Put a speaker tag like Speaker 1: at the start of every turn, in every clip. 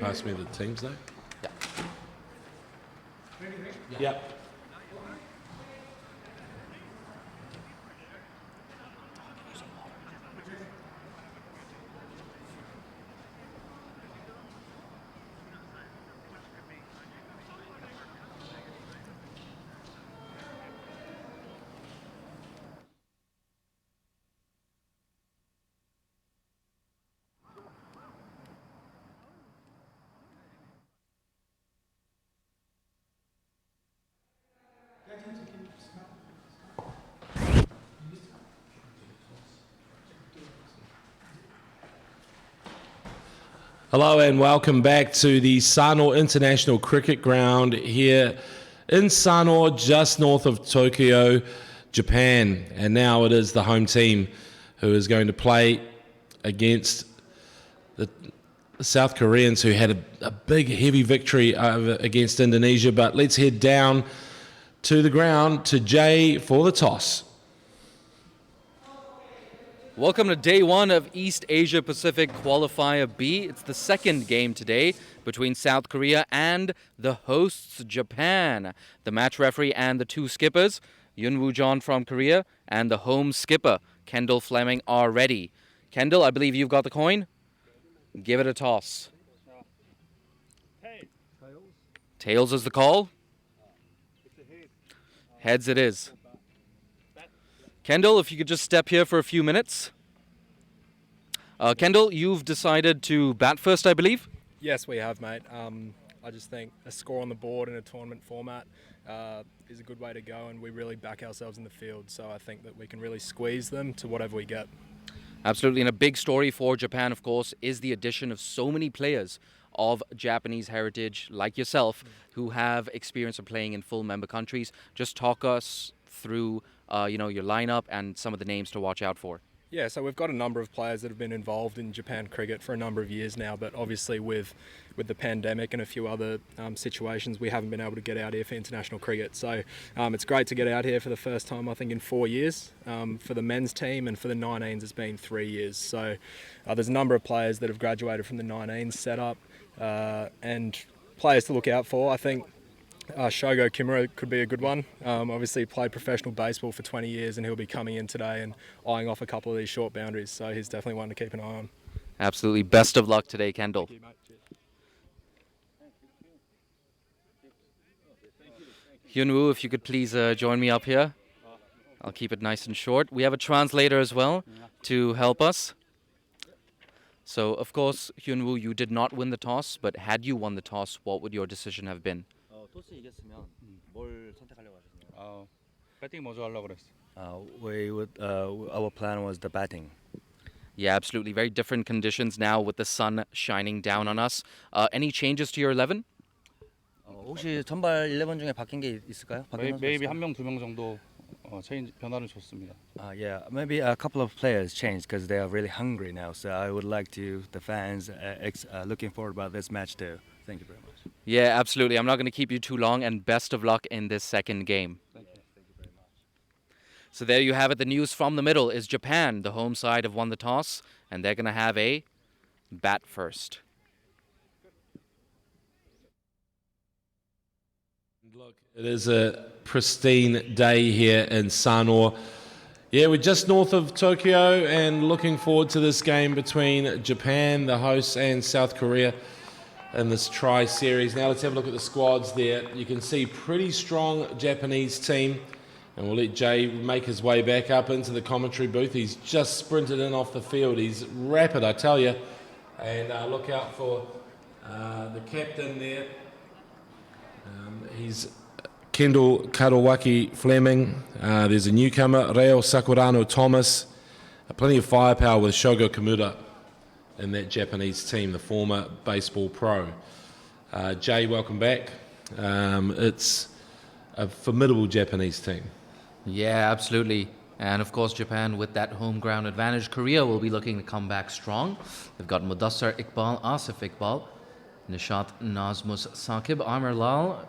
Speaker 1: pass me the teams though?
Speaker 2: Yeah.
Speaker 1: Yep. Hello and welcome back to the Sano International Cricket Ground here in Sano, just north of Tokyo, Japan. And now it is the home team who is going to play against the South Koreans, who had a big, heavy victory against Indonesia. But let's head down to the ground to Jay for the toss.
Speaker 2: Welcome to day one of East Asia Pacific Qualifier B. It's the second game today between South Korea and the hosts Japan. The match referee and the two skippers, Yoon Woo-jeon from Korea and the home skipper, Kendall Fleming, are ready. Kendall, I believe you've got the coin. Give it a toss. Tails is the call. Heads it is. Kendall, if you could just step here for a few minutes. Kendall, you've decided to bat first, I believe?
Speaker 3: Yes, we have, mate. I just think a score on the board in a tournament format is a good way to go, and we really back ourselves in the field. So I think that we can really squeeze them to whatever we get.
Speaker 2: Absolutely, and a big story for Japan, of course, is the addition of so many players of Japanese heritage, like yourself, who have experience of playing in full member countries. Just talk us through your lineup and some of the names to watch out for.
Speaker 3: Yeah, so we've got a number of players that have been involved in Japan cricket for a number of years now, but obviously with the pandemic and a few other situations, we haven't been able to get out here for international cricket. So it's great to get out here for the first time, I think, in 4 years. For the men's team and for the 19s, it's been 3 years. So there's a number of players that have graduated from the 19s setup and players to look out for. I think Shogo Kimura could be a good one. Obviously played professional baseball for 20 years and he'll be coming in today and eyeing off a couple of these short boundaries, so he's definitely one to keep an eye on.
Speaker 2: Absolutely. Best of luck today, Kendall.
Speaker 3: Thank you, mate.
Speaker 2: Hyun Woo, if you could please join me up here. I'll keep it nice and short. We have a translator as well to help us. So, of course, Hyun Woo, you did not win the toss, but had you won the toss, what would your decision have been?
Speaker 4: 토스 이겼으면 뭘 선택하려고 하셨나요?
Speaker 5: 배팅 먼저 하려고 그랬어.
Speaker 4: Our plan was the batting.
Speaker 2: Yeah, absolutely. Very different conditions now with the sun shining down on us. Any changes to your 11?
Speaker 4: 혹시 선발 11 중에 바뀐 게 있을까요?
Speaker 5: maybe 한 명, 두 명 정도 변화를 줬습니다.
Speaker 4: Yeah, maybe a couple of players changed because they are really hungry now. So I would like the fans looking forward about this match too. Thank you very much.
Speaker 2: Yeah, absolutely. I'm not going to keep you too long, and best of luck in this second game.
Speaker 5: Thank you.
Speaker 4: Thank you very much.
Speaker 2: So there you have it. The news from the middle is Japan. The home side have won the toss, and they're going to have a bat first.
Speaker 1: Look, it is a pristine day here in Sano. Yeah, we're just north of Tokyo and looking forward to this game between Japan, the hosts, and South Korea in this tri-series. Now let's have a look at the squads there. You can see pretty strong Japanese team, and we'll let Jay make his way back up into the commentary booth. He's just sprinted in off the field. He's rapid, I tell you. And look out for the captain there. He's Kendall Karawaki Fleming. There's a newcomer, Reo Sakurano Thomas. Plenty of firepower with Shogo Kimura in that Japanese team, the former baseball pro. Jay, welcome back. It's a formidable Japanese team.
Speaker 2: Yeah, absolutely. And of course, Japan with that home ground advantage. Korea will be looking to come back strong. They've got Mudassar Iqbal, Asif Iqbal, Nishat Nazmus Saqib, Amir Lal,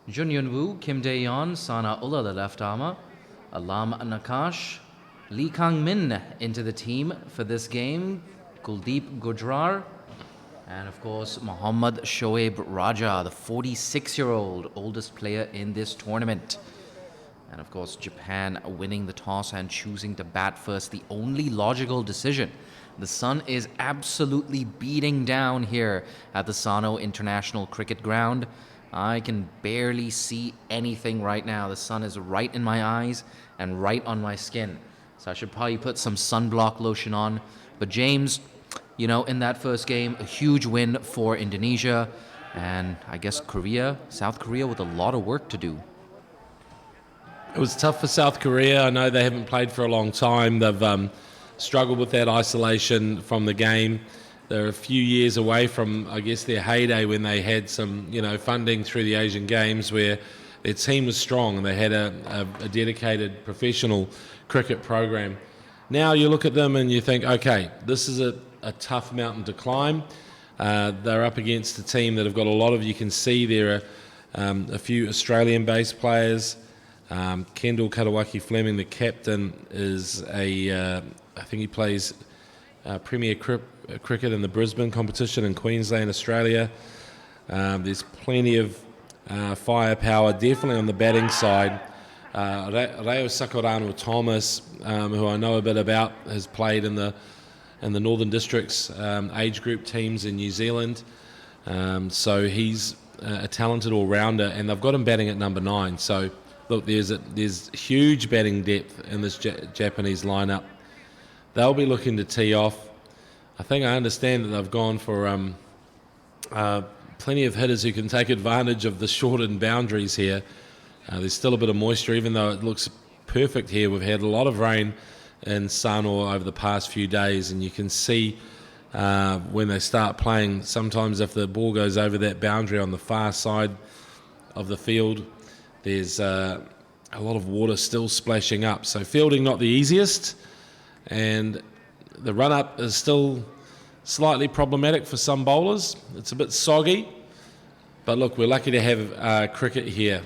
Speaker 2: Junyun Woo, Kim Dae-yeon, Sana Ullah, the left armour, Alam Nakash, Lee Kang-min into the team for this game, Kuldeep Gujrar, And of course, Mohammad Shoaib Raja, the 46-year-old oldest player in this tournament. And of course, Japan winning the toss and choosing to bat first, the only logical decision. The sun is absolutely beating down here at the Sano International Cricket Ground. I can barely see anything right now. The sun is right in my eyes and right on my skin. So I should probably put some sunblock lotion on. But James, you know, in that first game, a huge win for Indonesia. And I guess Korea, South Korea, with a lot of work to do.
Speaker 1: It was tough for South Korea. I know they haven't played for a long time. They've struggled with that isolation from the game. They're a few years away from, I guess, their heyday when they had some, you know, funding through the Asian Games where their team was strong and they had a dedicated professional cricket program. Now you look at them and you think, okay, this is a tough mountain to climb. They're up against a team that have got a lot of, you can see there are a few Australian-based players. Kendall Katawaki Fleming, the captain, is I think he plays Premier Cricket in the Brisbane competition in Queensland, Australia. There's plenty of firepower, definitely on the batting side. Reo Sakurano Thomas, who I know a bit about, has played in the Northern Districts age group teams in New Zealand. So he's a talented all-rounder, and they've got him batting at number 9. So look, there's huge batting depth in this Japanese lineup. They'll be looking to tee off. I think I understand that they've gone for plenty of hitters who can take advantage of the shortened boundaries here. There's still a bit of moisture, even though it looks perfect here. We've had a lot of rain in Sano over the past few days, and you can see when they start playing, sometimes if the ball goes over that boundary on the far side of the field, there's a lot of water still splashing up. So fielding not the easiest, and the run-up is still slightly problematic for some bowlers. It's a bit soggy, but look, we're lucky to have cricket here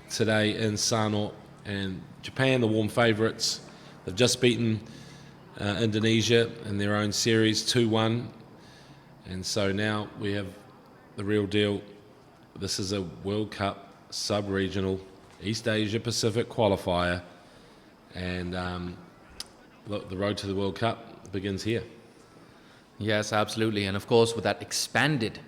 Speaker 1: today in Sano, and Japan, the warm favourites. They've just beaten Indonesia in their own series 2-1, and so now we have the real deal. This is a World Cup sub-regional East Asia Pacific qualifier, and look, the road to the World Cup begins here.
Speaker 2: Yes, absolutely. And of course, with that expanded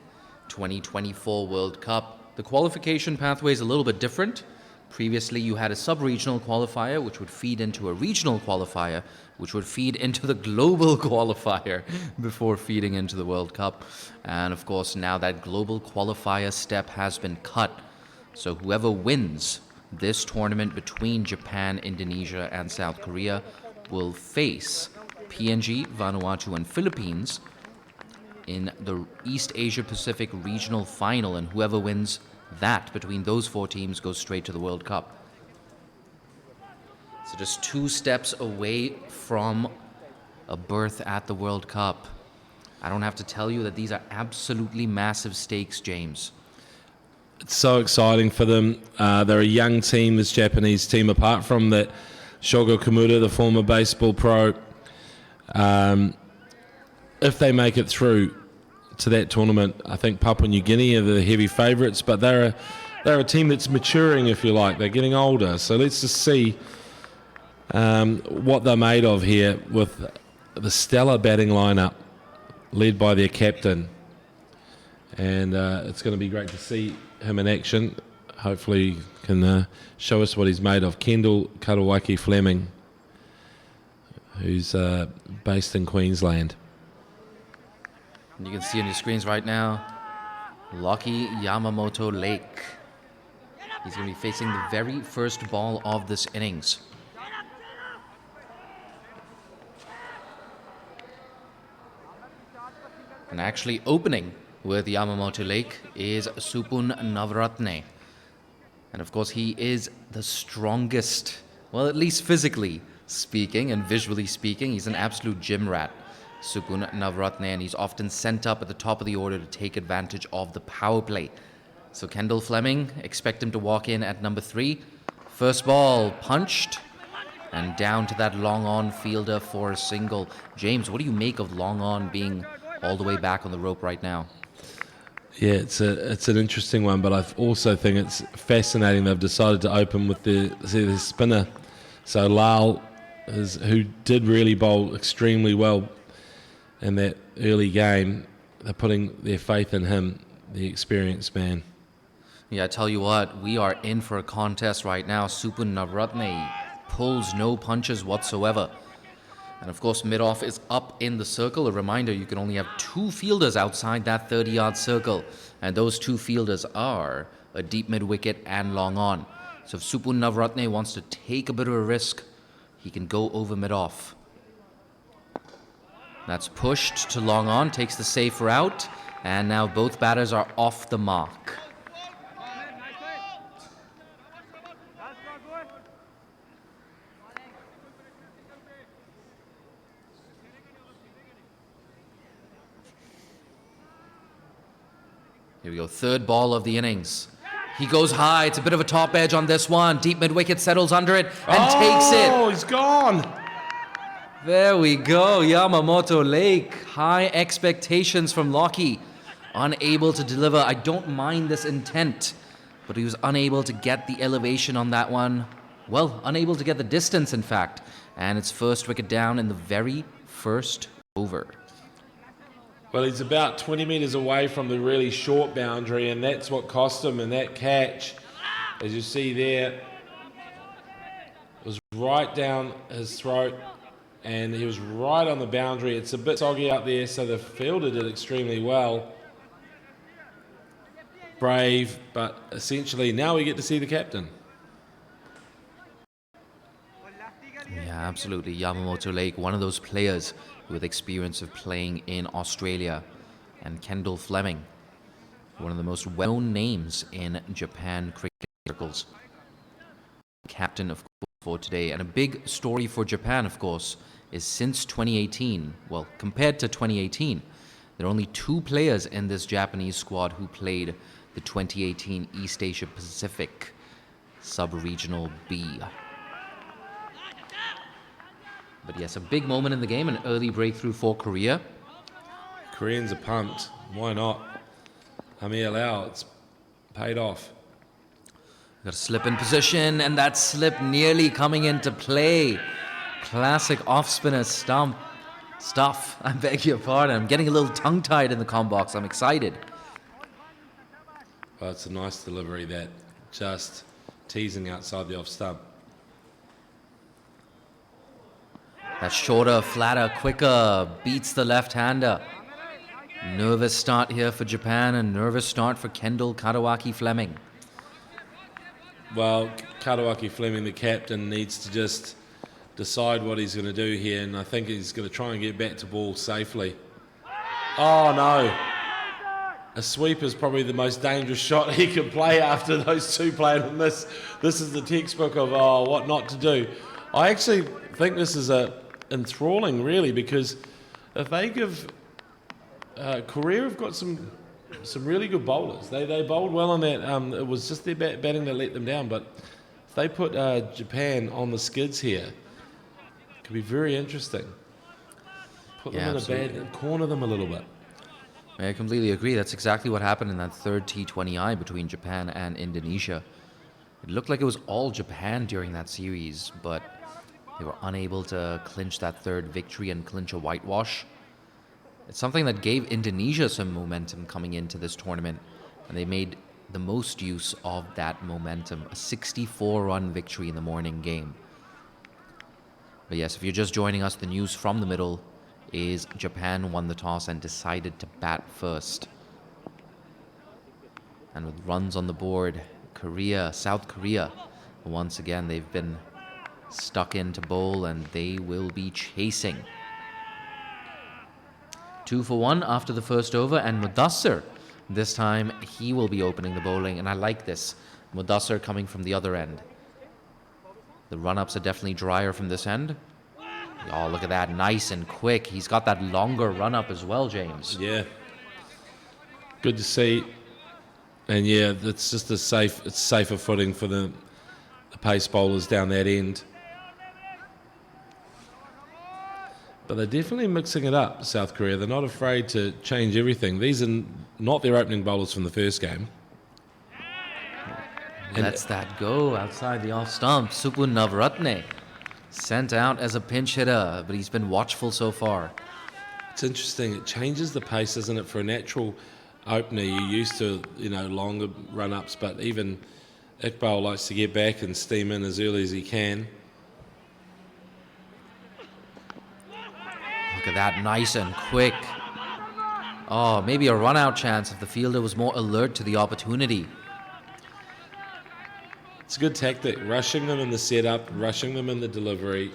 Speaker 2: 2024 World Cup, the qualification pathway is a little bit different. Previously, you had a sub-regional qualifier, which would feed into a regional qualifier, which would feed into the global qualifier before feeding into the World Cup. And of course, now that global qualifier step has been cut. So whoever wins this tournament between Japan, Indonesia, and South Korea will face PNG, Vanuatu, and Philippines in the East Asia Pacific Regional Final, and whoever wins that between those 4 teams goes straight to the World Cup. So just 2 steps away from a berth at the World Cup. I don't have to tell you that these are absolutely massive stakes, James.
Speaker 1: It's so exciting for them. They're a young team, this Japanese team, apart from that Shogo Kimura, the former baseball pro. If they make it through to that tournament, I think Papua New Guinea are the heavy favourites, but they're a team that's maturing, if you like. They're getting older. So let's just see what they're made of here with the stellar batting lineup led by their captain. And it's going to be great to see him in action. Hopefully he can show us what he's made of. Kendall Katawaki Fleming, who's based in Queensland.
Speaker 2: And you can see on your screens right now, Loki Yamamoto Lake. He's going to be facing the very first ball of this innings. And actually opening with Yamamoto Lake is Supun Navratne. And of course, he is the strongest, well, at least physically speaking and visually speaking, he's an absolute gym rat, Supun Navratne, and he's often sent up at the top of the order to take advantage of the power play. So Kendall Fleming, expect him to walk in at number 3. First ball punched and down to that long on fielder for a single. James, what do you make of long on being all the way back on the rope right now?
Speaker 1: Yeah, it's an interesting one, but I also think it's fascinating they've decided to open with the spinner. So Lal, who did really bowl extremely well in that early game, they're putting their faith in him, the experienced man.
Speaker 2: Yeah, I tell you what, we are in for a contest right now. Supun Navratne pulls no punches whatsoever. And of course, mid-off is up in the circle. A reminder, you can only have 2 fielders outside that 30-yard circle. And those 2 fielders are a deep mid-wicket and long on. So if Supun Navratne wants to take a bit of a risk, he can go over mid-off. That's pushed to long on, takes the safe route. And now both batters are off the mark. Here we go, 3rd ball of the innings. He goes high, it's a bit of a top edge on this one. Deep mid-wicket settles under it and takes it.
Speaker 1: Oh, he's gone.
Speaker 2: There we go, Yamamoto Lake. High expectations from Lockie. Unable to deliver. I don't mind this intent, but he was unable to get the elevation on that one. Well, unable to get the distance, in fact. And it's first wicket down in the very first over.
Speaker 1: Well, he's about 20 metres away from the really short boundary, and that's what cost him. And that catch, as you see there, was right down his throat, and he was right on the boundary. It's a bit soggy out there, so the fielder did extremely well. Brave, but essentially now we get to see the captain.
Speaker 2: Yeah, absolutely. Yamamoto Lake, one of those players with experience of playing in Australia. And Kendall Fleming, one of the most well-known names in Japan cricket circles. Captain, of course, for today. And a big story for Japan, of course, is since 2018, well, compared to 2018, there are only 2 players in this Japanese squad who played the 2018 East Asia Pacific Sub-Regional B. But yes, a big moment in the game, an early breakthrough for Korea.
Speaker 1: Koreans are pumped. Why not? Amir Lau, it's paid off.
Speaker 2: Got a slip in position, and that slip nearly coming into play. Classic off-spinner stuff. I beg your pardon. I'm getting a little tongue-tied in the comm box. I'm excited.
Speaker 1: Well, it's a nice delivery, that just teasing outside the off stump.
Speaker 2: That's shorter, flatter, quicker, beats the left-hander. Nervous start here for Japan, and nervous start for Kendall Kadawaki Fleming.
Speaker 1: Well, Kadawaki Fleming, the captain, needs to just decide what he's going to do here, and I think he's going to try and get back to ball safely. Oh, no. A sweep is probably the most dangerous shot he can play after those 2 playing on this. This is the textbook of what not to do. I actually think this is enthralling, really, because if they give Korea have got some really good bowlers. They bowled well on that. It was just their batting that let them down. But if they put Japan on the skids here, it could be very interesting. Put them in
Speaker 2: absolutely.
Speaker 1: a bad corner them a little bit.
Speaker 2: I completely agree. That's exactly what happened in that 3rd T20I between Japan and Indonesia. It looked like it was all Japan during that series, but they were unable to clinch that 3rd victory and clinch a whitewash. It's something that gave Indonesia some momentum coming into this tournament, and they made the most use of that momentum. A 64-run victory in the morning game. But yes, if you're just joining us, the news from the middle is Japan won the toss and decided to bat first. And with runs on the board, South Korea, once again, they've been stuck into bowl, and they will be chasing. 2 for 1 after the first over, and Mudassir, this time he will be opening the bowling, and I like this. Mudassir coming from the other end. The run-ups are definitely drier from this end. Oh, look at that, nice and quick. He's got that longer run-up as well, James.
Speaker 1: Yeah. Good to see. And yeah, it's just it's safer footing for the pace bowlers down that end. But they're definitely mixing it up, South Korea. They're not afraid to change everything. These are not their opening bowlers from the first game.
Speaker 2: Lets that go outside the off stump. Supun Navratne sent out as a pinch hitter, but he's been watchful so far.
Speaker 1: It's interesting. It changes the pace, doesn't it? For a natural opener, you're used to, longer run-ups, but even Iqbal likes to get back and steam in as early as he can.
Speaker 2: Look at that, nice and quick. Oh, maybe a run-out chance if the fielder was more alert to the opportunity.
Speaker 1: It's a good tactic, rushing them in the setup, rushing them in the delivery.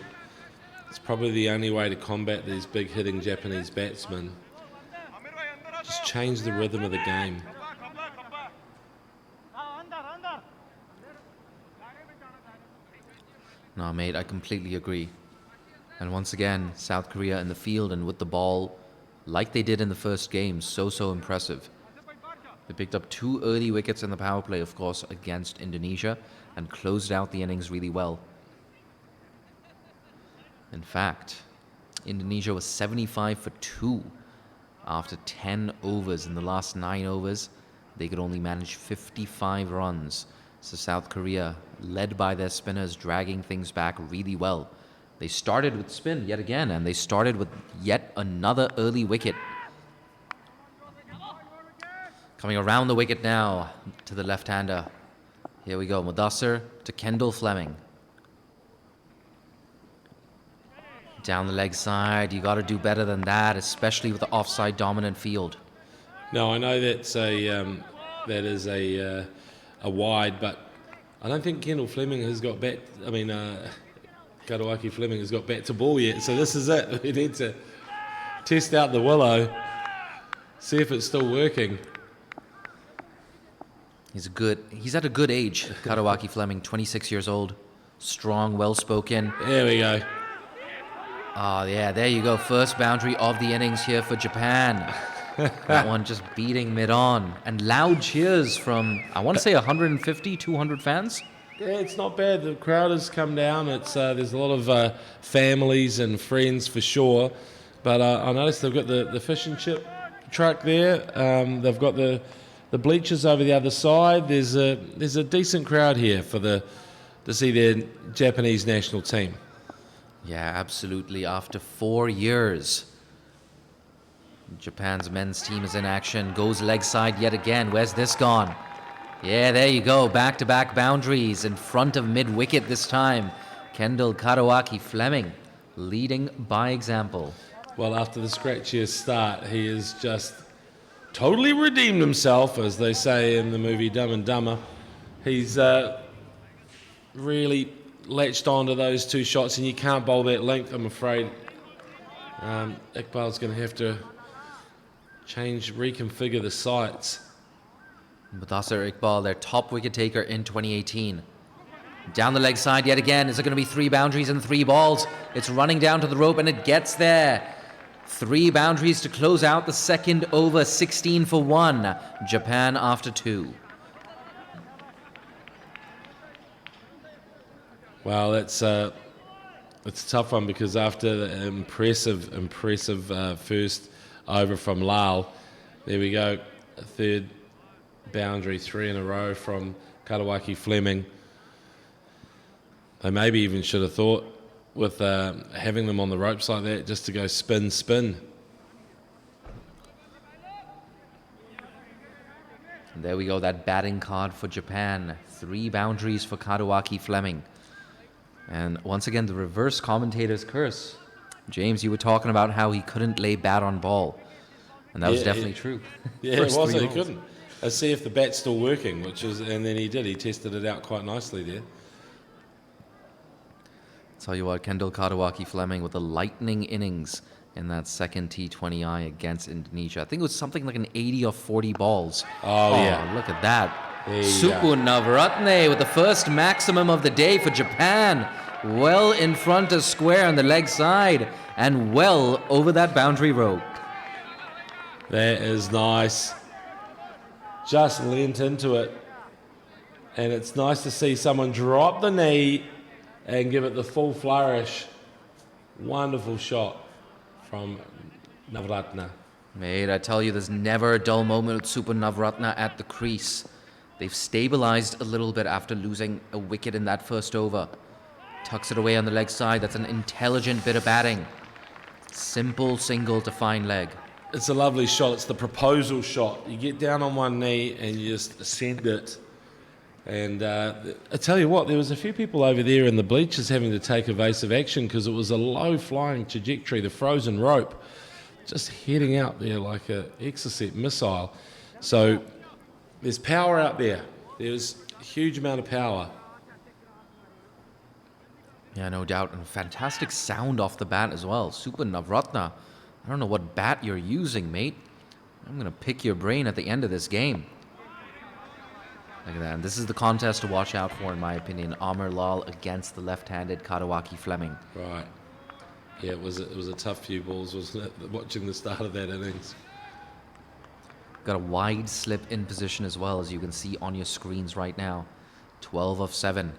Speaker 1: It's probably the only way to combat these big hitting Japanese batsmen. Just change the rhythm of the game.
Speaker 2: No, mate, I completely agree. And once again, South Korea in the field and with the ball, like they did in the first game, so impressive. They picked up 2 early wickets in the power play, of course, against Indonesia, and closed out the innings really well. In fact, Indonesia was 75 for 2 after 10 overs. In the last 9 overs, they could only manage 55 runs. So South Korea, led by their spinners, dragging things back really well. They started with spin yet again, and they started with yet another early wicket. Coming around the wicket now to the left-hander. Here we go, Mudassir to Kendall Fleming. Down the leg side, you got to do better than that, especially with the offside dominant field.
Speaker 1: No, I know that is a wide, but I don't think Kendall Fleming has got bat. Karuaki Fleming has got bat to ball yet. So this is it. We need to test out the willow, see if it's still working.
Speaker 2: He's at a good age, Karuaki Fleming, 26 years old, strong, well-spoken.
Speaker 1: There we go.
Speaker 2: Oh, yeah, there you go. First boundary of the innings here for Japan. That one just beating mid-on. And loud cheers from, I want to say, 150, 200 fans.
Speaker 1: Yeah, it's not bad. The crowd has come down. There's a lot of families and friends for sure. But I noticed they've got the fish and chip truck there. They've got the bleachers over the other side. There's a decent crowd here to see their Japanese national team.
Speaker 2: Yeah, absolutely. After 4 years, Japan's men's team is in action. Goes leg side yet again. Where's this gone? Yeah, there you go. Back-to-back boundaries in front of mid-wicket this time. Kendall Karuaki Fleming leading by example.
Speaker 1: Well, after the scratchiest start, he has just totally redeemed himself, as they say in the movie Dumb and Dumber. He's really latched onto those 2 shots, and you can't bowl that length, I'm afraid. Iqbal's going to have to reconfigure the sights.
Speaker 2: Mudassir Iqbal, their top wicket taker in 2018. Down the leg side yet again. Is it going to be 3 boundaries and 3 balls? It's running down to the rope, and it gets there. 3 boundaries to close out the second over, 16 for 1. Japan after 2.
Speaker 1: Well, it's a tough one, because after the impressive first over from Lal, there we go, a 3rd boundary, 3 in a row from Karuaki Fleming. They maybe even should have thought with having them on the ropes like that, just to go spin.
Speaker 2: And there we go, that batting card for Japan. 3 boundaries for Karuaki Fleming. And once again, the reverse commentator's curse. James, you were talking about how he couldn't lay bat on ball. And that was definitely true.
Speaker 1: Yeah, it was. He couldn't. Let's see if the bat's still working, and then he did. He tested it out quite nicely there.
Speaker 2: Tell you what, Kendall Karuaki Fleming with a lightning innings in that second T20I against Indonesia. I think it was something like an 80 or 40 balls.
Speaker 1: Oh yeah.
Speaker 2: Look at that. Supun Navratne with the first maximum of the day for Japan. Well in front of square on the leg side and well over that boundary rope.
Speaker 1: That is nice. Just leant into it. And it's nice to see someone drop the knee and give it the full flourish. Wonderful shot. from Navratna.
Speaker 2: Mate, I tell you, there's never a dull moment with Super Navratna at the crease. They've stabilized a little bit after losing a wicket in that first over. Tucks it away on the leg side. That's an intelligent bit of batting. Simple single to fine leg.
Speaker 1: It's a lovely shot. It's the proposal shot. You get down on one knee and you just send it. And I tell you what, there was a few people over there in the bleachers having to take evasive action because it was a low-flying trajectory, the frozen rope, just heading out there like a Exocet missile. So there's power out there. There's a huge amount of power.
Speaker 2: Yeah, no doubt. And fantastic sound off the bat as well. Super Navratna. I don't know what bat you're using, mate. I'm going to pick your brain at the end of this game. Look at that. And this is the contest to watch out for, in my opinion. Amar Lal against the left-handed Kadawaki Fleming.
Speaker 1: Right. Yeah, it was a tough few balls, wasn't it, watching the start of that innings.
Speaker 2: Got a wide slip in position as well, as you can see on your screens right now. 12 of 7.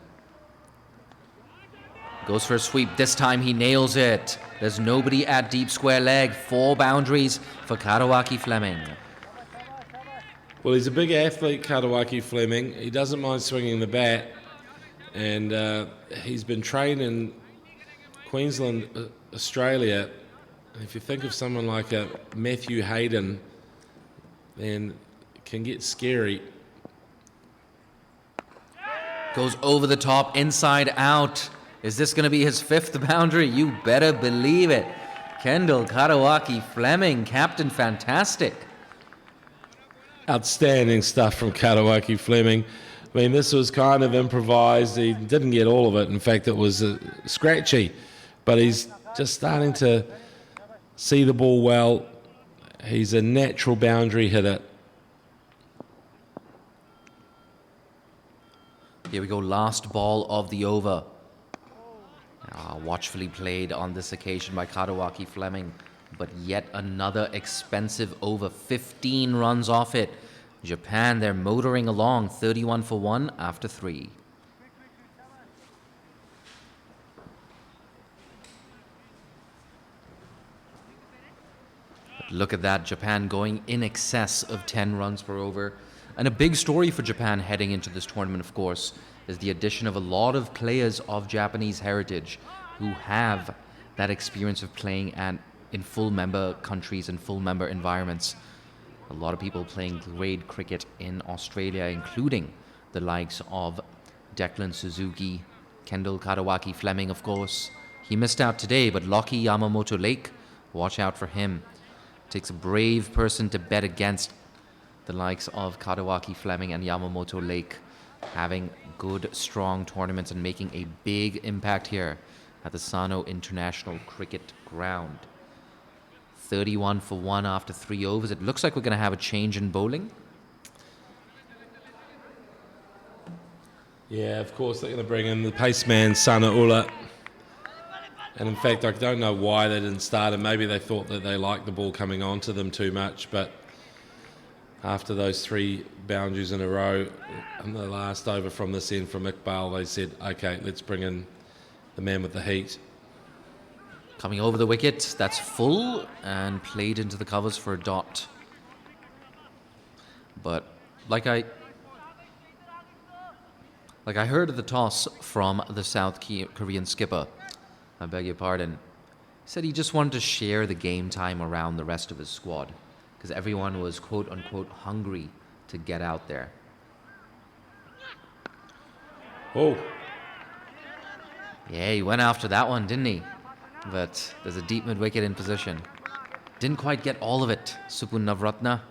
Speaker 2: Goes for a sweep. This time he nails it. There's nobody at deep square leg. 4 boundaries for Kadawaki Fleming.
Speaker 1: Well, he's a big athlete, Kadawaki Fleming. He doesn't mind swinging the bat. And he's been trained in Queensland, Australia. And if you think of someone like a Matthew Hayden, then it can get scary.
Speaker 2: Goes over the top, inside out. Is this going to be his 5th boundary? You better believe it. Kendall Kadawaki Fleming, captain fantastic.
Speaker 1: Outstanding stuff from Kadawaki Fleming. I mean, this was kind of improvised. He didn't get all of it. In fact, it was scratchy. But he's just starting to see the ball well. He's a natural boundary hitter.
Speaker 2: Here we go, last ball of the over. Watchfully played on this occasion by Kadawaki Fleming, but yet another expensive over. 15 runs off it. Japan, they're motoring along, 31 for 1 after 3. But look at that, Japan going in excess of 10 runs per over. And a big story for Japan heading into this tournament, of course, is the addition of a lot of players of Japanese heritage who have that experience of playing in full member countries and full member environments. A lot of people playing grade cricket in Australia, including the likes of Declan Suzuki, Kendall Kadawaki Fleming, of course. He missed out today, but Lockie Yamamoto Lake, watch out for him. Takes a brave person to bet against the likes of Kadawaki Fleming and Yamamoto Lake having good, strong tournaments and making a big impact here at the Sano International Cricket Ground. 31 for 1 after 3 overs. It looks like we're going to have a change in bowling.
Speaker 1: Yeah, of course, they're going to bring in the paceman, Sano. And in fact, I don't know why they didn't start him. Maybe they thought that they liked the ball coming onto them too much, but after those 3 boundaries in a row, and the last over from this end from Iqbal, they said, okay, let's bring in the man with the heat.
Speaker 2: Coming over the wicket, that's full and played into the covers for a dot. But like I heard at the toss from the South Korean skipper, I beg your pardon, he said he just wanted to share the game time around the rest of his squad because everyone was quote unquote hungry to get out there.
Speaker 1: Oh.
Speaker 2: Yeah, he went after that one, didn't he? But there's a deep mid-wicket in position. Didn't quite get all of it, Supun Navratna.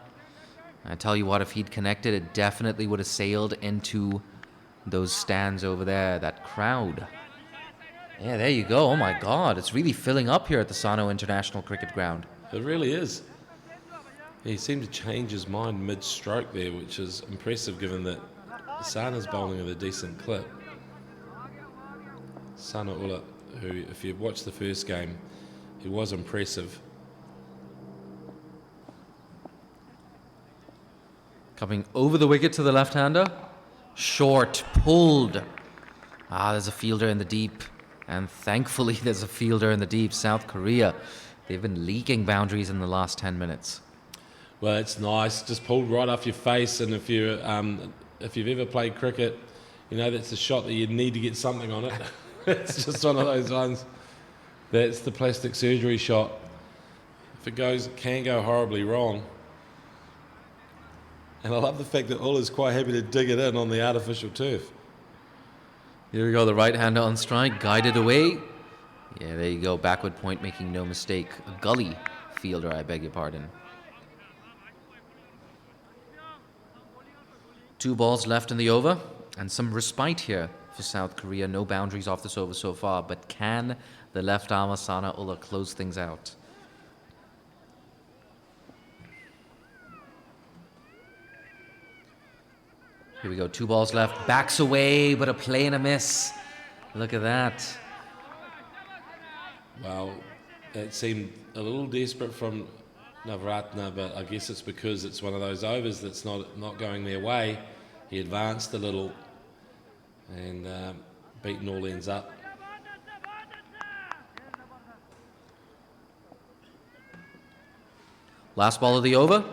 Speaker 2: I tell you what, if he'd connected, it definitely would have sailed into those stands over there, that crowd. Yeah, there you go. Oh my God, it's really filling up here at the Sano International Cricket Ground.
Speaker 1: It really is. He seemed to change his mind mid-stroke there, which is impressive given that Sana's bowling at a decent clip. Sano Ula, who, if you've watched the first game, he was impressive.
Speaker 2: Coming over the wicket to the left-hander. Short, pulled. There's a fielder in the deep. And thankfully there's a fielder in the deep. South Korea They've been leaking boundaries in the last 10 minutes.
Speaker 1: Well, it's nice, just pulled right off your face. And if you've ever played cricket, you know that's a shot that you need to get something on it. It's just one of those ones. That's the plastic surgery shot. If it can go horribly wrong. And I love the fact that Ulla's quite happy to dig it in on the artificial turf.
Speaker 2: Here we go, the right-hander on strike, guided away. Yeah, there you go, backward point, making no mistake. A gully fielder, I beg your pardon. 2 balls left in the over, and some respite here for South Korea. No boundaries off this over so far, but can the left-armer Sano close things out? Here we go, 2 balls left, backs away, but a play and a miss. Look at that.
Speaker 1: Well, it seemed a little desperate from Navratna, but I guess it's because it's one of those overs that's not going their way. He advanced a little and beaten all ends up.
Speaker 2: Last ball of the over.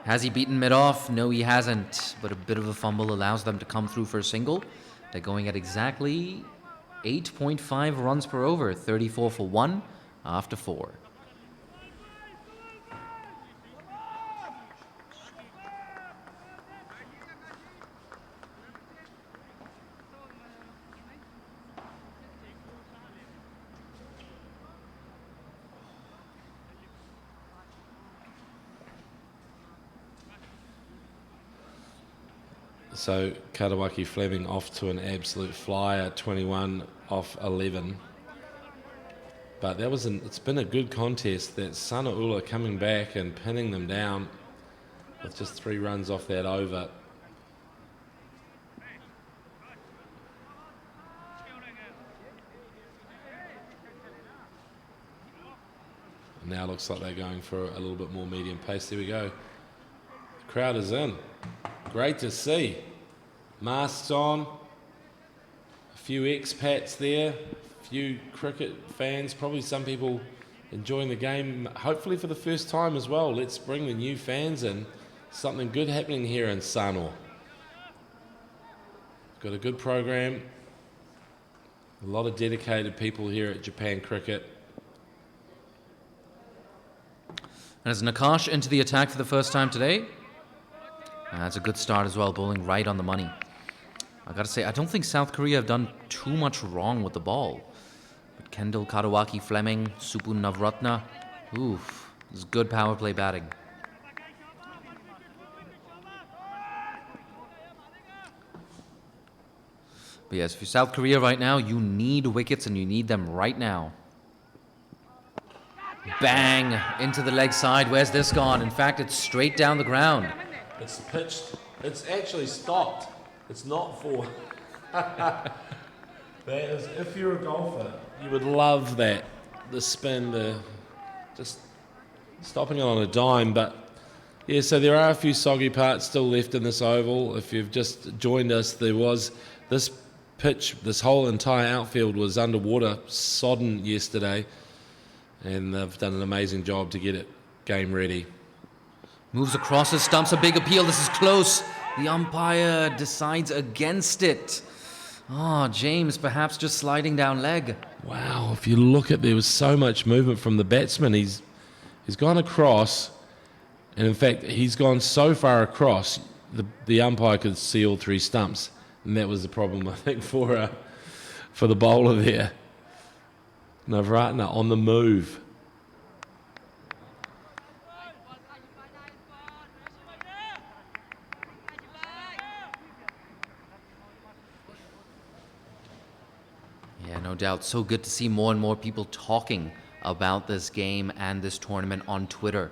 Speaker 2: Has he beaten mid-off? No, he hasn't. But a bit of a fumble allows them to come through for a single. They're going at exactly 8.5 runs per over, 34 for 1 after 4.
Speaker 1: So Katawaki Fleming off to an absolute flyer, 21 off 11. But it's been a good contest. That Sano coming back and pinning them down with just 3 runs off that over. Now looks like they're going for a little bit more medium pace. There we go. The crowd is in. Great to see. Masks on. A few expats there. A few cricket fans. Probably some people enjoying the game, hopefully for the first time as well. Let's bring the new fans in. Something good happening here in Sano. Got a good program. A lot of dedicated people here at Japan Cricket.
Speaker 2: And as Nakash into the attack for the first time today. That's a good start as well, bowling right on the money. I gotta say, I don't think South Korea have done too much wrong with the ball. But Kendall, Katawaki, Fleming, Supun Navratna, oof, this is good power play batting. But yes, for South Korea right now, you need wickets and you need them right now. Bang! Into the leg side. Where's this gone? In fact, it's straight down the ground.
Speaker 1: It's pitched. It's actually stopped. It's not for. That is, if you're a golfer, you would love that. The spin, just stopping it on a dime. But yeah, so there are a few soggy parts still left in this oval. If you've just joined us, there was this pitch, this whole entire outfield was underwater, sodden yesterday, and they've done an amazing job to get it game ready.
Speaker 2: Moves across his stumps, a big appeal. This is close. The umpire decides against it. Oh, James perhaps just sliding down leg.
Speaker 1: Wow, if you look at, there was so much movement from the batsman. He's gone across, and in fact, he's gone so far across, the umpire could see all 3 stumps, and that was the problem, I think, for the bowler there. Navratna on the move.
Speaker 2: Yeah, no doubt. So good to see more and more people talking about this game and this tournament on Twitter.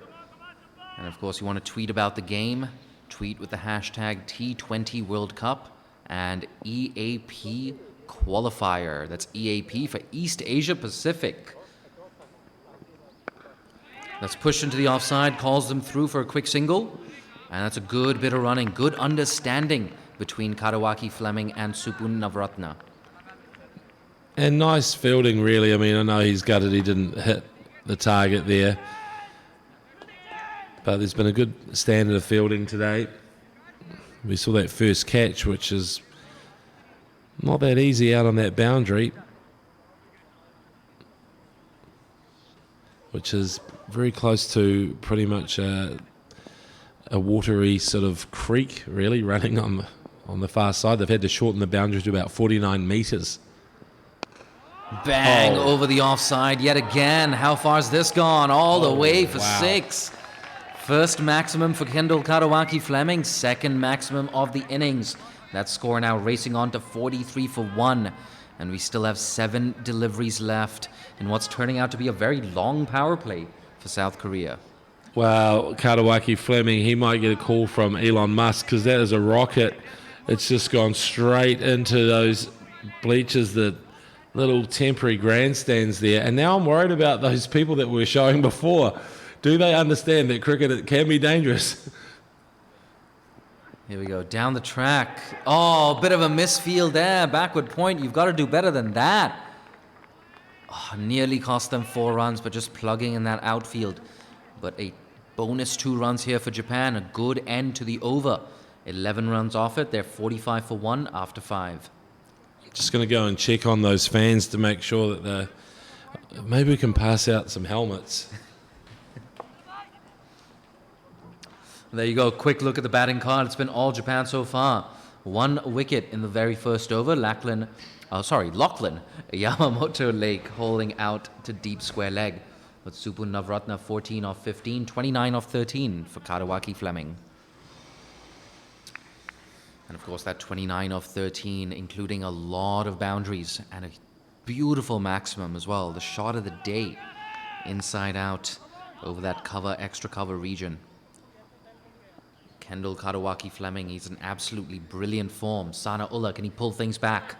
Speaker 2: And of course, you want to tweet about the game, tweet with the hashtag T20 World Cup and EAP Qualifier. That's EAP for East Asia Pacific. That's pushed into the offside, calls them through for a quick single. And that's a good bit of running, good understanding between Katawaki Fleming and Supun Navratna.
Speaker 1: And nice fielding, really. I mean, I know he's gutted he didn't hit the target there. But there's been a good standard of fielding today. We saw that first catch, which is not that easy out on that boundary, which is very close to pretty much a watery sort of creek, really, running on the far side. They've had to shorten the boundary to about 49 metres.
Speaker 2: Bang over the offside yet again. How far's this gone? All the way for
Speaker 1: wow.
Speaker 2: 6. First maximum for Kendall Karawaki Fleming, second maximum of the innings. That score now racing on to 43 for 1. And we still have 7 deliveries left in what's turning out to be a very long power play for South Korea.
Speaker 1: Well, Karawaki Fleming, he might get a call from Elon Musk, because that is a rocket. It's just gone straight into those bleachers, the little temporary grandstands there. And now I'm worried about those people that we were showing before. Do they understand that cricket can be dangerous?
Speaker 2: Here we go, down the track. Oh, bit of a misfield there. Backward point, you've got to do better than that. Oh, nearly cost them 4 runs, but just plugging in that outfield. But a bonus 2 runs here for Japan. A good end to the over. 11 runs off it. They're 45 for 1 after 5.
Speaker 1: Just going to go and check on those fans to make sure that maybe we can pass out some helmets.
Speaker 2: There you go, quick look at the batting card. It's been all Japan so far. 1 wicket in the very first over. Lachlan Yamamoto Lake holding out to deep square leg. But Supun Navratna 14 off 15, 29 off 13 for Karawaki Fleming. And of course that 29 off 13, including a lot of boundaries and a beautiful maximum as well. The shot of the day, inside out over that extra cover region. Kendall Karawaki Fleming, he's in absolutely brilliant form. Sana Ullah, can he pull things back?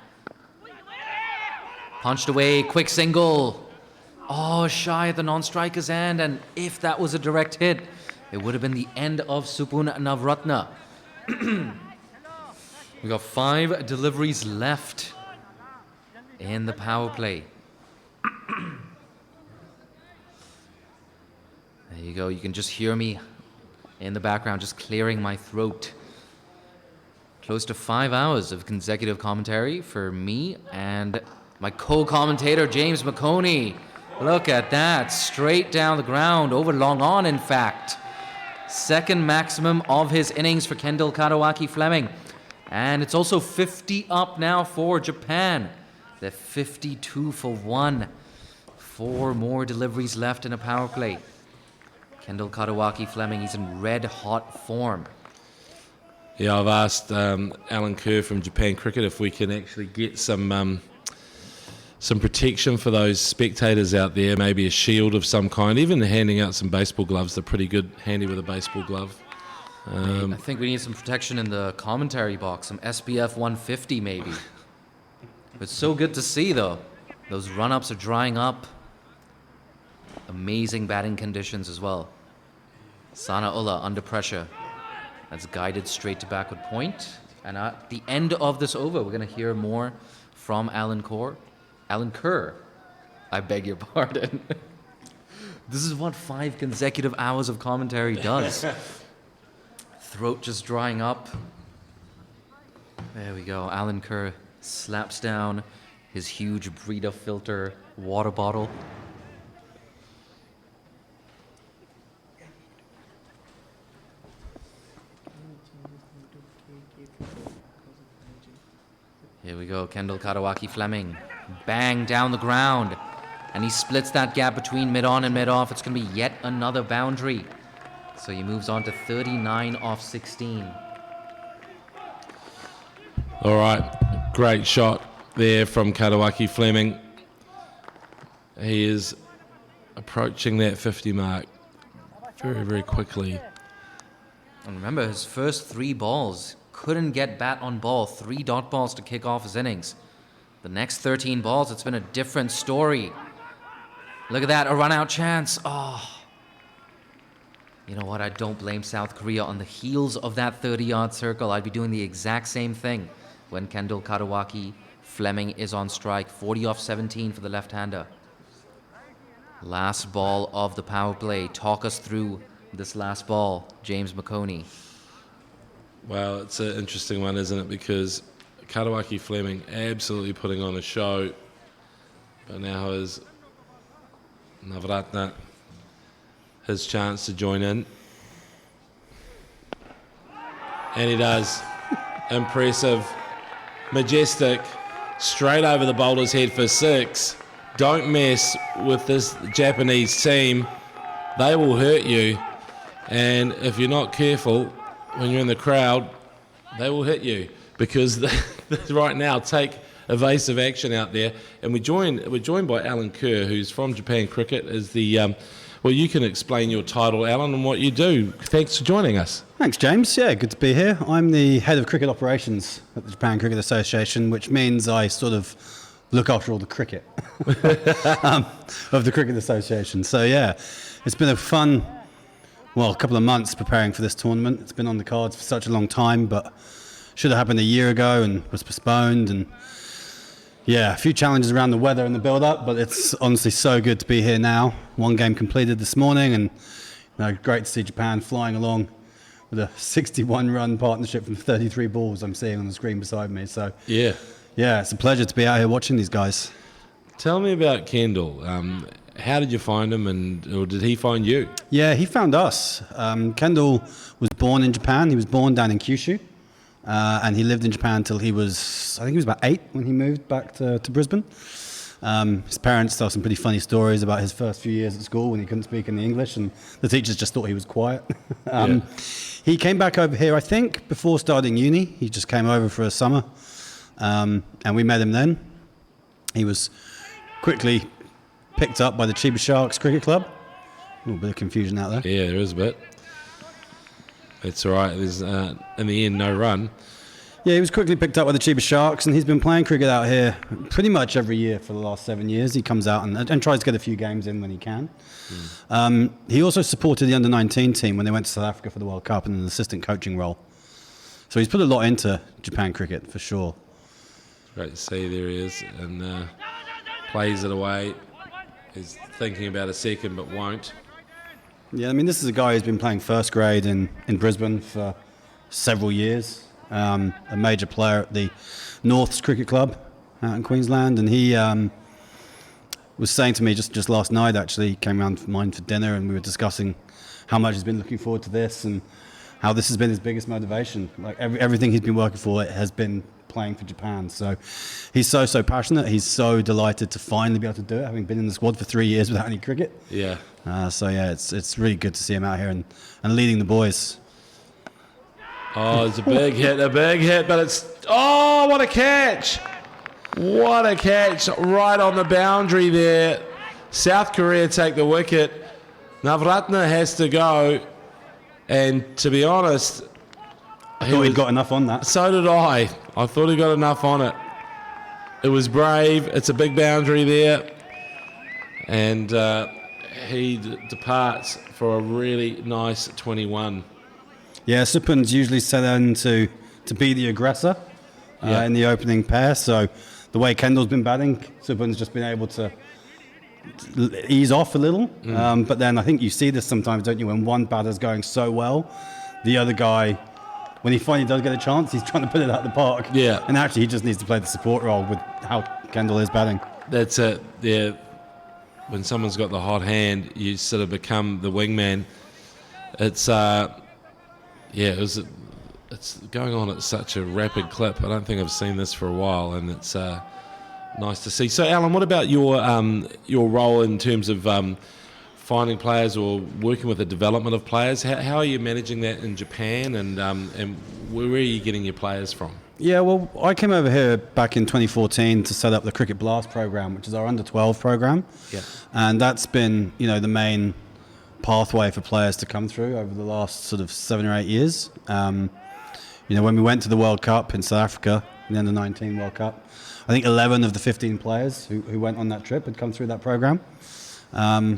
Speaker 2: Punched away, quick single. Oh, shy at the non-striker's end, and if that was a direct hit, it would have been the end of Supun Navratna. We got 5 deliveries left in the power play. There you go, you can just hear me in the background, just clearing my throat. Close to 5 hours of consecutive commentary for me and my co-commentator, James McConey. Look at that, straight down the ground, over long on, in fact. Second maximum of his innings for Kendall Karawaki Fleming. And it's also 50 up now for Japan. They're 52 for 1. 4 more deliveries left in a power play. Kendall Karawaki Fleming, he's in red-hot form.
Speaker 1: Yeah, I've asked Alan Kerr from Japan Cricket if we can actually get some protection for those spectators out there, maybe a shield of some kind, even handing out some baseball gloves. They're pretty good, handy with a baseball glove.
Speaker 2: I think we need some protection in the commentary box, some SPF 150 maybe. It's so good to see, though. Those run-ups are drying up. Amazing batting conditions as well. Sana Ullah under pressure. That's guided straight to backward point. And at the end of this over, we're going to hear more from Alan Kerr. I beg your pardon. This is what 5 consecutive hours of commentary does. Throat just drying up. There we go. Alan Kerr slaps down his huge Brita filter water bottle. Here we go, Kendall Karawaki Fleming. Bang, down the ground. And he splits that gap between mid-on and mid-off. It's going to be yet another boundary. So he moves on to 39 off 16.
Speaker 1: All right, great shot there from Karawaki Fleming. He is approaching that 50 mark very, very quickly.
Speaker 2: And remember, his first 3 balls couldn't get bat on ball. 3 dot balls to kick off his innings. The next 13 balls, it's been a different story. Look at that, a run-out chance. Oh. You know what, I don't blame South Korea. On the heels of that 30-yard circle, I'd be doing the exact same thing when Kendall Karawaki Fleming is on strike. 40 off 17 for the left-hander. Last ball of the power play. Talk us through this last ball, James McConey.
Speaker 1: Well, it's an interesting one, isn't it? Because Karawaki Fleming absolutely putting on a show, but now is Navratna his chance to join in. And he does. Impressive. Majestic. Straight over the bowler's head for 6. Don't mess with this Japanese team. They will hurt you. And if you're not careful, when you're in the crowd, they will hit you. Because they right now take evasive action out there. And we're joined by Alan Kerr, who's from Japan Cricket, as the... well, you can explain your title, Alan, and what you do. Thanks for joining us.
Speaker 6: Thanks, James. Yeah, good to be here. I'm the head of cricket operations at the Japan Cricket Association, which means I sort of look after all the cricket of the Cricket Association. So, yeah, it's been a fun, a couple of months preparing for this tournament. It's been on the cards for such a long time, but should have happened a year ago and was postponed. And, yeah, a few challenges around the weather and the build-up, but it's honestly so good to be here now. One game completed this morning, and great to see Japan flying along with a 61-run partnership from 33 balls I'm seeing on the screen beside me. So yeah, it's a pleasure to be out here watching these guys.
Speaker 1: Tell me about Kendall. How did you find him, or did he find you?
Speaker 6: Yeah, he found us. Kendall was born in Japan. He was born down in Kyushu. And he lived in Japan until he was about 8 when he moved back to Brisbane. His parents tell some pretty funny stories about his first few years at school when he couldn't speak any English, and the teachers just thought he was quiet. He came back over here, I think, before starting uni. He just came over for a summer, and we met him then. He was quickly picked up by the Chiba Sharks Cricket Club. A little bit of confusion out there.
Speaker 1: Yeah, there is a bit. It's all right. There's, in the end, no run.
Speaker 6: Yeah, he was quickly picked up by the Chiba Sharks, and he's been playing cricket out here pretty much every year for the last 7 years. He comes out and tries to get a few games in when he can. He also supported the under-19 team when they went to South Africa for the World Cup in an assistant coaching role. So he's put a lot into Japan cricket, for sure.
Speaker 1: Great to see. There he is, and plays it away. He's thinking about a second, but won't.
Speaker 6: Yeah, I mean, this is a guy who's been playing first grade in Brisbane for several years. A major player at the Norths Cricket Club out in Queensland, and he was saying to me just last night, actually, he came round for mine for dinner, and we were discussing how much he's been looking forward to this and how this has been his biggest motivation. Like everything he's been working for has been playing for Japan. So he's so passionate. He's so delighted to finally be able to do it, having been in the squad for 3 years without any cricket.
Speaker 1: Yeah.
Speaker 6: So yeah, it's really good to see him out here and leading the boys.
Speaker 1: Oh, it's a big hit, but it's... Oh, what a catch! What a catch, right on the boundary there. South Korea take the wicket. Navratna has to go. And to be honest...
Speaker 6: I thought he'd got enough on that.
Speaker 1: So did I. I thought he got enough on it. It was brave. It's a big boundary there. And he departs for a really nice 21.
Speaker 6: Yeah, Supun's usually set in to be the aggressor in the opening pair. So the way Kendall's been batting, Supun's just been able to ease off a little. But then I think you see this sometimes, don't you? When one batter's going so well, the other guy, when he finally does get a chance, he's trying to put it out the park.
Speaker 1: Yeah.
Speaker 6: And actually he just needs to play the support role with how Kendall is batting.
Speaker 1: That's it. Yeah. When someone's got the hot hand, you sort of become the wingman. It's... it's going on at such a rapid clip. I don't think I've seen this for a while, and it's nice to see. So, Alan, what about your role in terms of finding players or working with the development of players? How are you managing that in Japan, and where are you getting your players from?
Speaker 6: Yeah, well, I came over here back in 2014 to set up the Cricket Blast program, which is our under-12 program.
Speaker 1: Yeah.
Speaker 6: And that's been, the main pathway for players to come through over the last sort of 7 or 8 years. When we went to the World Cup in South Africa, the under-19 World Cup, I think 11 of the 15 players who went on that trip had come through that program,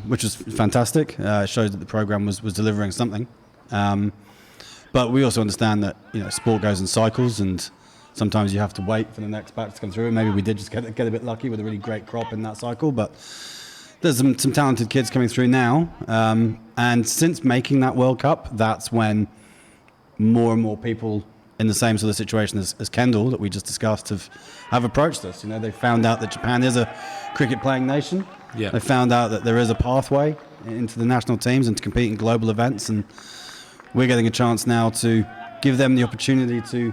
Speaker 6: which was fantastic. It shows that the program was delivering something. But we also understand that sport goes in cycles, and sometimes you have to wait for the next batch to come through. And maybe we did just get a bit lucky with a really great crop in that cycle, but there's some talented kids coming through now. And since making that World Cup, that's when more and more people in the same sort of situation as Kendall that we just discussed have approached us. You know, they found out that Japan is a cricket playing nation.
Speaker 1: Yeah.
Speaker 6: They found out that there is a pathway into the national teams and to compete in global events, and we're getting a chance now to give them the opportunity to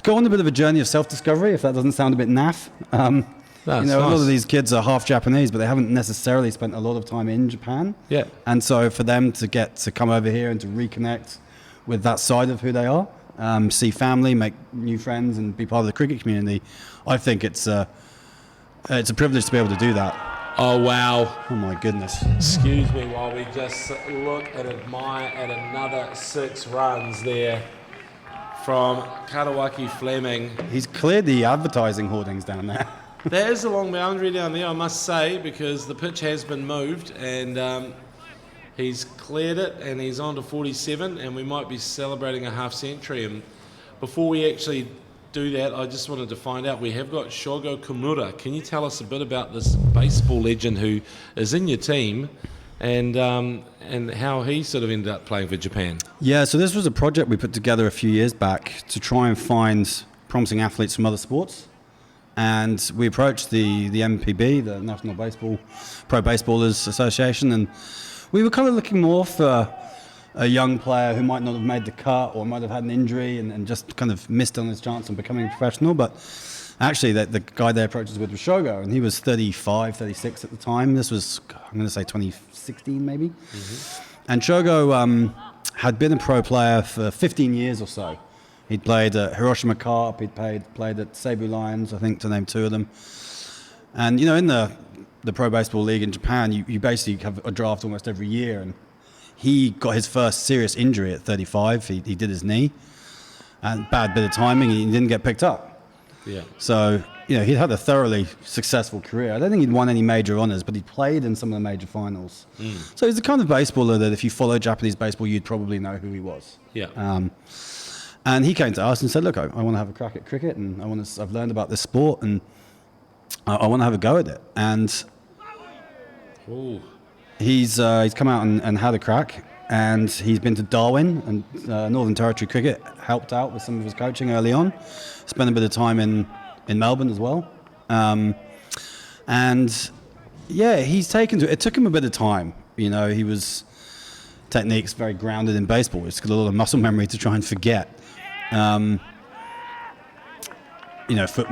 Speaker 6: go on a bit of a journey of self-discovery, if that doesn't sound a bit naff.
Speaker 1: That's
Speaker 6: a lot
Speaker 1: nice.
Speaker 6: of these kids are half Japanese, but they haven't necessarily spent a lot of time in Japan.
Speaker 1: Yeah.
Speaker 6: And so for them to get to come over here and to reconnect with that side of who they are, see family, make new friends, and be part of the cricket community, I think it's a privilege to be able to do that.
Speaker 1: Oh, wow.
Speaker 6: Oh my goodness.
Speaker 1: Excuse me while we just look and admire at another 6 runs there from Karawaki Fleming.
Speaker 6: He's cleared the advertising hoardings down there.
Speaker 1: There is a long boundary down there, I must say, because the pitch has been moved, and he's cleared it, and he's on to 47, and we might be celebrating a half century. And before we actually do that, I just wanted to find out, we have got Shogo Kimura. Can you tell us a bit about this baseball legend who is in your team, and how he sort of ended up playing for Japan?
Speaker 6: Yeah, so this was a project we put together a few years back to try and find promising athletes from other sports. And we approached the MPB, the National Pro Baseballers Association, and we were kind of looking more for a young player who might not have made the cut or might have had an injury and just kind of missed on his chance on becoming a professional. But actually, the guy they approached us with was Shogo, and he was 35, 36 at the time. This was, I'm going to say 2016 maybe. Mm-hmm. And Shogo had been a pro player for 15 years or so. He'd played at Hiroshima Carp, he'd played at Seibu Lions, I think, to name 2 of them. And, in the Pro Baseball League in Japan, you basically have a draft almost every year. And he got his first serious injury at 35. He did his knee. And bad bit of timing, he didn't get picked up.
Speaker 1: Yeah.
Speaker 6: So, he'd had a thoroughly successful career. I don't think he'd won any major honours, but he played in some of the major finals. So he's the kind of baseballer that if you follow Japanese baseball, you'd probably know who he was.
Speaker 1: Yeah.
Speaker 6: And he came to us and said, look, I want to have a crack at cricket, and I've learned about this sport, and I want to have a go at it. And
Speaker 1: Ooh.
Speaker 6: he's come out and had a crack, and he's been to Darwin, and Northern Territory Cricket helped out with some of his coaching early on. Spent a bit of time in Melbourne as well. And yeah, he's taken to it. It took him a bit of time. He was techniques very grounded in baseball. It's got a lot of muscle memory to try and forget. Foot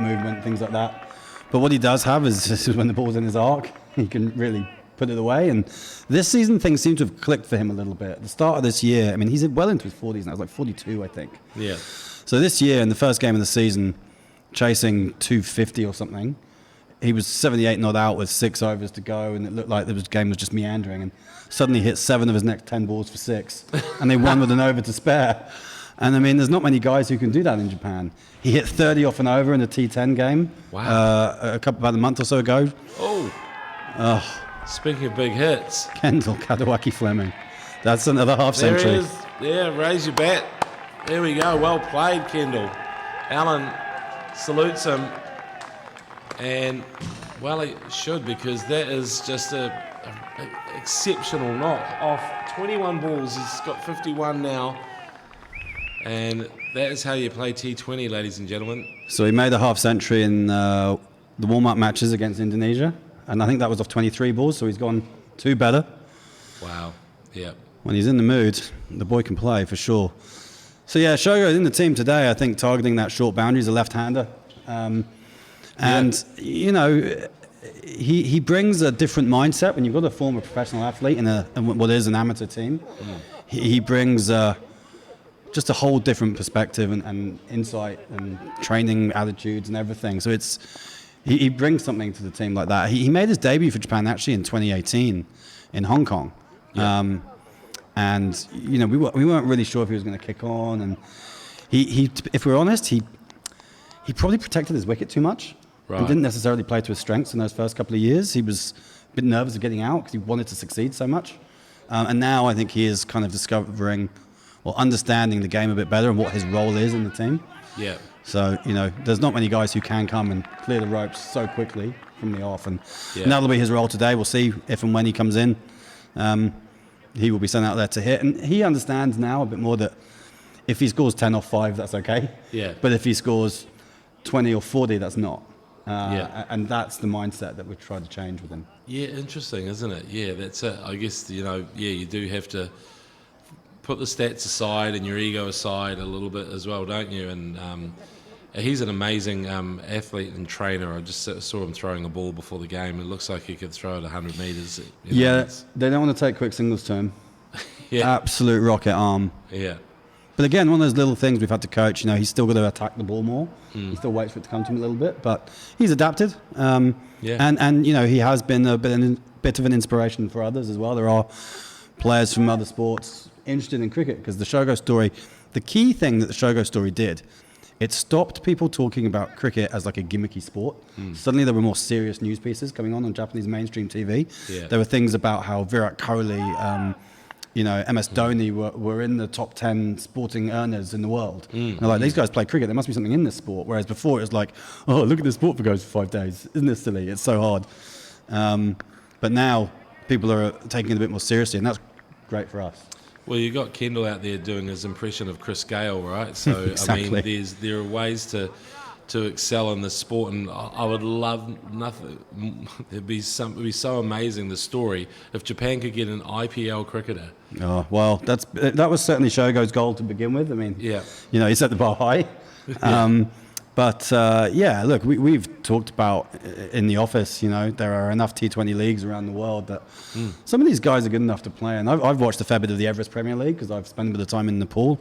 Speaker 6: movement, things like that. But what he does have is when the ball's in his arc, he can really put it away. And this season, things seem to have clicked for him a little bit. At the start of this year, he's well into his 40s now. He's like 42, I think.
Speaker 1: Yeah.
Speaker 6: So this year, in the first game of the season, chasing 250 or something, he was 78 not out with 6 overs to go, and it looked like the game was just meandering. And suddenly hit 7 of his next 10 balls for 6, and they won with an over to spare. And there's not many guys who can do that in Japan. He hit 30 off an over in a T10 game.
Speaker 1: Wow.
Speaker 6: About a month or so ago.
Speaker 1: Oh. Speaking of big hits.
Speaker 6: Kendall Kadawaki Fleming. That's another half
Speaker 1: There
Speaker 6: century.
Speaker 1: he is. Yeah, raise your bat. There we go. Well played, Kendall. Alan salutes him. And, well, he should, because that is just a exceptional knock off 21 balls. He's got 51 now. And that is how you play T20, ladies and gentlemen.
Speaker 6: So he made a half century in the warm-up matches against Indonesia. And I think that was off 23 balls, so he's gone 2 better.
Speaker 1: Wow. Yeah.
Speaker 6: When he's in the mood, the boy can play for sure. So yeah, Shogo in the team today, I think, targeting that short boundary. He's a left-hander. He brings a different mindset when you've got a former professional athlete in what is an amateur team. He brings just a whole different perspective and insight and training attitudes and everything. So he brings something to the team like that. He made his debut for Japan actually in 2018 in Hong Kong. Yeah. And we weren't really sure if he was going to kick on, and he if we're honest, he probably protected his wicket too much.
Speaker 1: Right.
Speaker 6: He didn't necessarily play to his strengths in those first couple of years. He was a bit nervous of getting out because he wanted to succeed so much. And now I think he is kind of discovering or understanding the game a bit better and what his role is in the team.
Speaker 1: Yeah.
Speaker 6: So, there's not many guys who can come and clear the ropes so quickly from the off. And
Speaker 1: Yeah.
Speaker 6: that'll be his role today. We'll see if and when he comes in. He will be sent out there to hit. And he understands now a bit more that if he scores 10 off 5, that's okay.
Speaker 1: Yeah.
Speaker 6: But if he scores 20 or 40, that's not.
Speaker 1: Yeah.
Speaker 6: And that's the mindset that we're trying to change with him.
Speaker 1: Yeah, interesting, isn't it? Yeah, that's it. I guess, you do have to put the stats aside and your ego aside a little bit as well, don't you? And he's an amazing athlete and trainer. I just saw him throwing a ball before the game. It looks like he could throw it 100 metres.
Speaker 6: They don't want to take quick singles to him.
Speaker 1: Yeah.
Speaker 6: Absolute rocket arm.
Speaker 1: Yeah.
Speaker 6: But again, one of those little things we've had to coach. He's still got to attack the ball more. He still waits for it to come to him a little bit, but he's adapted.
Speaker 1: Yeah.
Speaker 6: And he has been a bit of an inspiration for others as well. There are players from other sports interested in cricket because the Shogo story, the key thing that the Shogo story did, it stopped people talking about cricket as like a gimmicky sport. Suddenly there were more serious news pieces coming on Japanese mainstream TV.
Speaker 1: Yeah.
Speaker 6: There were things about how Virat Kohli, MS Dhoni were in the top 10 sporting earners in the world. And they're like, these guys play cricket, there must be something in this sport. Whereas before it was like, oh, look at this sport for goes for 5 days. Isn't this silly? It's so hard. But now people are taking it a bit more seriously, and that's great for us.
Speaker 1: Well, you got Kendall out there doing his impression of Chris Gale, right? So
Speaker 6: Exactly.
Speaker 1: I mean, there are ways to excel in this sport, and I would love nothing. It'd be so amazing, the story, if Japan could get an IPL cricketer.
Speaker 6: Oh, well, that was certainly Shogo's goal to begin with. I mean,
Speaker 1: Yeah.
Speaker 6: He set the bar high. Look, we've talked about in the office, there are enough T20 leagues around the world that some of these guys are good enough to play. And I've watched a fair bit of the Everest Premier League because I've spent a bit of time in Nepal.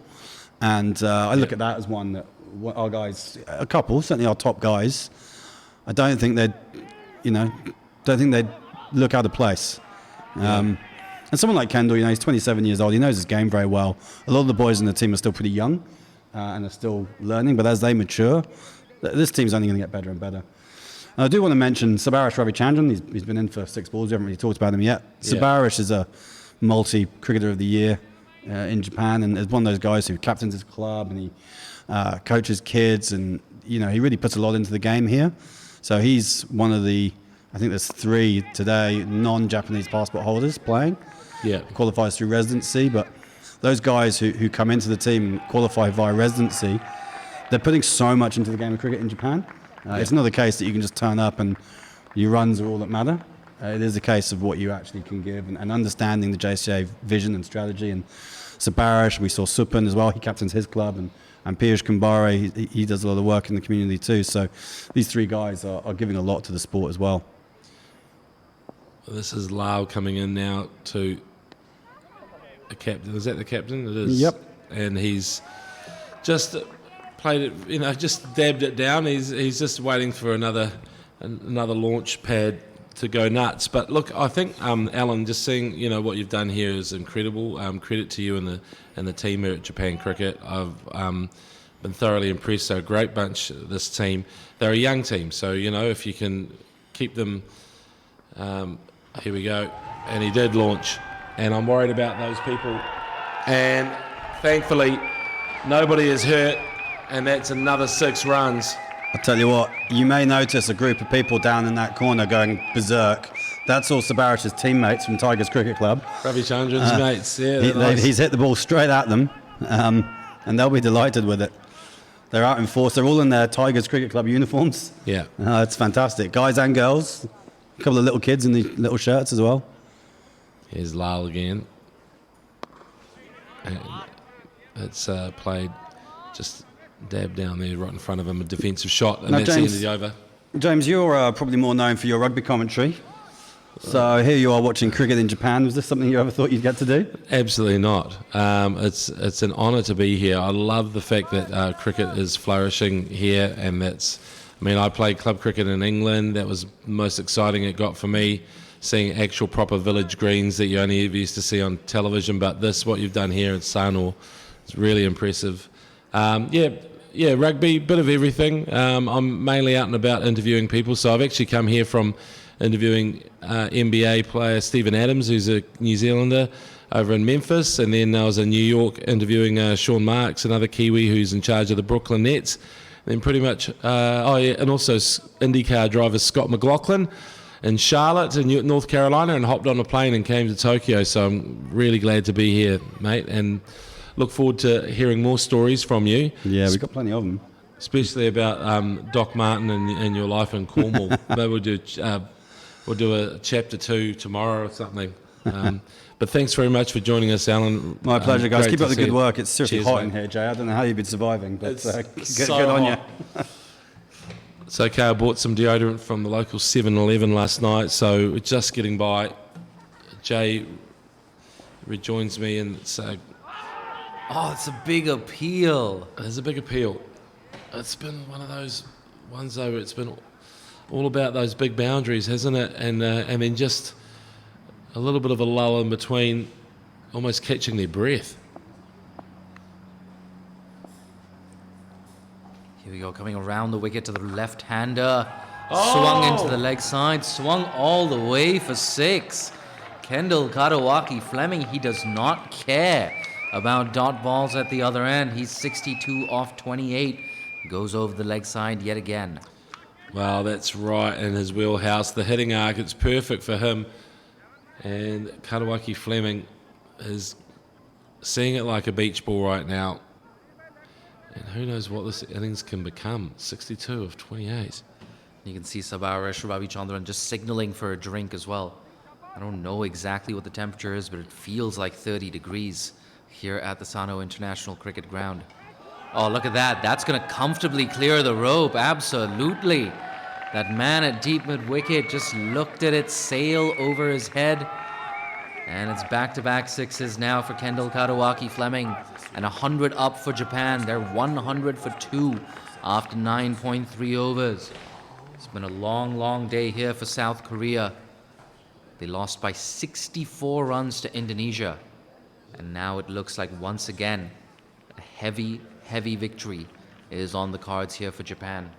Speaker 6: And I look at that as one that our guys, a couple, certainly our top guys, I don't think they'd look out of place. And someone like Kendall, he's 27 years old. He knows his game very well. A lot of the boys in the team are still pretty young and are still learning. But as they mature, this team's only going to get better and better. And I do want to mention Sabarish Ravichandran. He's been in for 6 balls. We haven't really talked about him yet.
Speaker 1: Yeah.
Speaker 6: Sabarish is a multi-cricketer of the year in Japan, and is one of those guys who captains his club and he coaches kids, and he really puts a lot into the game here. So he's one of the, I think there's 3 today non-Japanese passport holders playing.
Speaker 1: Yeah.
Speaker 6: Qualifies through residency, but those guys who come into the team and qualify via residency, they're putting so much into the game of cricket in Japan. It's not the case that you can just turn up and your runs are all that matter. It is a case of what you actually can give and understanding the JCA vision and strategy. And Sabarish, we saw Supan as well. He captains his club, and Piyush Kumbhare, he does a lot of work in the community too. So these 3 guys are giving a lot to the sport as well.
Speaker 1: This is Lau coming in now to the captain. Is that the captain? It is.
Speaker 6: Yep.
Speaker 1: And he's just played it, just dabbed it down. He's just waiting for another launch pad to go nuts. But look, I think Alan, just seeing what you've done here is incredible. Credit to you and the team here at Japan Cricket. I've been thoroughly impressed. They're a great bunch. This team. They're a young team, so if you can keep them. Here we go, and he did launch, and I'm worried about those people. And thankfully, nobody is hurt, and that's another 6 runs.
Speaker 6: I'll tell you what, you may notice a group of people down in that corner going berserk. That's all Sabarish's teammates from Tigers Cricket Club.
Speaker 1: Ravichandran's mates, yeah.
Speaker 6: He's hit the ball straight at them, and they'll be delighted with it. They're out in force. They're all in their Tigers Cricket Club uniforms.
Speaker 1: Yeah.
Speaker 6: It's fantastic. Guys and girls. A couple of little kids in the little shirts as well.
Speaker 1: Here's Lyle again. And it's played just dab down there right in front of him, a defensive shot, and
Speaker 6: Now,
Speaker 1: that's the end
Speaker 6: James-
Speaker 1: of the over.
Speaker 6: James, you're probably more known for your rugby commentary. So here you are watching cricket in Japan. Was this something you ever thought you'd get to do?
Speaker 1: Absolutely not. It's an honour to be here. I love the fact that cricket is flourishing here, and I played club cricket in England. That was the most exciting it got for me, seeing actual proper village greens that you only ever used to see on television. But what you've done here at Sano is really impressive. Rugby, bit of everything. I'm mainly out and about interviewing people, so I've actually come here from interviewing NBA player Stephen Adams, who's a New Zealander, over in Memphis, and then I was in New York interviewing Sean Marks, another Kiwi who's in charge of the Brooklyn Nets. Then pretty much, and also IndyCar driver Scott McLaughlin in Charlotte in North Carolina, and hopped on a plane and came to Tokyo. So I'm really glad to be here, mate, and look forward to hearing more stories from you.
Speaker 6: Yeah, we've got plenty of them.
Speaker 1: Especially about Doc Martin and your life in Cornwall. Maybe we'll do a chapter 2 tomorrow or something. But thanks very much for joining us, Alan.
Speaker 6: My pleasure, guys.
Speaker 1: Great
Speaker 6: Keep
Speaker 1: to
Speaker 6: up the
Speaker 1: see
Speaker 6: good
Speaker 1: you.
Speaker 6: work. It's seriously
Speaker 1: Cheers,
Speaker 6: hot
Speaker 1: mate.
Speaker 6: in here, Jay. I don't know how you've been surviving, but
Speaker 1: It's
Speaker 6: good
Speaker 1: so
Speaker 6: on
Speaker 1: hot.
Speaker 6: you.
Speaker 1: It's okay. I bought some deodorant from the local 7-Eleven last night, so we're just getting by. Jay rejoins me, and it's
Speaker 2: Oh, it's a big appeal.
Speaker 1: there's a big appeal. It's been one of those ones, though, where it's been all about those big boundaries, hasn't it? And then just a little bit of a lull in between, almost catching their breath.
Speaker 2: Here we go, coming around the wicket to the left-hander. Swung into the leg side, swung all the way for 6. Kendall Kadawaki Fleming, he does not care about dot balls at the other end. He's 62 off 28. Goes over the leg side yet again.
Speaker 1: Wow, that's right in his wheelhouse. The hitting arc, it's perfect for him. And Kadawaki Fleming is seeing it like a beach ball right now. And who knows what this innings can become. 62 of 28.
Speaker 2: You can see Sabaresh Ravichandran just signaling for a drink as well. I don't know exactly what the temperature is, but it feels like 30 degrees here at the Sano International Cricket Ground. Oh, look at that. That's going to comfortably clear the rope. Absolutely. That man at deep mid-wicket just looked at it sail over his head. And it's back-to-back 6s now for Kendall Kadawaki Fleming. And 100 up for Japan. They're 100 for 2 after 9.3 overs. It's been a long, long day here for South Korea. They lost by 64 runs to Indonesia. And now it looks like once again a heavy victory is on the cards here for Japan.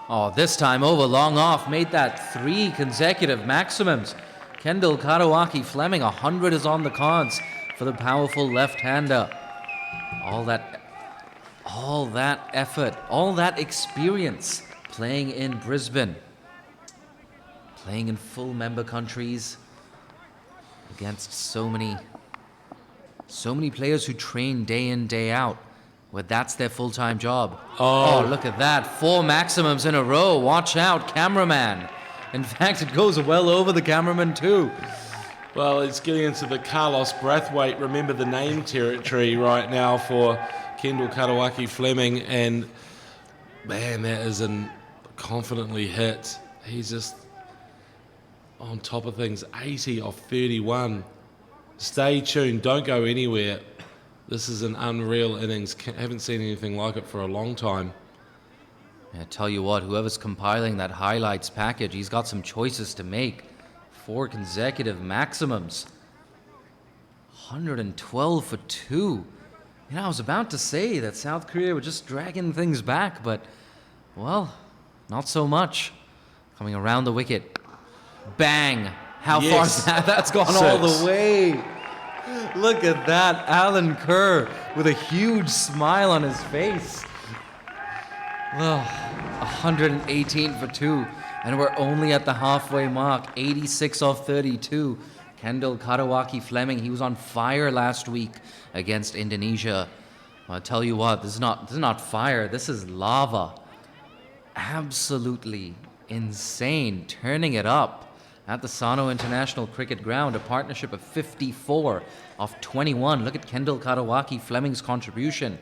Speaker 2: Oh, this time over, long off, made that 3 consecutive maximums. Kendall Kadawaki Fleming, 100 is on the cards for the powerful left-hander. All that effort, all that experience playing in Brisbane, playing in full member countries against so many players who train day in, day out, where that's their full-time job. Oh, look at that. 4 maximums in a row. Watch out, cameraman. In fact, it goes well over the cameraman too.
Speaker 1: Well, it's getting into the Carlos Brathwaite, remember the name territory right now for Kendall Kadawaki Fleming. And, man, that is confidently hit. He's just on top of things. 80 off 31. Stay tuned. Don't go anywhere. This is an unreal innings. Haven't seen anything like it for a long time.
Speaker 2: I tell you what, whoever's compiling that highlights package, he's got some choices to make. 4 consecutive maximums. 112 for 2. You know, I was about to say that South Korea were just dragging things back, but, well, not so much. Coming around the wicket. Bang! How far is that? That's gone all the way. Look at that. Alan Kerr with a huge smile on his face. Oh, 118 for 2. And we're only at the halfway mark. 86 off 32. Kendall Kadawaki Fleming, he was on fire last week against Indonesia. Well, I'll tell you what, this is not fire. This is lava. Absolutely insane. Turning it up at the Sano International Cricket Ground, a partnership of 54 off 21. Look at Kendall Kadawaki Fleming's contribution.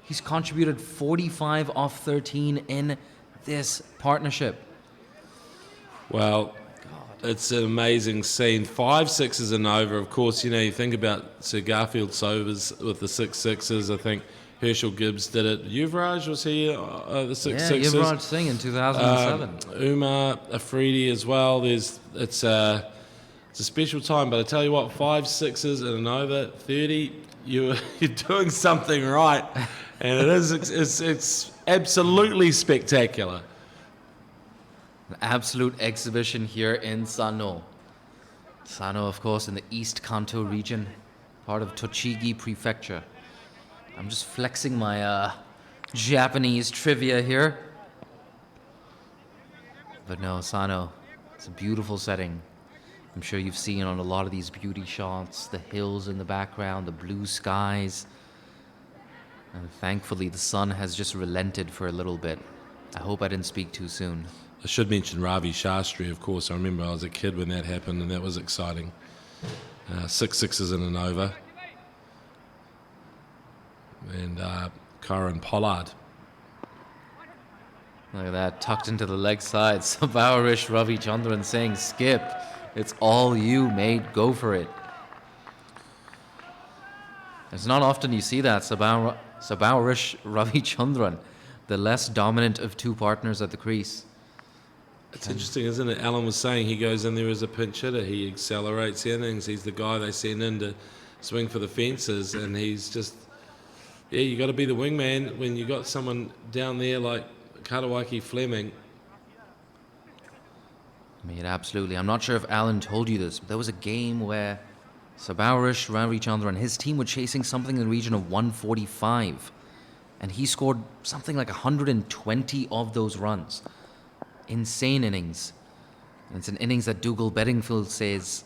Speaker 2: He's contributed 45 off 13 in this partnership.
Speaker 1: Well, it's an amazing scene. 5 sixes and over. Of course, you know, you think about Sir Garfield Sobers with the 6 sixes. I think Herschel Gibbs did it. Yuvraj was he the 6 sixes?
Speaker 2: Yeah, Yuvraj Singh in 2007.
Speaker 1: Umar Afridi as well. It's a special time, but I tell you what, 5 sixes and an over 30. You're doing something right, and it's absolutely spectacular.
Speaker 2: An absolute exhibition here in Sano. Sano, of course, in the East Kanto region, part of Tochigi Prefecture. I'm just flexing my Japanese trivia here. But no, Sano, it's a beautiful setting. I'm sure you've seen on a lot of these beauty shots, the hills in the background, the blue skies. And thankfully, the sun has just relented for a little bit. I hope I didn't speak too soon.
Speaker 1: I should mention Ravi Shastri, of course. I remember I was a kid when that happened, and that was exciting. 6 sixes in an over. And Karan Pollard.
Speaker 2: Look at that, tucked into the leg side. Sabawarish Ravichandran saying, Skip, it's all you, mate. Go for it. It's not often you see that, Sabawarish Ravichandran, the less dominant of two partners at the crease.
Speaker 1: It's interesting, isn't it? Alan was saying he goes in there as a pinch hitter. He accelerates innings. He's the guy they send in to swing for the fences, and he's just, yeah, you got to be the wingman when you got someone down there like Katawaki Fleming.
Speaker 2: I mean, absolutely. I'm not sure if Alan told you this, but there was a game where Sabawarish Ravichandran, his team were chasing something in the region of 145, and he scored something like 120 of those runs. Insane innings. And it's an innings that Dougal Bedingfield says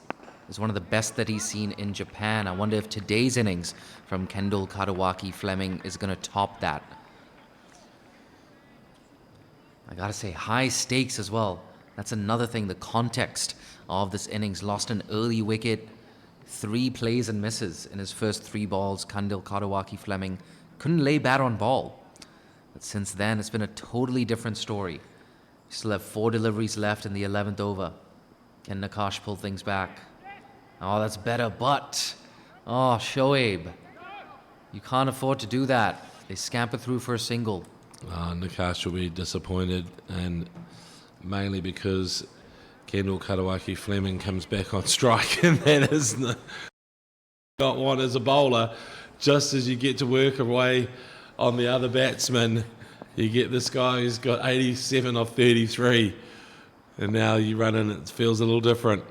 Speaker 2: is one of the best that he's seen in Japan. I wonder if today's innings from Kendall Katawaki Fleming is going to top that. I gotta say, high stakes as well. That's another thing, the context of this innings. Lost an early wicket, 3 plays and misses in his first 3 balls. Kendall Katawaki Fleming couldn't lay bat on ball. But since then, it's been a totally different story. Still have 4 deliveries left in the 11th over. Can Nakash pull things back? Oh, that's better, but... Oh, Shoaib. You can't afford to do that. They scamper through for a single.
Speaker 1: Nakash will be disappointed, and mainly because Kendall Katawaki Fleming comes back on strike, and that is got one as a bowler. Just as you get to work away on the other batsman, you get this guy who's got 87 off 33, and now you run in, it feels a little different.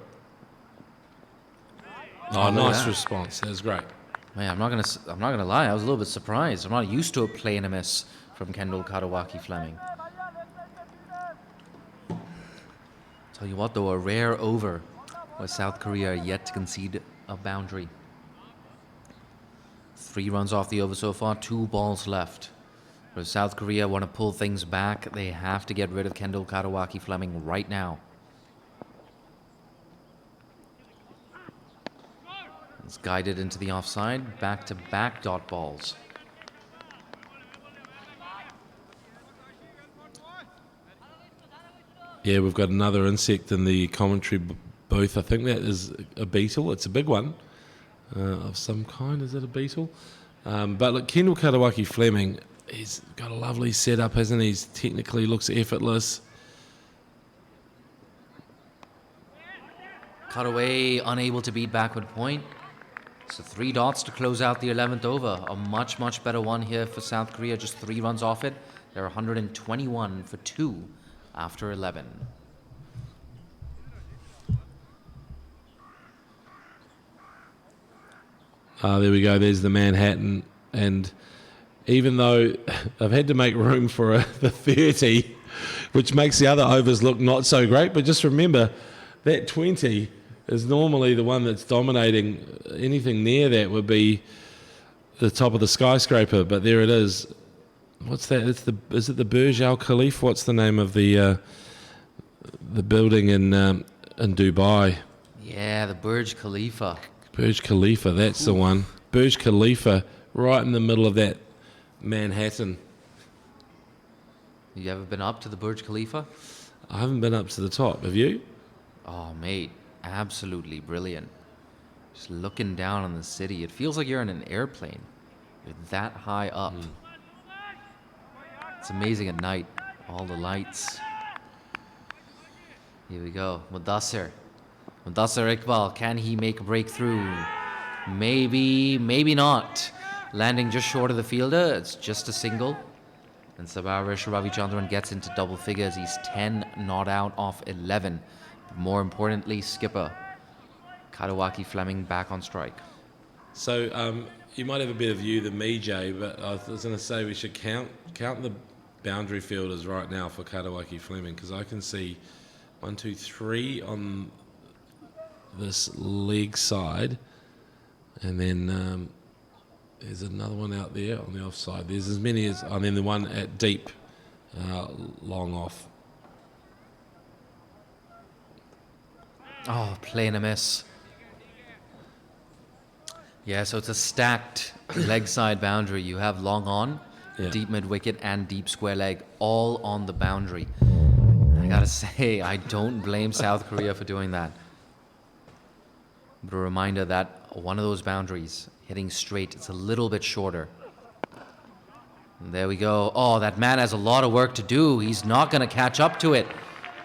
Speaker 1: Oh, nice response. That was great.
Speaker 2: Man, I'm not gonna lie. I was a little bit surprised. I'm not used to a play and a miss from Kendall Katawaki Fleming. Tell you what, though, a rare over where South Korea are yet to concede a boundary. 3 runs off the over so far, 2 balls left. If South Korea want to pull things back, they have to get rid of Kendall Katawaki Fleming right now. It's guided into the offside, back-to-back dot balls.
Speaker 1: Yeah, we've got another insect in the commentary booth. I think that is a beetle. It's a big one of some kind. Is it a beetle? But look, Kendall Katawaki Fleming, he's got a lovely setup, hasn't he? He's technically looks effortless.
Speaker 2: Cut away, unable to beat backward point. So 3 dots to close out the 11th over. A much, much better one here for South Korea. Just 3 runs off it. They're 121 for 2 after 11.
Speaker 1: There we go. There's the Manhattan. And even though I've had to make room for the 30, which makes the other overs look not so great, but just remember that 20 is normally the one that's dominating. Anything near that would be the top of the skyscraper, but there it is. What's that? Is it the Burj Al Khalifa? What's the name of the building in Dubai?
Speaker 2: Yeah, the Burj Khalifa.
Speaker 1: Burj Khalifa, that's the one. Burj Khalifa, right in the middle of that Manhattan.
Speaker 2: You ever been up to the Burj Khalifa?
Speaker 1: I haven't been up to the top. Have you?
Speaker 2: Oh, mate, absolutely brilliant. Just looking down on the city, it feels like you're in an airplane. You're that high up. It's amazing at night, all the lights. Here we go, Mudassir Iqbal, can he make a breakthrough? Maybe, maybe not. Landing just short of the fielder, it's just a single. And Sabarish Ravichandran gets into double figures. He's 10 not out off 11. But more importantly, skipper Katawaki Fleming back on strike.
Speaker 1: So you might have a better view than me, Jay, but I was going to say we should count the boundary fielders right now for Katawaki Fleming, because I can see 1, 2, 3 on this leg side, and then there's another one out there on the offside. There's as many as, and then the one at deep, long off.
Speaker 2: Oh, playing a miss. Yeah, so it's a stacked leg side boundary. You have long on, deep mid wicket, and deep square leg all on the boundary. I gotta say, I don't blame South Korea for doing that. But a reminder that one of those boundaries, hitting straight, it's a little bit shorter. And there we go. Oh, that man has a lot of work to do. He's not gonna catch up to it.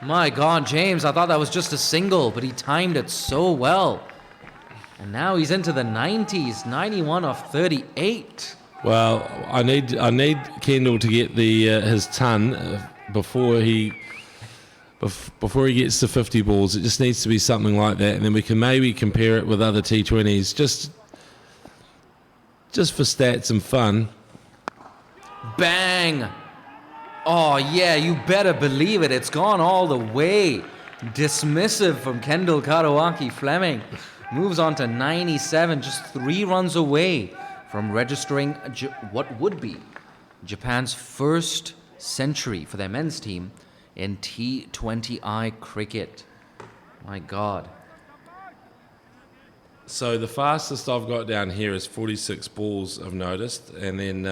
Speaker 2: My God, James, I thought that was just a single, but he timed it so well. And now he's into the 90s, 91 off 38.
Speaker 1: Well, I need Kendall to get his ton before he gets to 50 balls. It just needs to be something like that, and then we can maybe compare it with other T20s, just for stats and fun.
Speaker 2: Bang! Oh yeah, you better believe it. It's gone all the way. Dismissive from Kendall Katawaki Fleming. Moves on to 97, just 3 runs away from registering what would be Japan's first century for their men's team in T20I cricket. My God.
Speaker 1: So the fastest I've got down here is 46 balls, I've noticed, and then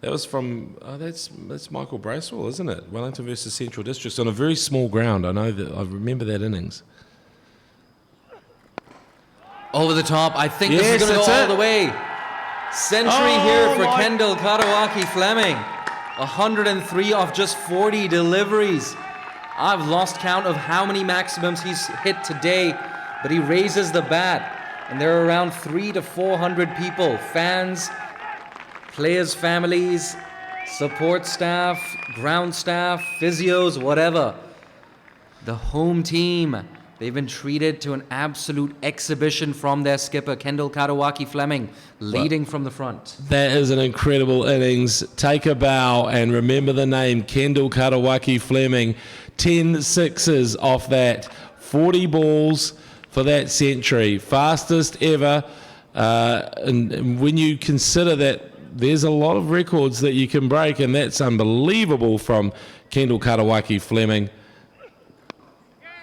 Speaker 1: that was from that's Michael Bracewell, isn't it? Wellington versus Central Districts on a very small ground. I remember that innings.
Speaker 2: Over the top. I think this is going to go all the way. Century here for Kendall Katawaki Fleming. 103 off just 40 deliveries. I've lost count of how many maximums he's hit today, but he raises the bat, and there are around 300 to 400 people, fans, players' families, support staff, ground staff, physios, whatever. The home team, they've been treated to an absolute exhibition from their skipper, Kendall Katawaki Fleming, leading from the front.
Speaker 1: That is an incredible innings. Take a bow and remember the name, Kendall Katawaki Fleming. 10 sixes off that. 40 balls for that century. Fastest ever. And when you consider that there's a lot of records that you can break, and that's unbelievable from Kendall Katawaki Fleming.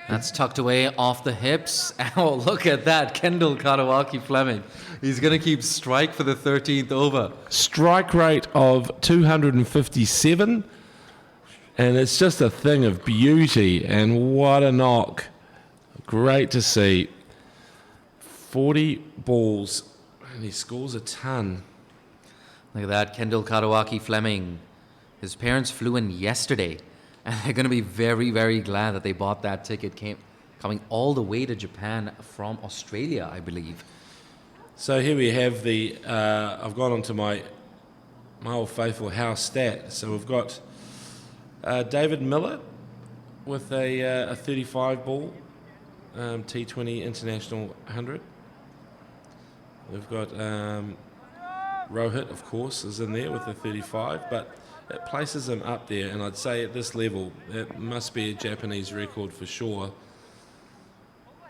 Speaker 2: That's tucked away off the hips. Oh, look at that. Kendall Katawaki Fleming. He's going to keep strike for the 13th over.
Speaker 1: Strike rate of 257. And it's just a thing of beauty. And what a knock. Great to see. 40 balls. And he scores a ton.
Speaker 2: Look at that. Kendall Katawaki Fleming. His parents flew in yesterday. And they're going to be very, very glad that they bought that ticket, coming all the way to Japan from Australia, I believe.
Speaker 1: So here we have I've gone onto my old faithful house stat. So we've got David Miller with a 35 ball T20 International 100. We've got Rohit, of course, is in there with a 35, but it places him up there, and I'd say at this level, it must be a Japanese record for sure.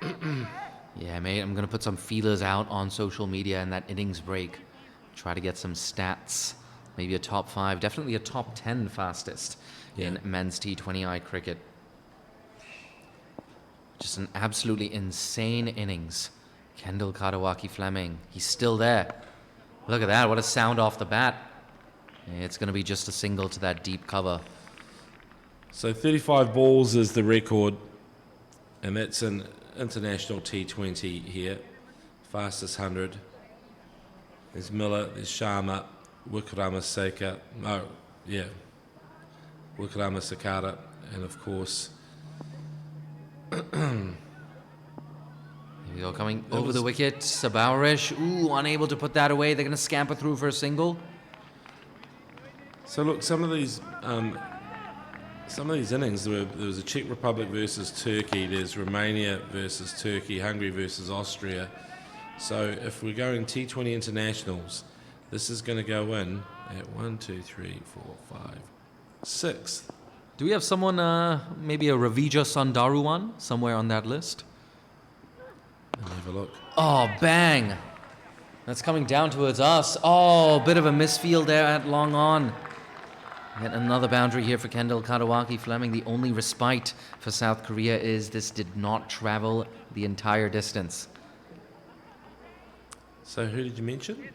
Speaker 2: Yeah, mate, I'm going to put some feelers out on social media in that innings break. Try to get some stats. Maybe a top 5, definitely a top 10 fastest in men's T20I cricket. Just an absolutely insane innings. Kendall Katawaki Fleming, he's still there. Look at that, what a sound off the bat. It's going to be just a single to that deep cover.
Speaker 1: So 35 balls is the record, and that's an international T20 here. Fastest 100. There's Miller, there's Sharma, Wickramaseka, Wickramasakata, and of course...
Speaker 2: Here we go, coming over the wicket, Sabarish, unable to put that away. They're going to scamper through for a single.
Speaker 1: So look, some of these innings, there was a Czech Republic versus Turkey, there's Romania versus Turkey, Hungary versus Austria. So if we're going T20 internationals, this is going to go in at 1, 2, 3, 4, 5, 6th.
Speaker 7: Do we have someone, maybe a Ravija Sundaruwan somewhere on that list?
Speaker 1: Let me have a look.
Speaker 7: Oh, bang! That's coming down towards us. Oh, bit of a misfield there at long on. Yet another boundary here for Kendall Katawaki Fleming. The only respite for South Korea is this did not travel the entire distance.
Speaker 1: So who did you mention?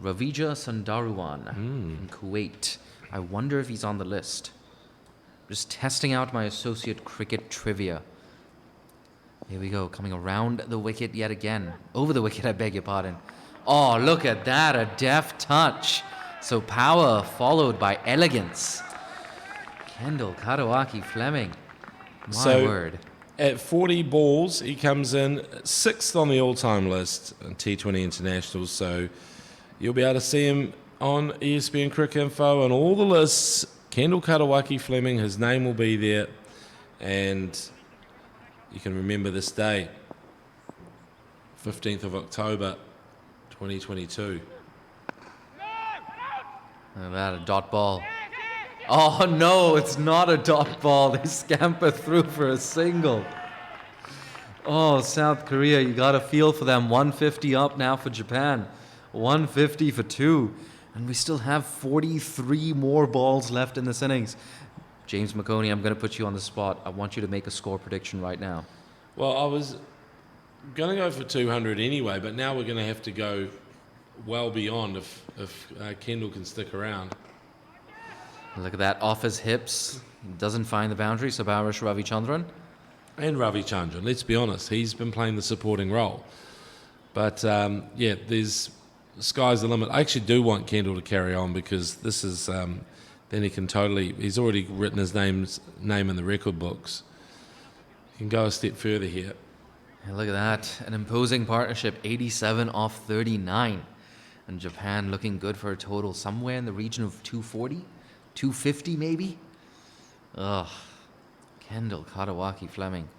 Speaker 7: Ravija Sundaruwan from Kuwait. I wonder if he's on the list. Just testing out my associate cricket trivia. Here we go, coming around the wicket yet again. Over the wicket, I beg your pardon. Oh, look at that, a deft touch. So power followed by elegance. Kendall Katawaki Fleming. My word.
Speaker 1: At 40 balls, he comes in 6th on the all-time list in T20 internationals. So you'll be able to see him on ESPN Cricket Info and all the lists. Kendall Katawaki Fleming, his name will be there. And you can remember this day, 15th of October, 2022.
Speaker 7: Look at that, a dot ball. Oh no, it's not a dot ball. They scamper through for a single. Oh, South Korea, you got to feel for them. 150 up now for Japan. 150 for 2. And we still have 43 more balls left in this innings. James McConey, I'm going to put you on the spot. I want you to make a score prediction right now.
Speaker 1: Well, I was going to go for 200 anyway, but now we're going to have to go well beyond if Kendall can stick around.
Speaker 7: Look at that, off his hips. Doesn't find the boundary, Sabarish Ravichandran.
Speaker 1: And Ravichandran, let's be honest, he's been playing the supporting role. But yeah, there's sky's the limit. I actually do want Kendall to carry on because this is then he can he's already written his name in the record books. He can go a step further here.
Speaker 7: Yeah, look at that, an imposing partnership, 87 off 39. And Japan looking good for a total somewhere in the region of 240, 250 maybe. Ugh, Kendall Katawaki Fleming.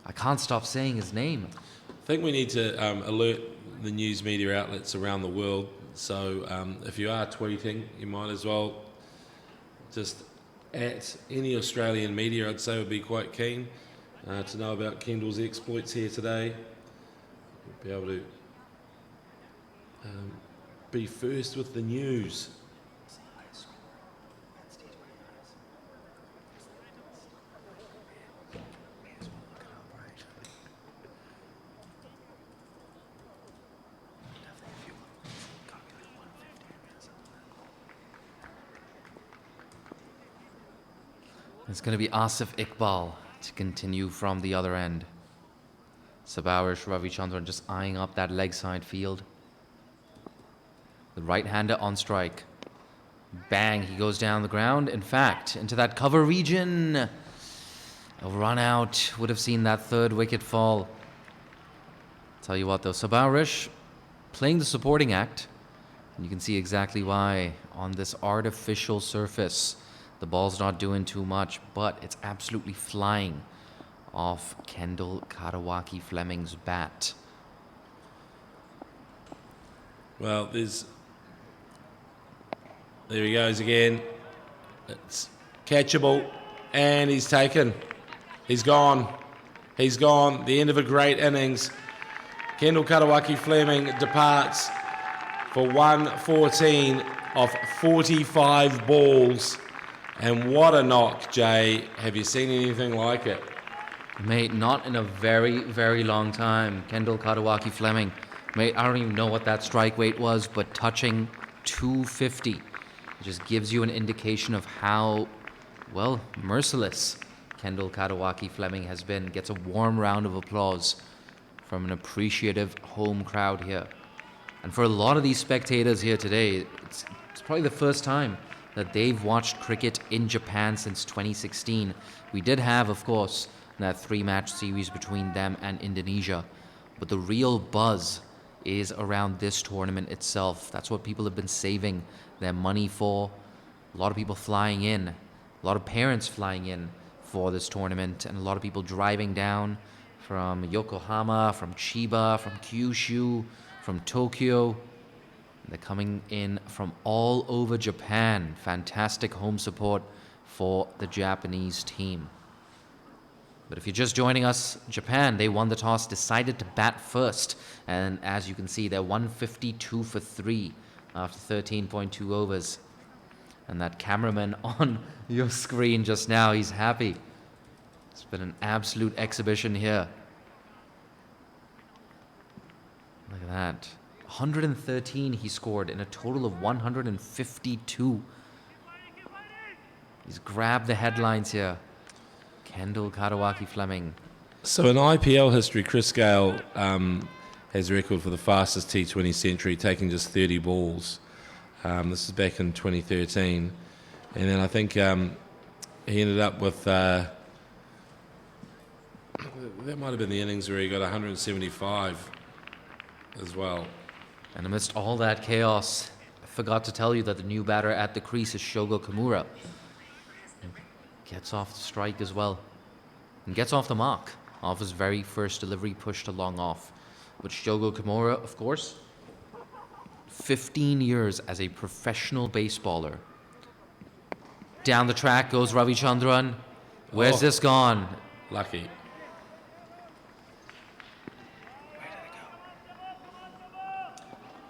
Speaker 7: I can't stop saying his name.
Speaker 1: I think we need to alert the news media outlets around the world. So if you are tweeting, you might as well just at any Australian media, I'd say would be quite keen to know about Kendall's exploits here today. Be able to be first with the news.
Speaker 7: It's going to be Asif Iqbal to continue from the other end. Sabarish Ravichandran just eyeing up that leg side field. The right-hander on strike. Bang, he goes down the ground. In fact, into that cover region. A run out would have seen that third wicket fall. Tell you what though, Sabarish playing the supporting act. And you can see exactly why on this artificial surface. The ball's not doing too much, but it's absolutely flying off Kendall Katawaki Fleming's bat.
Speaker 1: Well, there he goes again. It's catchable, and he's taken. He's gone. He's gone. The end of a great innings. Kendall Katawaki Fleming departs for 114 off 45 balls. And what a knock, Jay. Have you seen anything like it?
Speaker 7: Mate, not in a very, very long time. Kendall Katawaki Fleming. Mate, I don't even know what that strike weight was, but touching 250. It just gives you an indication of how, well, merciless Kendall Katawaki Fleming has been. Gets a warm round of applause from an appreciative home crowd here. And for a lot of these spectators here today, it's probably the first time that they've watched cricket in Japan since 2016. We did have, of course, that 3-match series between them and Indonesia. But the real buzz is around this tournament itself. That's what people have been saving their money for. A lot of people flying in, a lot of parents flying in for this tournament, and a lot of people driving down from Yokohama, from Chiba, from Kyushu, from Tokyo. They're coming in from all over Japan. Fantastic home support for the Japanese team. But if you're just joining us, Japan, they won the toss, decided to bat first. And as you can see, they're 152 for 3 after 13.2 overs. And that cameraman on your screen just now, he's happy. It's been an absolute exhibition here. Look at that. 113 he scored in a total of 152. He's grabbed the headlines here. Kendall Karawaki-Fleming.
Speaker 1: So in IPL history, Chris Gale has a record for the fastest T20 century, taking just 30 balls. This is back in 2013. And then I think he ended up with... that might have been the innings where he got 175 as well.
Speaker 7: And amidst all that chaos, I forgot to tell you that the new batter at the crease is Shogo Kimura. Gets off the strike as well. And gets off the mark. Off his very first delivery, pushed along off. But Shogo Kimura, of course, 15 years as a professional baseballer. Down the track goes Ravichandran. Where's this gone?
Speaker 1: Lucky.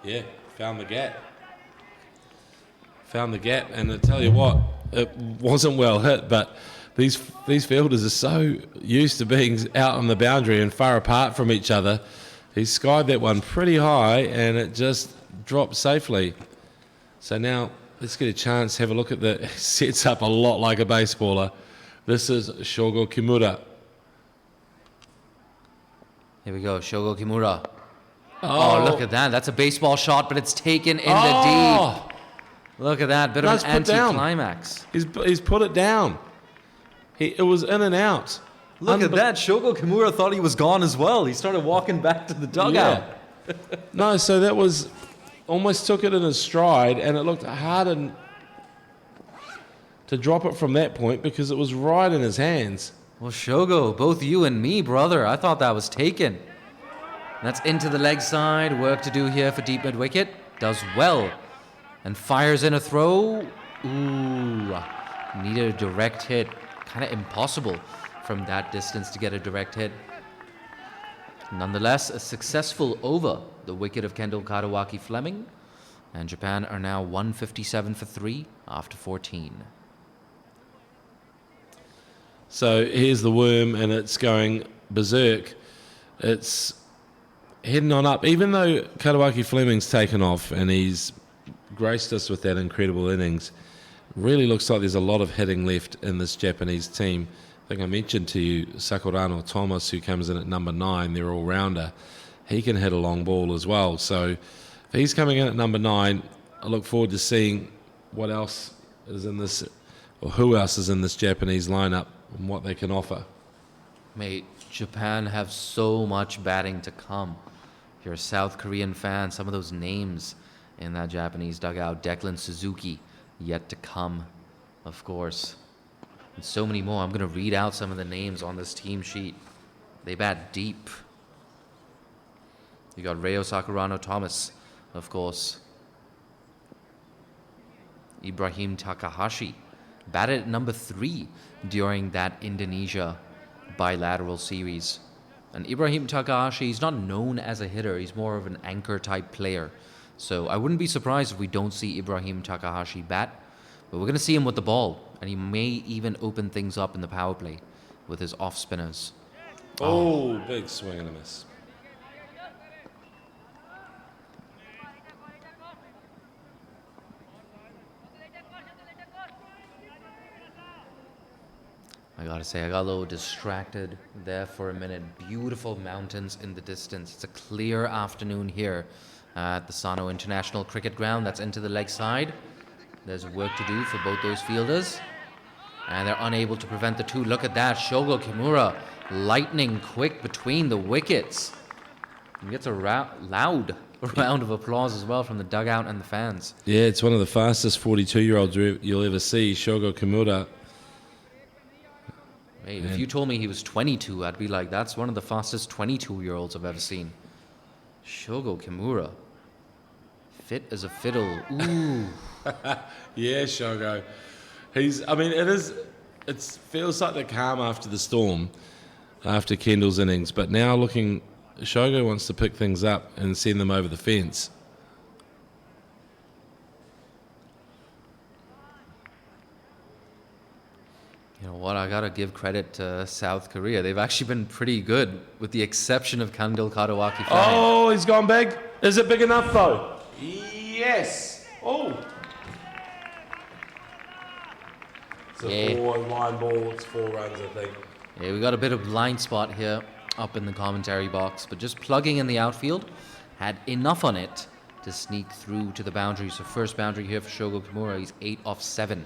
Speaker 1: Yeah, found the gap. Found the gap, and I tell you what, it wasn't well hit, but these fielders are so used to being out on the boundary and far apart from each other. He skied that one pretty high, and it just dropped safely. So now let's get a chance, have a look at the... Sets up a lot like a baseballer. This is Shogo Kimura.
Speaker 7: Here we go, Shogo Kimura. Oh, look at that. That's a baseball shot, but it's taken in the deep. Look at that. Bit of an anticlimax.
Speaker 1: He's put it down. It was in and out.
Speaker 7: Look at that. Shogo Kimura thought he was gone as well. He started walking back to the dugout.
Speaker 1: Yeah. No, so that was... Almost took it in his stride, and it looked hard to drop it from that point because it was right in his hands.
Speaker 7: Well, Shogo, both you and me, brother, I thought that was taken. That's into the leg side. Work to do here for deep mid-wicket. Does well. And fires in a throw. Ooh. Needed a direct hit. Kind of impossible from that distance to get a direct hit. Nonetheless, a successful over the wicket of Kendall Karawaki-Fleming. And Japan are now 157 for 3 after 14.
Speaker 1: So here's the worm, and it's going berserk. It's heading on up. Even though Karawaki-Fleming's taken off and he's graced us with that incredible innings, really looks like there's a lot of hitting left in this Japanese team. I think I mentioned to you Sakurano Thomas, who comes in at number 9, their all-rounder. He can hit a long ball as well. So if he's coming in at number 9, I look forward to seeing what else is in this, or who else is in this Japanese lineup and what they can offer.
Speaker 7: Mate, Japan have so much batting to come. If you're a South Korean fan, some of those names in that Japanese dugout, Declan Suzuki, yet to come, of course. And so many more. I'm going to read out some of the names on this team sheet. They bat deep. You got Reo Sakurano Thomas, of course. Ibrahim Takahashi batted at number 3 during that Indonesia bilateral series. And Ibrahim Takahashi, he's not known as a hitter. He's more of an anchor type player. So I wouldn't be surprised if we don't see Ibrahim Takahashi bat. But we're going to see him with the ball. And he may even open things up in the power play with his off spinners.
Speaker 1: Oh, big swing and a miss.
Speaker 7: I gotta say, I got a little distracted there for a minute. Beautiful mountains in the distance. It's a clear afternoon here at the Sano International Cricket Ground. That's into the leg side. There's work to do for both those fielders. And they're unable to prevent the 2. Look at that. Shogo Kimura lightning quick between the wickets. He gets a loud round of applause as well from the dugout and the fans.
Speaker 1: Yeah, it's one of the fastest 42-year-olds you'll ever see, Shogo Kimura.
Speaker 7: Wait, if you told me he was 22, I'd be like, that's one of the fastest 22-year-olds I've ever seen. Shogo Kimura. Fit as a fiddle. Ooh.
Speaker 1: Yeah, Shogo. It feels like the calm after the storm, after Kendall's innings, but now Shogo wants to pick things up and send them over the fence.
Speaker 7: You know what? I gotta give credit to South Korea. They've actually been pretty good, with the exception of Kandil Kadawaki.
Speaker 1: Oh, he's gone big. Is it big enough though? Yes. Oh. It's a 4-line ball. It's 4 runs, I think.
Speaker 7: Yeah, we got a bit of blind spot here up in the commentary box, but just plugging in the outfield had enough on it to sneak through to the boundary. So first boundary here for Shogo Kimura. He's 8 off 7.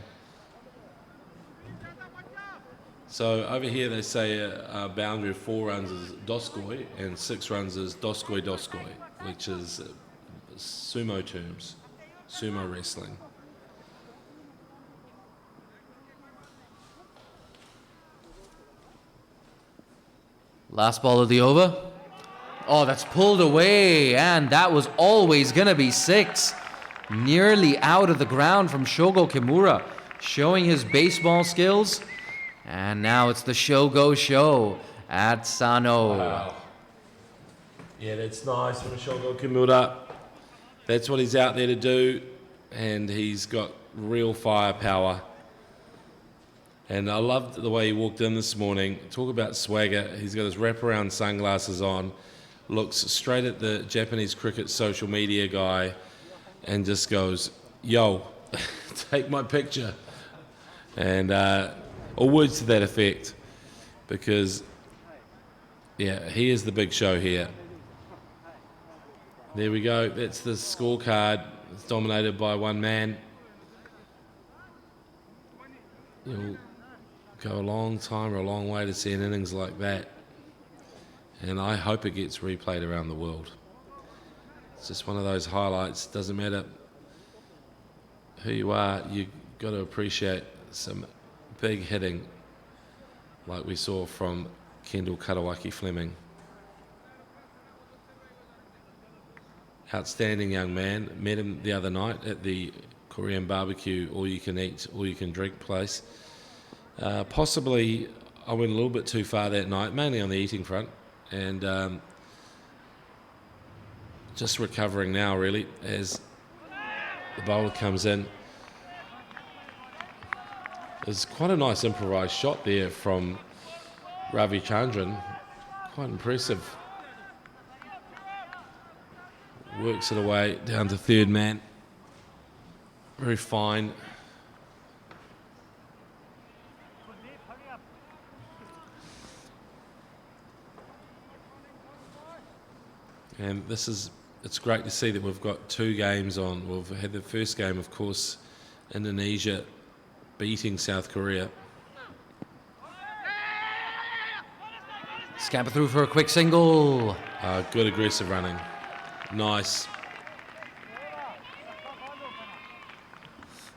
Speaker 1: So over here they say a boundary of 4 runs is doskoi and 6 runs is doskoi doskoi, which is sumo terms, sumo wrestling.
Speaker 7: Last ball of the over. Oh, that's pulled away, and that was always going to be 6. Nearly out of the ground from Shogo Kimura, showing his baseball skills. And now it's the Shogo show at Sano.
Speaker 1: Wow. Yeah, that's nice from Shogo Kimura. That's what he's out there to do, and he's got real firepower. And I loved the way he walked in this morning. Talk about swagger. He's got his wraparound sunglasses on, looks straight at the Japanese cricket social media guy, and just goes, "Yo, take my picture." And or words to that effect, because, yeah, he is the big show here. There we go. That's the scorecard. It's dominated by one man. You'll go a long time or a long way to see an innings like that. And I hope it gets replayed around the world. It's just one of those highlights. Doesn't matter who you are, you've got to appreciate some big hitting like we saw from Kendall Kadawaki Fleming. Outstanding young man. Met him the other night at the Korean barbecue all-you-can-eat, all-you-can-drink place. Possibly I went a little bit too far that night, mainly on the eating front, and just recovering now really as the bowler comes in. There's quite a nice improvised shot there from Ravi Chandran. Quite impressive. Works it away down to third man. Very fine. And it's great to see that we've got 2 games on. We've had the first game, of course, Indonesia beating South Korea.
Speaker 7: Scamper through for a quick single.
Speaker 1: Good aggressive running. Nice.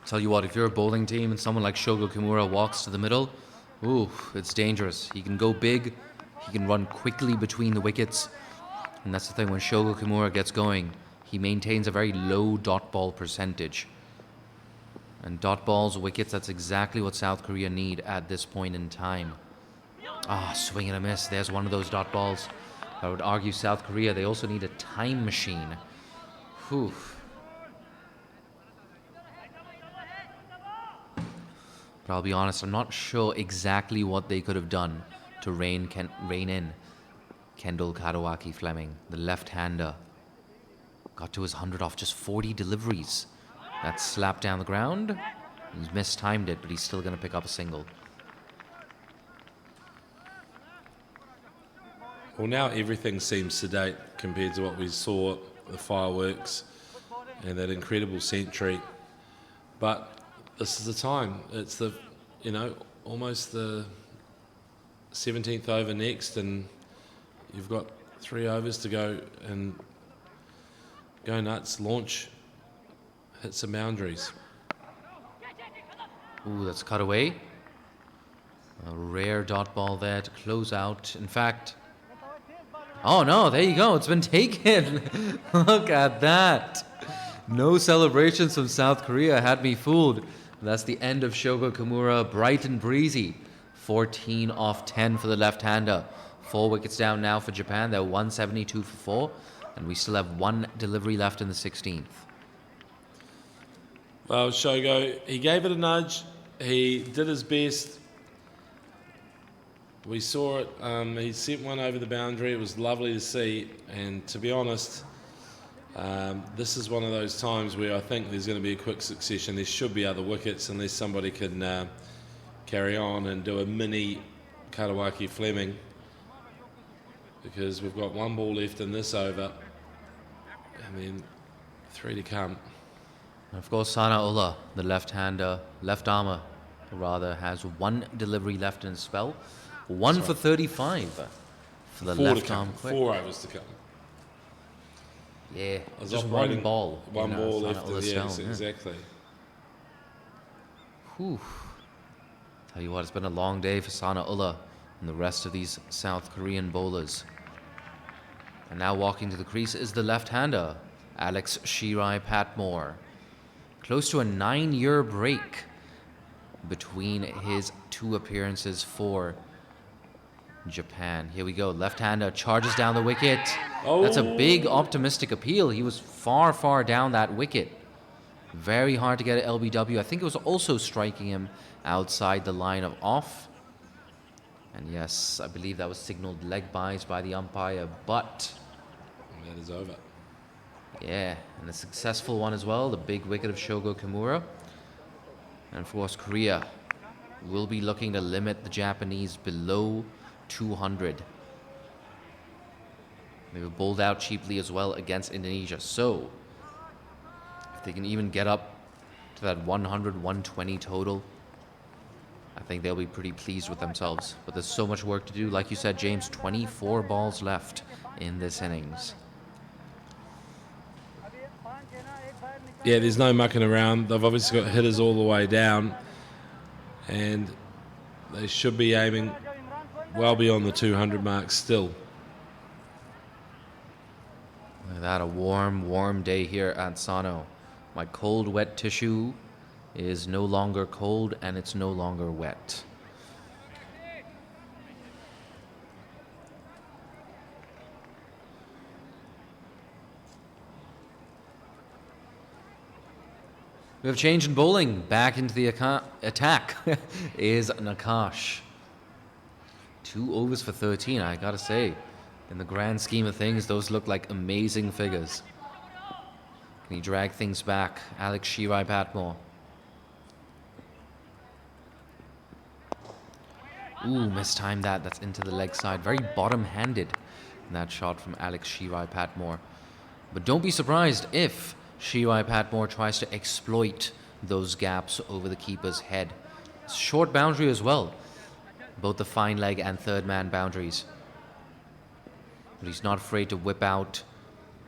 Speaker 7: Tell you what, if you're a bowling team and someone like Shogo Kimura walks to the middle, ooh, it's dangerous. He can go big, he can run quickly between the wickets, and that's the thing, when Shogo Kimura gets going, he maintains a very low dot ball percentage. And dot balls, wickets, that's exactly what South Korea need at this point in time. Swing and a miss. There's one of those dot balls. I would argue South Korea, they also need a time machine. Whew. But I'll be honest, I'm not sure exactly what they could have done to rein in Kendall Kadawaki Fleming, the left-hander. Got to his 100 off just 40 deliveries. That slapped down the ground. He's mistimed it, but he's still going to pick up a single.
Speaker 1: Well, now everything seems sedate compared to what we saw, the fireworks and that incredible century. But this is the time. It's the, almost the 17th over next, and you've got 3 overs to go, and Go nuts, launch, hit some boundaries.
Speaker 7: Ooh, that's cut away. A rare dot ball there to close out. In fact, oh no, there you go. It's been taken. Look at that. No celebrations from South Korea had me fooled. That's the end of Shogo Kimura. Bright and breezy. 14 off 10 for the left-hander. 4 wickets down now for Japan. They're 172 for 4. And we still have 1 delivery left in the 16th.
Speaker 1: Well, Shogo, he gave it a nudge. He did his best. We saw it. He sent one over the boundary. It was lovely to see. And to be honest, this is one of those times where I think there's going to be a quick succession. There should be other wickets unless somebody can carry on and do a mini Karawaki Fleming, because we've got 1 ball left in this over and then 3 to come.
Speaker 7: And of course, Sano, the left-hander, left armer, rather, has 1 delivery left in his spell. 1 for 35 for the
Speaker 1: 4
Speaker 7: left
Speaker 1: to come.
Speaker 7: arm quick.
Speaker 1: 4 overs to come.
Speaker 7: Yeah,
Speaker 1: I was
Speaker 7: just
Speaker 1: operating
Speaker 7: 1 ball.
Speaker 1: 1
Speaker 7: in,
Speaker 1: ball
Speaker 7: Sano
Speaker 1: left.
Speaker 7: Ula's
Speaker 1: Yes,
Speaker 7: spell,
Speaker 1: exactly.
Speaker 7: Whew. Tell you what, it's been a long day for Sano Ula and the rest of these South Korean bowlers. And now walking to the crease is the left-hander, Alex Shirai Patmore. Close to a 9-year break between his 2 appearances for Japan. Here we go. Left-hander charges down the wicket.
Speaker 1: Oh.
Speaker 7: That's a big optimistic appeal. He was far, far down that wicket. Very hard to get at LBW. I think it was also striking him outside the line of off. And yes, I believe that was signaled leg byes by the umpire, but
Speaker 1: That is over.
Speaker 7: yeah, and a successful one as well, the big wicket of Shogo Kimura. And of course, Korea will be looking to limit the Japanese below 200. They were bowled out cheaply as well against Indonesia. So, if they can even get up to that 100, 120 total, I think they'll be pretty pleased with themselves. But there's so much work to do. Like you said, James, 24 balls left in this innings.
Speaker 1: Yeah, there's no mucking around. They've obviously got hitters all the way down, and they should be aiming well beyond the 200 mark still.
Speaker 7: Look at that, a warm, warm day here at Sano. My cold, wet tissue is no longer cold and it's no longer wet. We have change in bowling. Back into the attack is Nakash. 2 overs for 13, I gotta say. In the grand scheme of things, those look like amazing figures. Can he drag things back? Alex Shirai Patmore. Ooh, mistimed that. That's into the leg side. Very bottom-handed in that shot from Alex Shirai Patmore. But don't be surprised if Shirai Patmore tries to exploit those gaps over the keeper's head. Short boundary as well. Both the fine leg and third man boundaries. But he's not afraid to whip out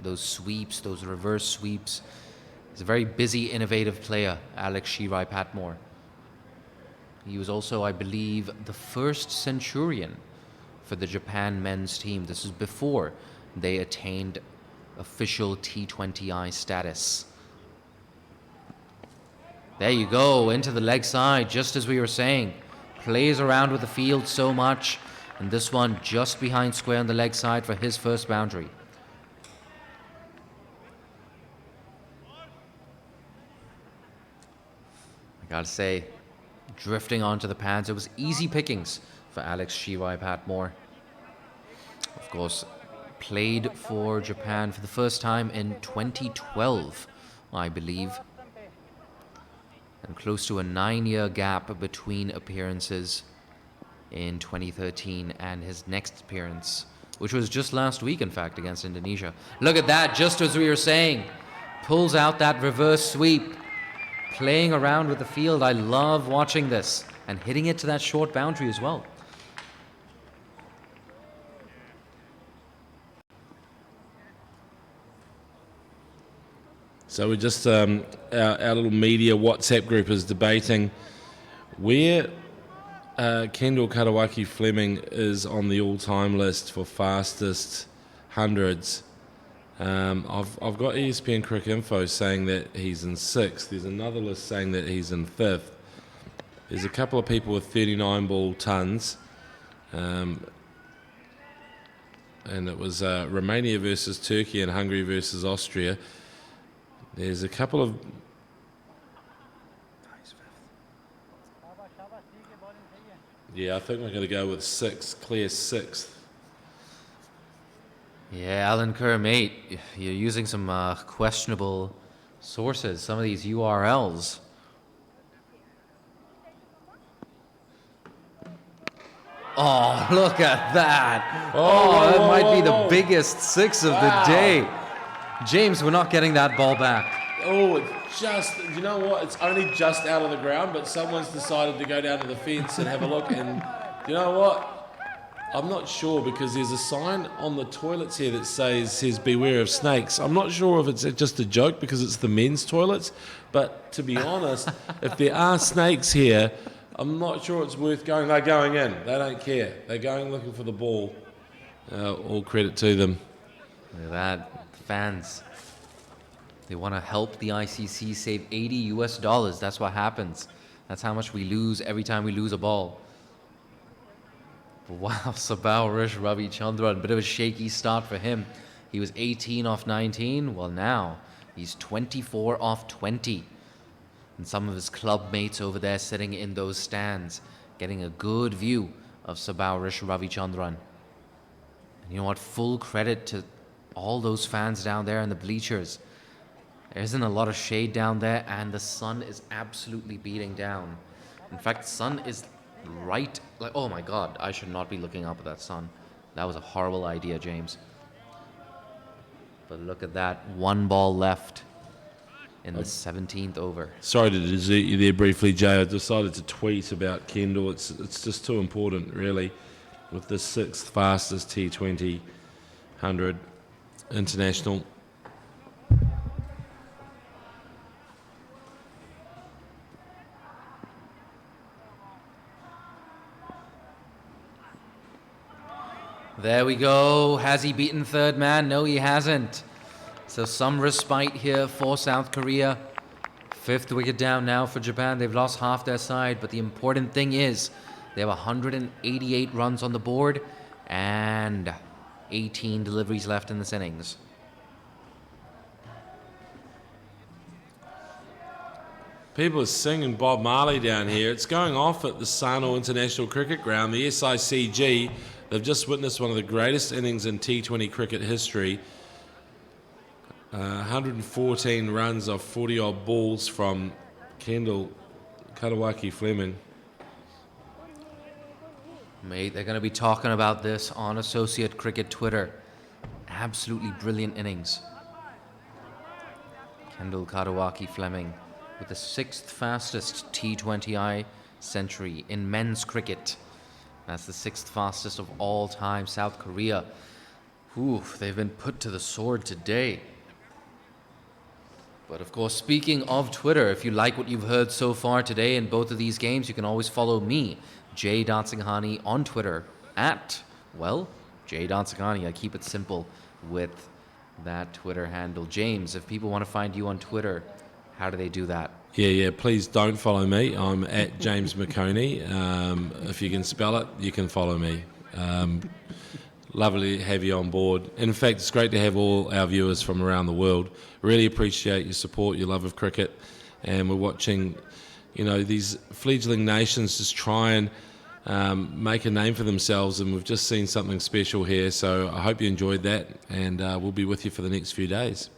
Speaker 7: those sweeps, those reverse sweeps. He's a very busy, innovative player, Alex Shirai Patmore. He was also, I believe, the first centurion for the Japan men's team. This is before they attained official T20I status. There you go, into the leg side, just as we were saying. Plays around with the field so much, and this one just behind square on the leg side for his first boundary. I gotta say, drifting onto the pads, it was easy pickings for Alex Shirai Patmore. Of course, played for Japan for the first time in 2012, I believe. And close to a 9-year gap between appearances in 2013 and his next appearance, which was just last week, in fact, against Indonesia. Look at that, just as we were saying. Pulls out that reverse sweep. Playing around with the field. I love watching this. And hitting it to that short boundary as well.
Speaker 1: So we're just, our little media WhatsApp group is debating where Kendall Karawaki Fleming is on the all-time list for fastest hundreds. I've got ESPN Cricket Info saying that he's in 6th. There's another list saying that he's in 5th. There's a couple of people with 39 ball tons. And it was Romania versus Turkey and Hungary versus Austria. There's a couple of... Yeah, I think we're going to go with 6, clear 6th.
Speaker 7: Yeah, Alan Kerr, mate, you're using some questionable sources, some of these URLs. Oh, look at that. Oh, that might be the biggest 6 of the day. James, we're not getting that ball back.
Speaker 1: Oh, it's just, you know what? It's only just out of the ground, but someone's decided to go down to the fence and have a look. And you know what? I'm not sure because there's a sign on the toilets here that says beware of snakes. I'm not sure if it's just a joke because it's the men's toilets. But to be honest, if there are snakes here, I'm not sure it's worth going. They're going in. They don't care. They're going looking for the ball. All credit to them.
Speaker 7: Look at that. Fans. They want to help the ICC save $80. That's what happens. That's how much we lose every time we lose a ball. Wow, Sabao Ravichandran, a bit of a shaky start for him. He was 18 off 19. Well, now he's 24 off 20. And some of his club mates over there sitting in those stands, getting a good view of Sabao Ravichandran. And you know what? Full credit to all those fans down there in the bleachers. There isn't a lot of shade down there, and the sun is absolutely beating down. In fact, the sun is right, like, oh my God, I should not be looking up at that sun. That was a horrible idea, James. But look at that, 1 ball left in the 17th over.
Speaker 1: Sorry to desert you there briefly, Jay. I decided to tweet about Kendall. It's just too important, really, with the 6th fastest T20 100 international.
Speaker 7: There we go. Has he beaten third man? No, he hasn't. So some respite here for South Korea. 5th wicket down now for Japan. They've lost half their side, but the important thing is they have 188 runs on the board and 18 deliveries left in this innings.
Speaker 1: People are singing Bob Marley down here. It's going off at the Sano International Cricket Ground, the SICG. They've just witnessed one of the greatest innings in T20 cricket history. 114 runs off 40-odd balls from Kendall Karawaki Fleming.
Speaker 7: Mate, they're going to be talking about this on Associate Cricket Twitter. Absolutely brilliant innings. Kendall Karawaki Fleming with the 6th fastest T20I century in men's cricket. That's the 6th fastest of all time. South Korea, they've been put to the sword today. But of course, speaking of Twitter, if you like what you've heard so far today in both of these games, you can always follow me, Jay Dansinghani, on Twitter at, Jay Dansinghani. I keep it simple with that Twitter handle. James, if people want to find you on Twitter, how do they do that?
Speaker 1: Yeah, please don't follow me. I'm at James McConey. If you can spell it, you can follow me. Lovely to have you on board. In fact, it's great to have all our viewers from around the world. Really appreciate your support, your love of cricket. And we're watching, these fledgling nations just try and make a name for themselves. And we've just seen something special here. So I hope you enjoyed that. And we'll be with you for the next few days.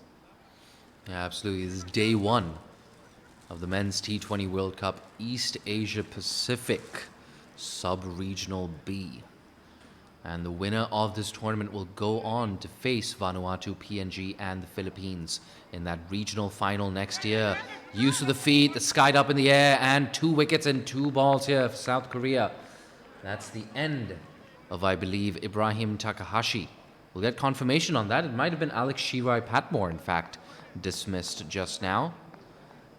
Speaker 7: Yeah, absolutely. This is day 1 of the Men's T20 World Cup East Asia Pacific Sub-Regional B. And the winner of this tournament will go on to face Vanuatu, PNG, and the Philippines in that regional final next year. Use of the feet, the skied up in the air, and 2 wickets and 2 balls here for South Korea. That's the end of, I believe, Ibrahim Takahashi. We'll get confirmation on that. It might have been Alex Shirai Patmore, in fact, dismissed just now.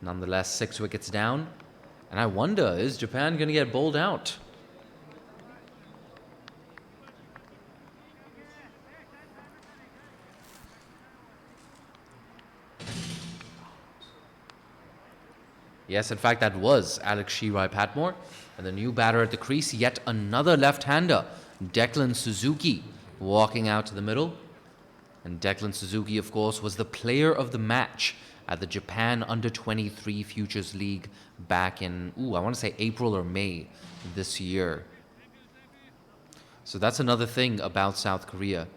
Speaker 7: Nonetheless, 6 wickets down. And I wonder, is Japan going to get bowled out? Yes, in fact, that was Alex Shirai Patmore. And the new batter at the crease, yet another left-hander, Declan Suzuki, walking out to the middle. And Declan Suzuki, of course, was the player of the match at the Japan Under-23 Futures League back in, I want to say April or May this year. So that's another thing about South Korea.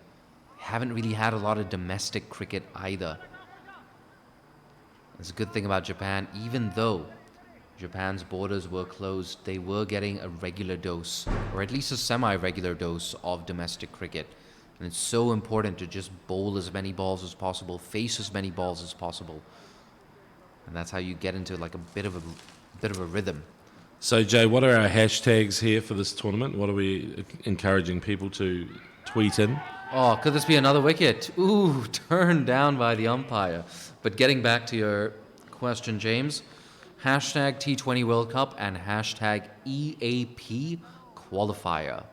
Speaker 7: Haven't really had a lot of domestic cricket either. It's a good thing about Japan, even though Japan's borders were closed, they were getting a regular dose, or at least a semi-regular dose of domestic cricket. And it's so important to just bowl as many balls as possible, face as many balls as possible. And that's how you get into like a bit of a rhythm.
Speaker 1: So, Jay, what are our hashtags here for this tournament? What are we encouraging people to tweet in?
Speaker 7: Oh, could this be another wicket? Ooh, turned down by the umpire. But getting back to your question, James, hashtag T20 World Cup and hashtag EAP Qualifier.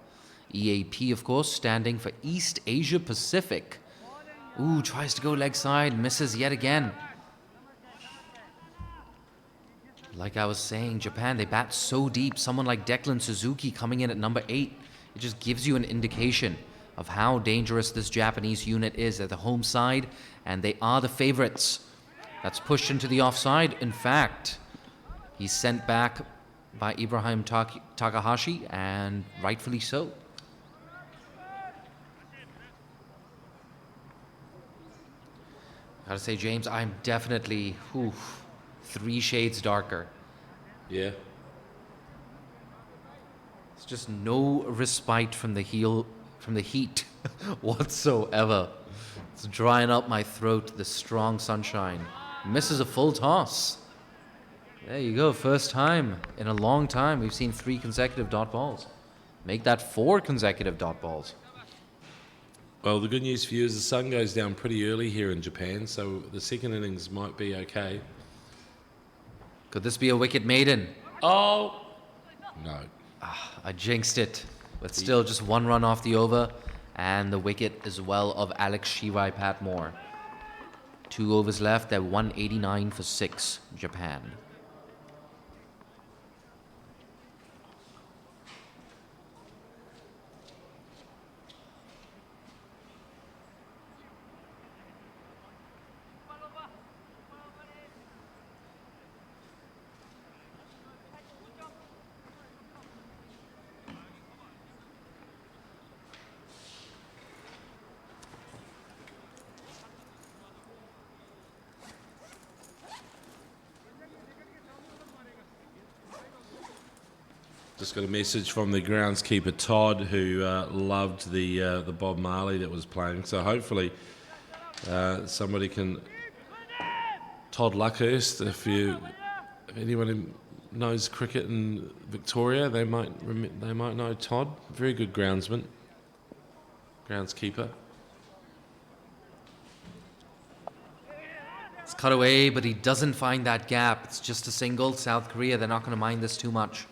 Speaker 7: EAP, of course, standing for East Asia Pacific. Ooh, tries to go leg side, misses yet again. Like I was saying, Japan, they bat so deep. Someone like Declan Suzuki coming in at number 8, it just gives you an indication of how dangerous this Japanese unit is at the home side, and they are the favorites. That's pushed into the offside. In fact, he's sent back by Ibrahim Takahashi, and rightfully so. Gotta say, James, I'm definitely 3 shades darker.
Speaker 1: Yeah.
Speaker 7: It's just no respite from the heat whatsoever. It's drying up my throat, the strong sunshine. Misses a full toss. There you go, first time in a long time we've seen 3 consecutive dot balls. Make that 4 consecutive dot balls.
Speaker 1: Well, the good news for you is the sun goes down pretty early here in Japan, so the second innings might be okay.
Speaker 7: Could this be a wicket maiden?
Speaker 1: Oh! No.
Speaker 7: I jinxed it, but still just 1 run off the over, and the wicket as well of Alex Shirai Patmore. 2 overs left, they're 189 for 6, Japan.
Speaker 1: Just got a message from the groundskeeper Todd, who loved the Bob Marley that was playing. So hopefully somebody can. Todd Luckhurst, if anyone knows cricket in Victoria, they might know Todd. Very good groundskeeper.
Speaker 7: It's cut away, but he doesn't find that gap. It's just a single. South Korea, they're not going to mind this too much.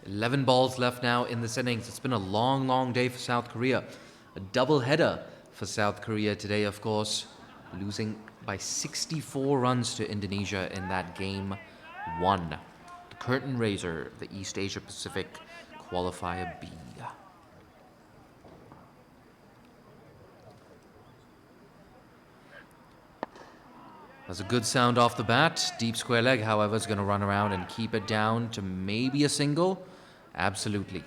Speaker 7: 11 balls left now in this innings. It's been a long, long day for South Korea. A double header for South Korea today, of course, losing by 64 runs to Indonesia in that game 1. The curtain raiser, the East Asia Pacific Qualifier B. That's a good sound off the bat. Deep square leg, however, is going to run around and keep it down to maybe a single. Absolutely.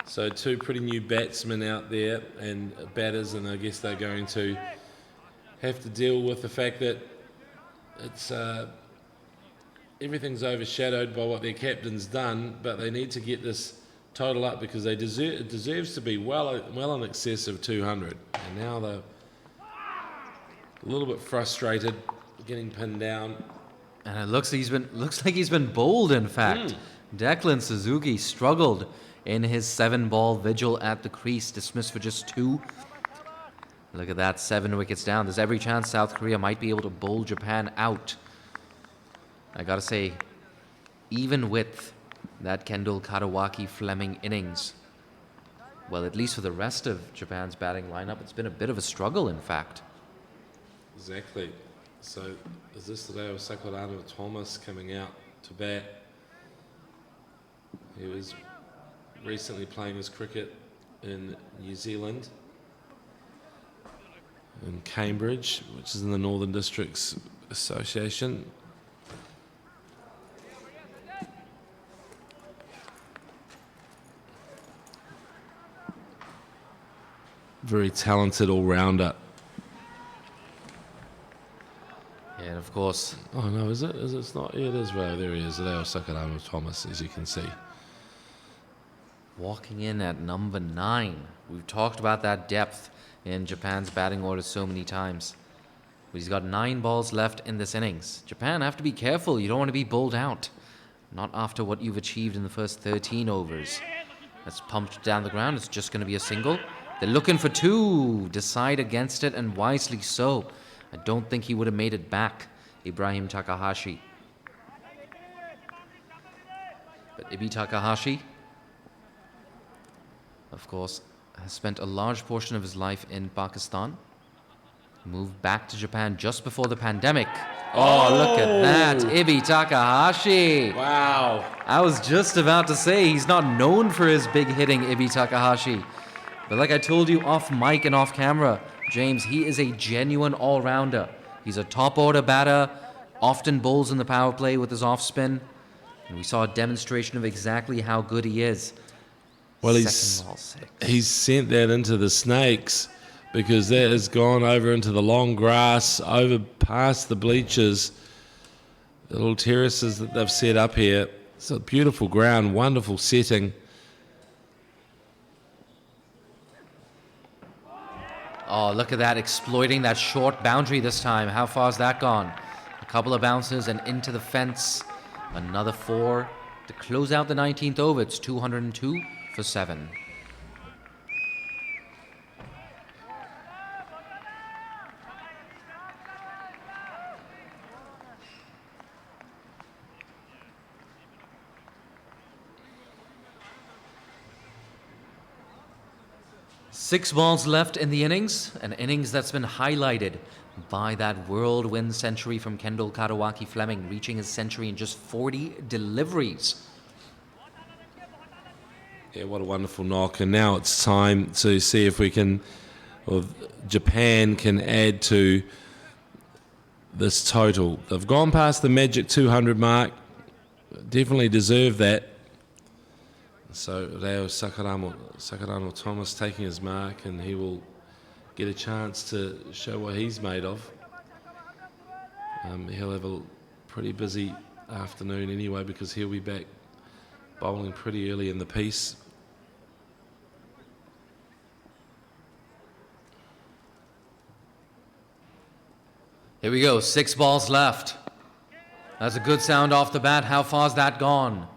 Speaker 1: So 2 pretty new batsmen out there and batters, and I guess they're going to have to deal with the fact that it's everything's overshadowed by what their captain's done, but they need to get this total up because it deserves to be well in excess of 200. And now they're a little bit frustrated, getting pinned down.
Speaker 7: And it looks like he's been bowled, in fact. Declan Suzuki struggled in his 7-ball vigil at the crease, dismissed for just 2. Look at that, 7 wickets down. There's every chance South Korea might be able to bowl Japan out. I gotta say, even with that Kendall Katawaki Fleming innings, well, at least for the rest of Japan's batting lineup, it's been a bit of a struggle, in fact.
Speaker 1: Exactly. So is this the day of Sakurano Thomas coming out to bat? He was recently playing his cricket in New Zealand, in Cambridge, which is in the Northern Districts Association. Very talented all-rounder.
Speaker 7: And of course,
Speaker 1: Oh no, is it? Is it? It's not? Yeah, it is. Right, there he is. Leo Sakurano Thomas, as you can see.
Speaker 7: walking in at number 9. We've talked about that depth in Japan's batting order so many times. But he's got 9 balls left in this innings. Japan have to be careful. You don't want to be bowled out. Not after what you've achieved in the first 13 overs. That's pumped down the ground. It's just going to be a single. They're looking for 2. Decide against it, and wisely so. I don't think he would have made it back, Ibrahim Takahashi. But Ibi Takahashi, of course, has spent a large portion of his life in Pakistan. Moved back to Japan just before the pandemic. Oh, look at that. Ibi Takahashi.
Speaker 1: Wow.
Speaker 7: I was just about to say he's not known for his big hitting, Ibi Takahashi. But like I told you off mic and off camera, James, he is a genuine all-rounder. He's a top-order batter, often bowls in the power play with his off-spin. And we saw a demonstration of exactly how good he is.
Speaker 1: Well,
Speaker 7: Second ball, 6.
Speaker 1: he's sent that into the snakes, because that has gone over into the long grass, over past the bleachers, the little terraces that they've set up here. It's a beautiful ground, wonderful setting.
Speaker 7: Oh, look at that, exploiting that short boundary this time. How far's that gone? A couple of bounces and into the fence. Another 4 to close out the 19th over. It's 202 for 7. Six balls left in the innings, an innings that's been highlighted by that whirlwind century from Kendall Katawaki Fleming, reaching his century in just 40 deliveries.
Speaker 1: Yeah, what a wonderful knock. And now it's time to see if we can, or Japan can add to this total. They've gone past the magic 200 mark. Definitely deserve that. So Reo Sakurano Thomas taking his mark, and he will get a chance to show what he's made of. He'll have a pretty busy afternoon anyway, because he'll be back bowling pretty early in the piece.
Speaker 7: Here we go, 6 balls left. That's a good sound off the bat. How far's that gone?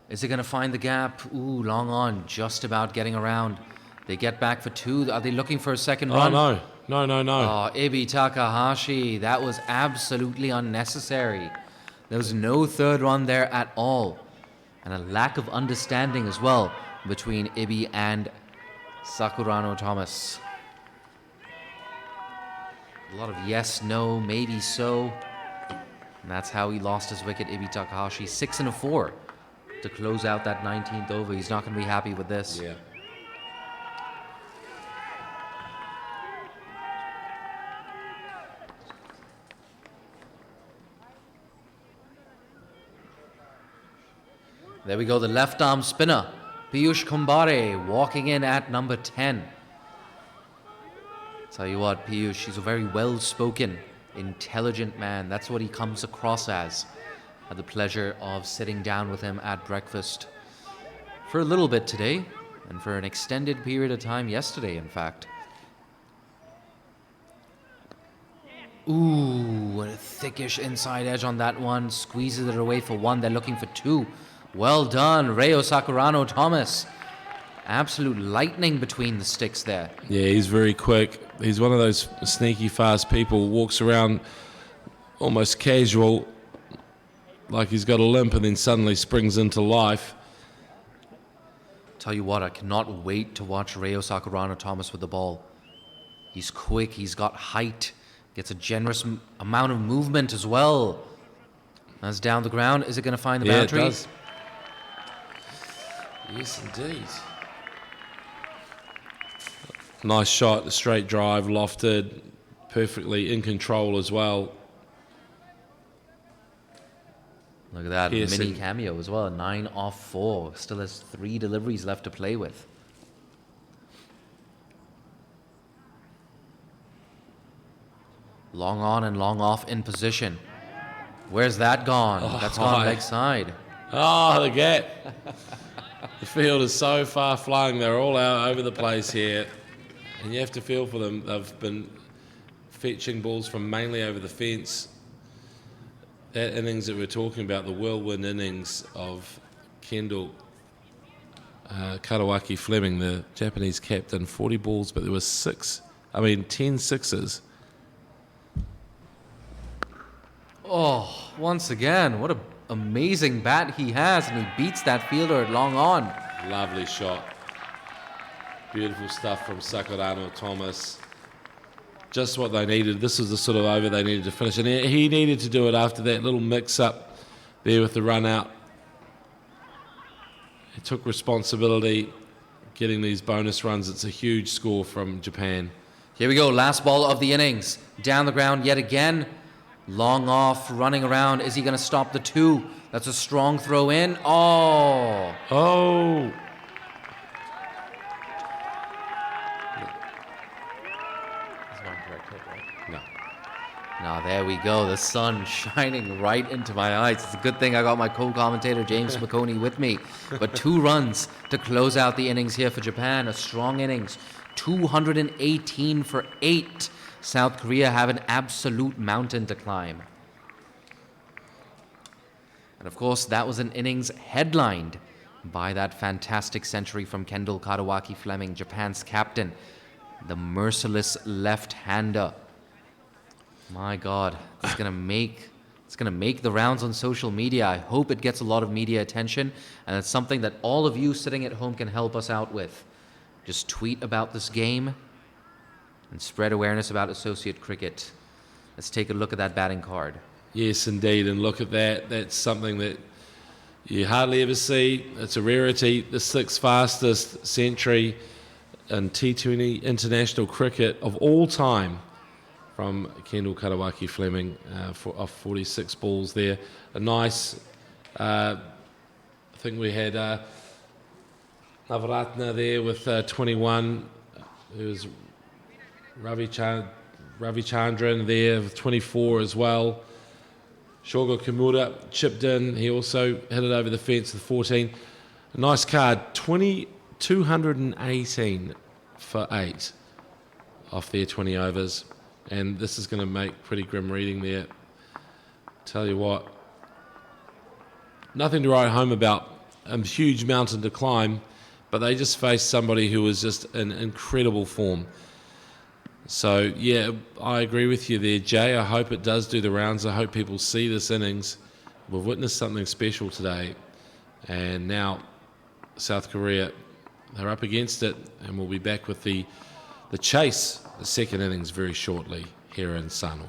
Speaker 7: Is it going to find the gap? Ooh, long on, just about getting around. They get back for 2. Are they looking for a second run?
Speaker 1: Oh, no.
Speaker 7: Oh, Ibi Takahashi, that was absolutely unnecessary. There was no third run there at all. And a lack of understanding as well between Ibi and Sakurano Thomas. A lot of yes, no, maybe so. And that's how he lost his wicket, Ibi Takahashi. 6 and a 4 to close out that 19th over. He's not going to be happy with this.
Speaker 1: Yeah.
Speaker 7: There we go, the left arm spinner, Piyush Kumbare, walking in at number 10. Tell you what, Piyush, he's a very well-spoken, intelligent man. That's what he comes across as. I had the pleasure of sitting down with him at breakfast for a little bit today, and for an extended period of time yesterday, in fact. Ooh, what a thickish inside edge on that one. Squeezes it away for 1. They're looking for 2. Well done, Reo Sakurano Thomas. Absolute lightning between the sticks there.
Speaker 1: Yeah, he's very quick. He's one of those sneaky fast people, walks around almost casual, like he's got a limp, and then suddenly springs into life.
Speaker 7: Tell you what, I cannot wait to watch Reo Sakurano Thomas with the ball. He's quick, he's got height, gets a generous amount of movement as well. That's down the ground. Is it going to find the boundary?
Speaker 1: It does. Yes, indeed. Nice shot, a straight drive, lofted, perfectly in control as well.
Speaker 7: Look at that
Speaker 1: Yes,
Speaker 7: mini cameo as well. 9 off 4. Still has 3 deliveries left to play with. Long on and long off in position. Where's that gone? That's gone leg side.
Speaker 1: Oh, the gap. The field is so far flung. They're all out over the place here. And you have to feel for them. They've been fetching balls from mainly over the fence. That innings that we're talking about, the whirlwind innings of Kendall Karawaki Fleming, the Japanese captain, 40 balls, but there were 10 sixes.
Speaker 7: Oh, once again, what an amazing bat he has, and he beats that fielder at long on.
Speaker 1: Lovely shot. Beautiful stuff from Sakurano Thomas. Just what they needed. This was the sort of over they needed to finish. And he needed to do it after that little mix-up there with the run-out. He took responsibility getting these bonus runs. It's a huge score from Japan.
Speaker 7: Here we go, last ball of the innings. Down the ground yet again. Long off, running around. Is he going to stop the 2? That's a strong throw in. Oh!
Speaker 1: Oh! No.
Speaker 7: Now there we go, the sun shining right into my eyes. It's a good thing I got my co-commentator James McConey with me. But 2 runs to close out the innings here for Japan. A strong innings. 218 for 8. South Korea have an absolute mountain to climb. And of course, that was an innings headlined by that fantastic century from Kendall Karawaki Fleming, Japan's captain, the merciless left-hander. My God, it's gonna make the rounds on social media. I hope it gets a lot of media attention, and it's something that all of you sitting at home can help us out with. Just tweet about this game and spread awareness about associate cricket. Let's take a look at that batting card.
Speaker 1: Yes, indeed, and look at that. That's something that you hardly ever see. It's a rarity. The 6th fastest century in T20 international cricket of all time from Kendall Karawaki Fleming of 46 balls there. A nice, I think we had Navaratna there with 21. There was Ravi Chandran there with 24 as well. Shogo Kimura chipped in. He also hit it over the fence with 14. A nice card, 218 for 8 off their 20 overs. And this is going to make pretty grim reading there. Tell you what, nothing to write home about. A huge mountain to climb, but they just faced somebody who was just in incredible form. So, yeah, I agree with you there, Jay. I hope it does do the rounds. I hope people see this innings. We've witnessed something special today. And now South Korea, they're up against it, and we'll be back with the chase, the second innings, very shortly here in Sano.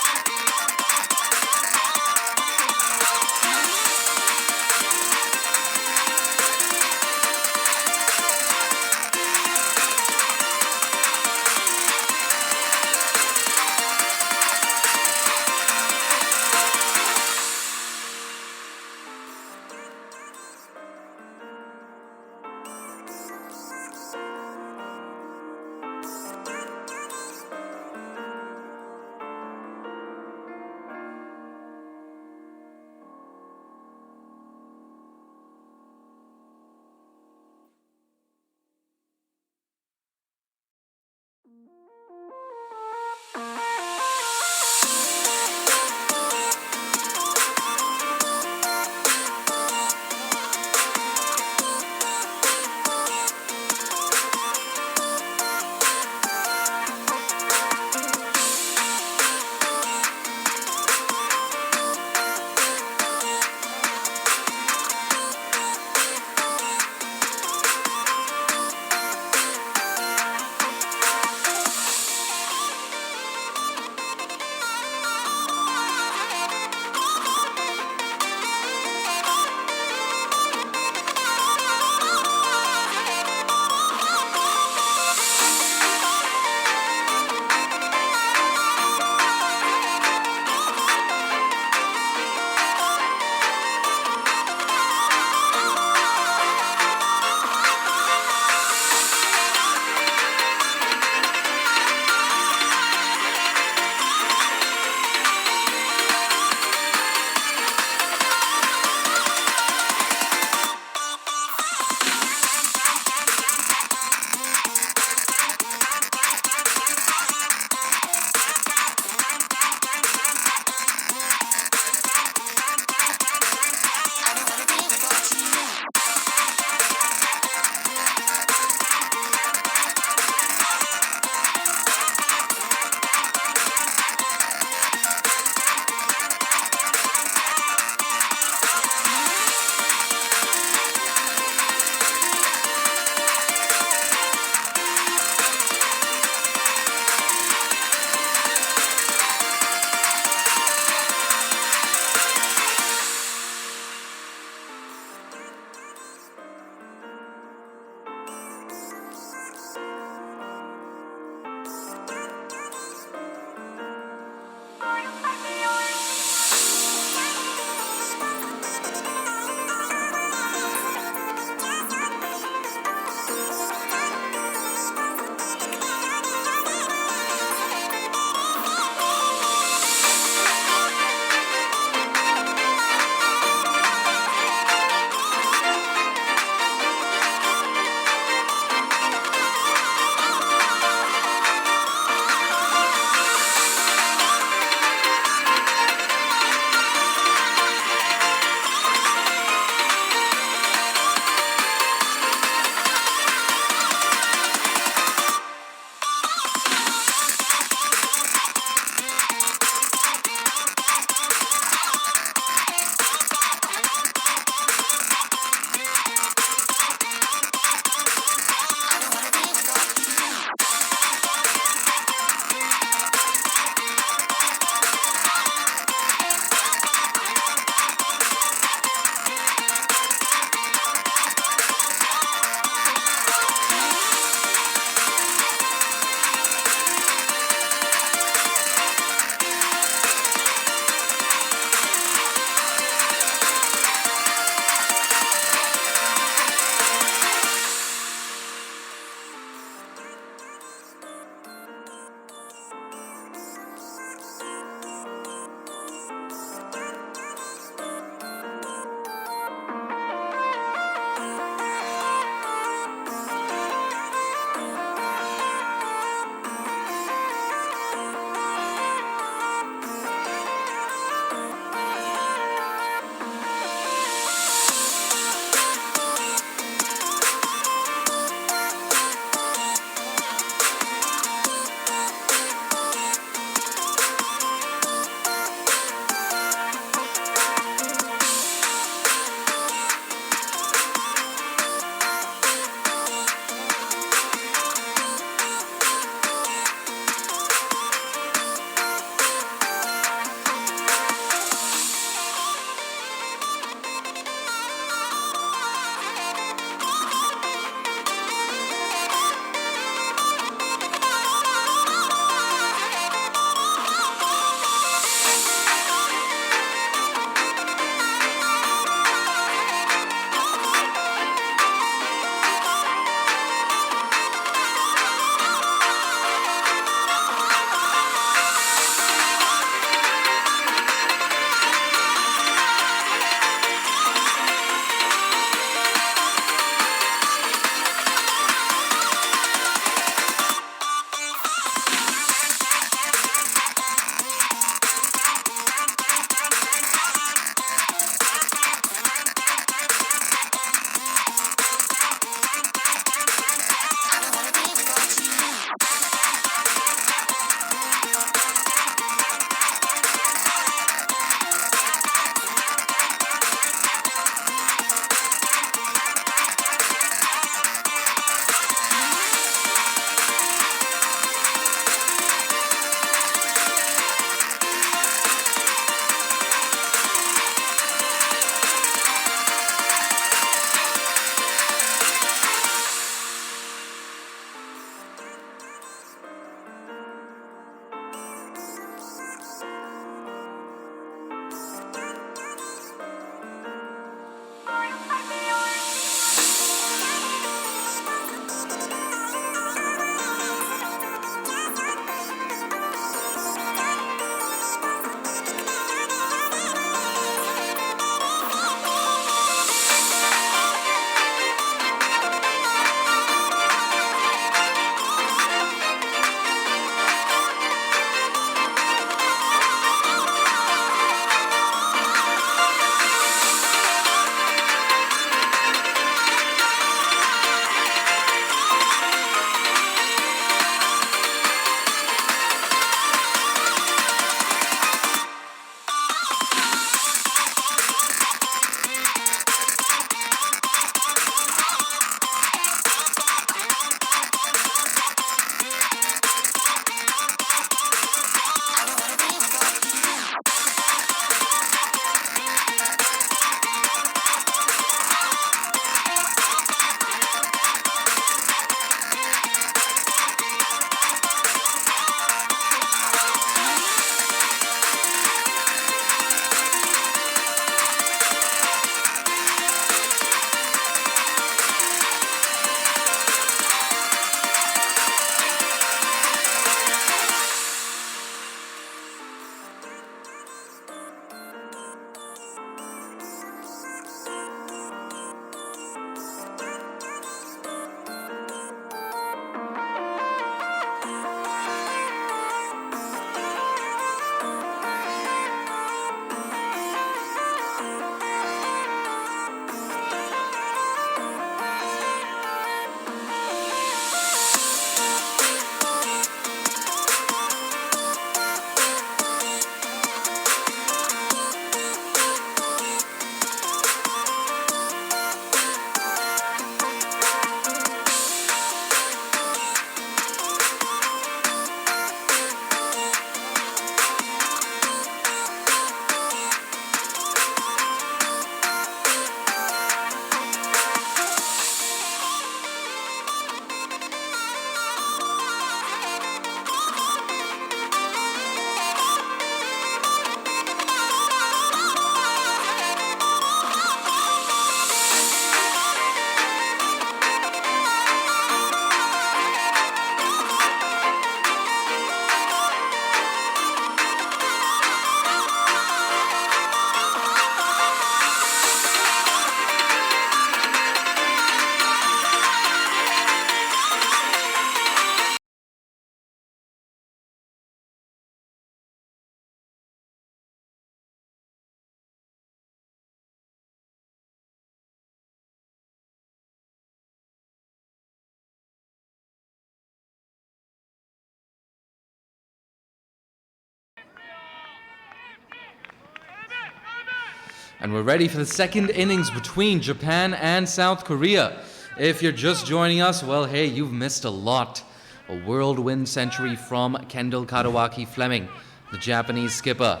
Speaker 7: And we're ready for the second innings between Japan and South Korea. If you're just joining us, well, hey, you've missed a lot. A whirlwind century from Kendall Kadawaki Fleming, the Japanese skipper.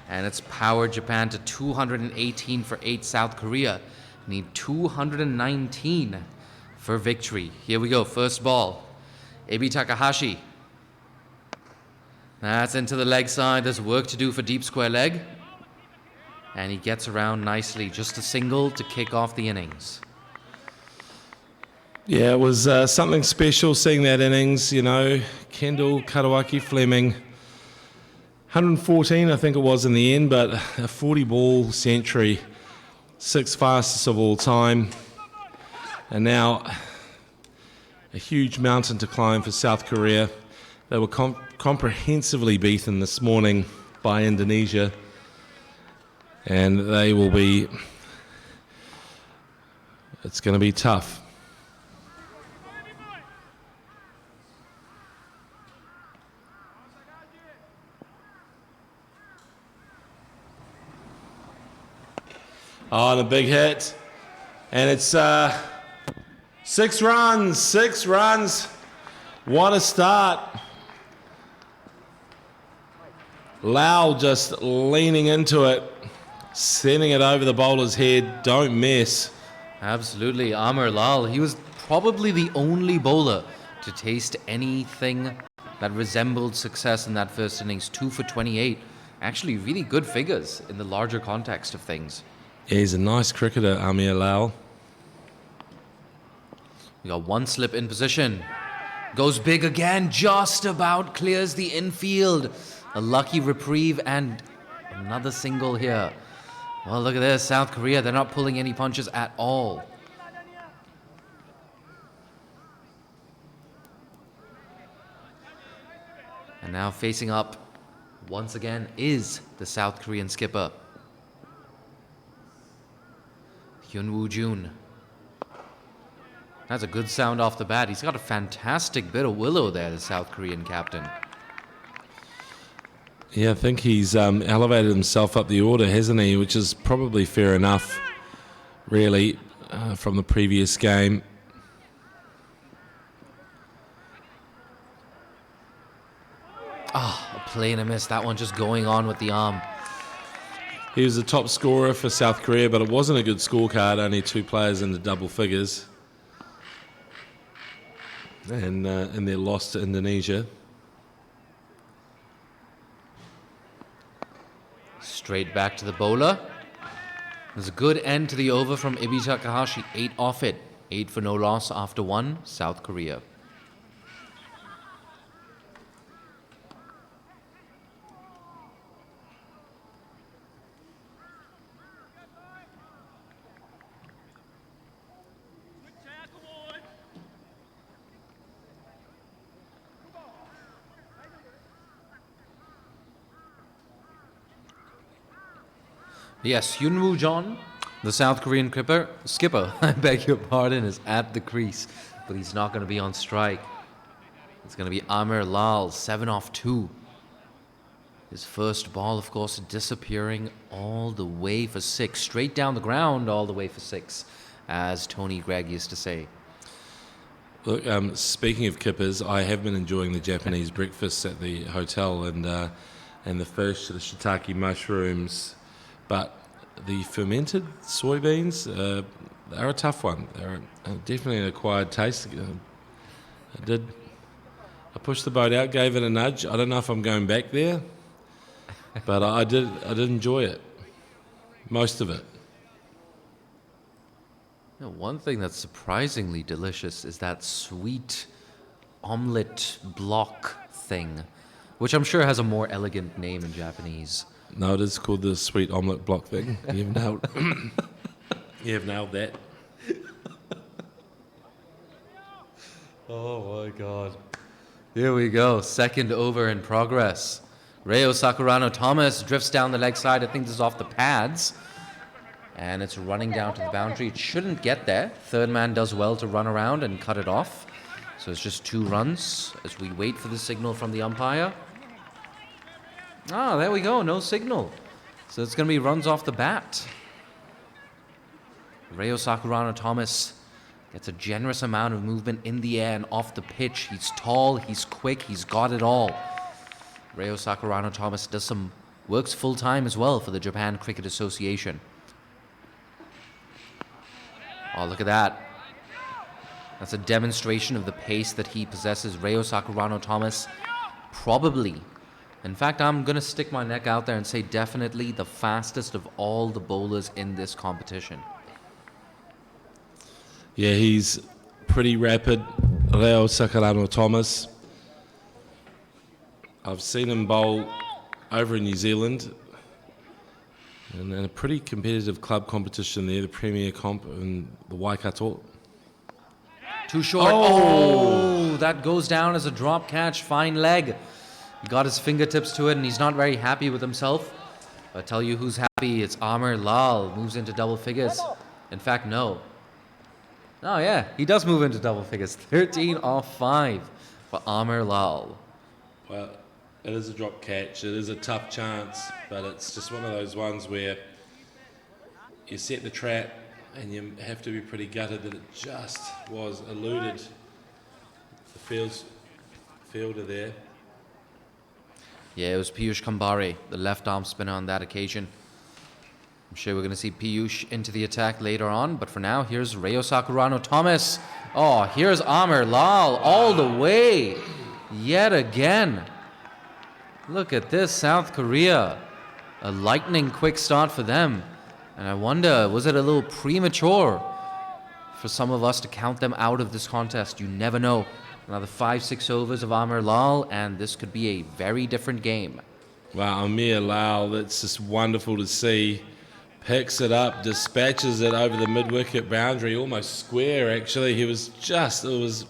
Speaker 7: And it's powered Japan to 218 for 8. South Korea need 219 for victory. Here we go, first ball. Ebi Takahashi. That's into the leg side. There's work to do for deep square leg. And he gets around nicely. Just a single to kick off the innings.
Speaker 1: Yeah, it was something special seeing that innings, you know. Kendall Kadawaki Fleming. 114, I think it was in the end, but a 40-ball century. 6th fastest of all time. And now a huge mountain to climb for South Korea. They were comprehensively beaten this morning by Indonesia. And they will be... It's going to be tough. Oh, and a big hit. And it's 6 runs, 6 runs. What a start. Lau just leaning into it, sending it over the bowler's head. Don't miss.
Speaker 7: Absolutely. Amar Lal, he was probably the only bowler to taste anything that resembled success in that first innings. 2 for 28. Actually, really good figures in the larger context of things.
Speaker 1: Yeah, he's a nice cricketer, Amir Lal.
Speaker 7: We got one slip in position. Goes big again, just about clears the infield. A lucky reprieve and another single here. Well, look at this, South Korea, they're not pulling any punches at all. And now facing up once again is the South Korean skipper, Hyun Woo Jun. That's a good sound off the bat. He's got a fantastic bit of willow there, the South Korean captain.
Speaker 1: Yeah, I think he's elevated himself up the order, hasn't he? Which is probably fair enough, really, from the previous game.
Speaker 7: Ah, a play and a miss. That one just going on with the arm.
Speaker 1: He was the top scorer for South Korea, but it wasn't a good scorecard. Only 2 players in the double figures. And their loss to Indonesia.
Speaker 7: Straight back to the bowler. There's a good end to the over from Ebi Takahashi. 8 off it. 8 for no loss after 1. South Korea. Yes, Hyun Woo Jun, the South Korean skipper, I beg your pardon, is at the crease, but he's not going to be on strike. It's going to be Amir Lal, 7 off 2. His first ball, of course, disappearing all the way for 6, straight down the ground all the way for 6, as Tony Gregg used to say.
Speaker 1: Look, speaking of kippers, I have been enjoying the Japanese breakfast at the hotel and the fish, the shiitake mushrooms. But the fermented soybeans, they're a tough one. They're definitely an acquired taste. I pushed the boat out, gave it a nudge. I don't know if I'm going back there, but I did enjoy it, most of it.
Speaker 7: You know, one thing that's surprisingly delicious is that sweet omelette block thing, which I'm sure has a more elegant name in Japanese.
Speaker 1: No, it is called the sweet omelette block thing. You've nailed that.
Speaker 7: Oh my God. Here we go. Second over in progress. Reo Sakurano Thomas drifts down the leg side. I think this is off the pads. And it's running down to the boundary. It shouldn't get there. Third man does well to run around and cut it off. So it's just 2 runs as we wait for the signal from the umpire. Ah, there we go. No signal. So it's going to be runs off the bat. Reo Sakurano Thomas gets a generous amount of movement in the air and off the pitch. He's tall, he's quick, he's got it all. Reo Sakurano Thomas works full-time as well for the Japan Cricket Association. Oh, look at that. That's a demonstration of the pace that he possesses. Reo Sakurano Thomas, probably, in fact, I'm going to stick my neck out there and say definitely the fastest of all the bowlers in this competition.
Speaker 1: Yeah, he's pretty rapid, Reo Sakurano Thomas. I've seen him bowl over in New Zealand in a pretty competitive club competition there, the Premier Comp in the Waikato.
Speaker 7: Too short. Oh, that goes down as a drop catch. Fine leg. He got his fingertips to it, and he's not very happy with himself. I tell you who's happy. It's Amar Lal. Moves into double figures. In fact, no. Oh, yeah. He does move into double figures. 13 off 5 for Amar Lal.
Speaker 1: Well, it is a drop catch. It is a tough chance, but it's just one of those ones where you set the trap and you have to be pretty gutted that it just was eluded the fielder there.
Speaker 7: Yeah, it was Piyush Kambare, the left arm spinner on that occasion. I'm sure we're going to see Piyush into the attack later on, but for now, here's Reo Sakurano Thomas. Oh, here's Amar Lal all the way. Yet again. Look at this, South Korea. A lightning quick start for them. And I wonder, was it a little premature for some of us to count them out of this contest? You never know. Another 5-6 overs of Amar Lal, and this could be a very different game.
Speaker 1: Wow, Amir Lal, that's just wonderful to see. Picks it up, dispatches it over the mid-wicket boundary, almost square actually. It was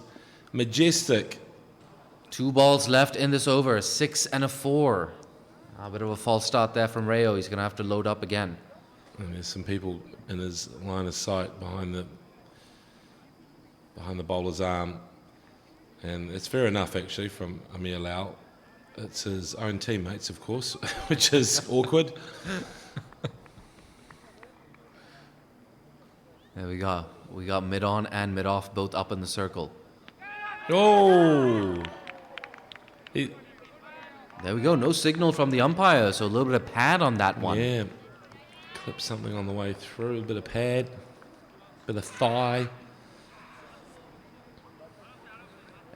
Speaker 1: majestic.
Speaker 7: 2 balls left in this over, a 6 and a 4. A bit of a false start there from Reo. He's going to have to load up again.
Speaker 1: And there's some people in his line of sight behind the bowler's arm. And it's fair enough, actually, from Amir Lal. It's his own teammates, of course, which is awkward.
Speaker 7: There we go. We got mid-on and mid-off both up in the circle.
Speaker 1: Oh!
Speaker 7: There we go. No signal from the umpire, so a little bit of pad on that one.
Speaker 1: Yeah. Clip something on the way through, a bit of pad, bit of thigh.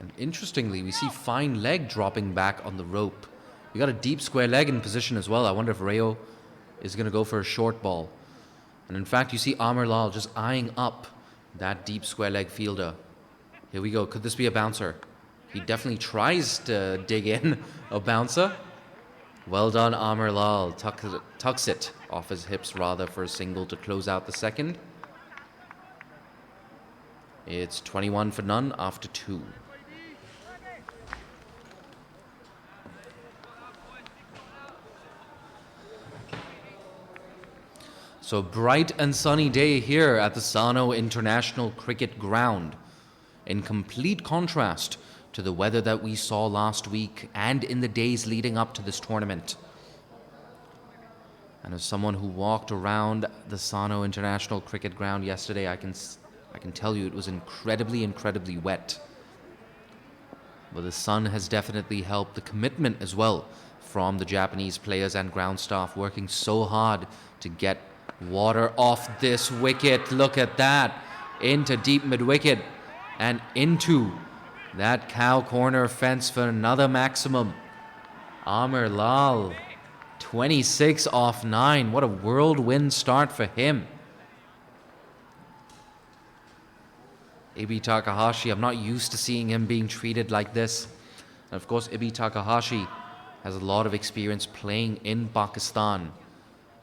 Speaker 7: And interestingly, we see fine leg dropping back on the rope. We got a deep square leg in position as well. I wonder if Reo is going to go for a short ball. And in fact, you see Amar Lal just eyeing up that deep square leg fielder. Here we go. Could this be a bouncer? He definitely tries to dig in a bouncer. Well done, Amar Lal. Tucks it off his hips rather for a single to close out the second. It's 21 for none after 2. So bright and sunny day here at the Sano International Cricket Ground, in complete contrast to the weather that we saw last week and in the days leading up to this tournament. And as someone who walked around the Sano International Cricket Ground yesterday, I can tell you it was incredibly, incredibly wet. But the sun has definitely helped. The commitment as well from the Japanese players and ground staff working so hard to get water off this wicket. Look at that. Into deep mid-wicket and into that cow corner fence for another maximum. Amar Lal, 26 off 9. What a whirlwind start for him. Ibi Takahashi, I'm not used to seeing him being treated like this. And of course, Ibi Takahashi has a lot of experience playing in Pakistan.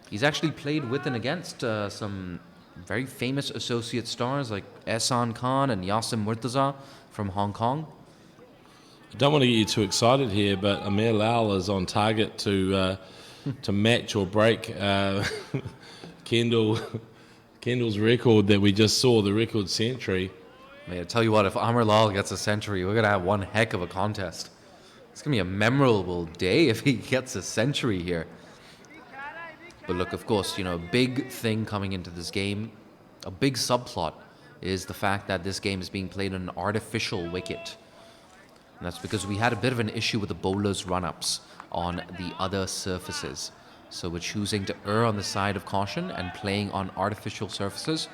Speaker 7: He's actually played with and against some very famous associate stars like Ehsan Khan and Yasim Murtaza from Hong Kong.
Speaker 1: I don't want to get you too excited here, but Amir Lal is on target to match or break Kendall's record that we just saw, the record century.
Speaker 7: Man, I tell you what, if Amar Lal gets a century, we're going to have one heck of a contest. It's going to be a memorable day if he gets a century here. But look, of course, a big thing coming into this game, a big subplot, is the fact that this game is being played on an artificial wicket. And that's because we had a bit of an issue with the bowlers' run-ups on the other surfaces. So we're choosing to err on the side of caution and playing on artificial surfaces.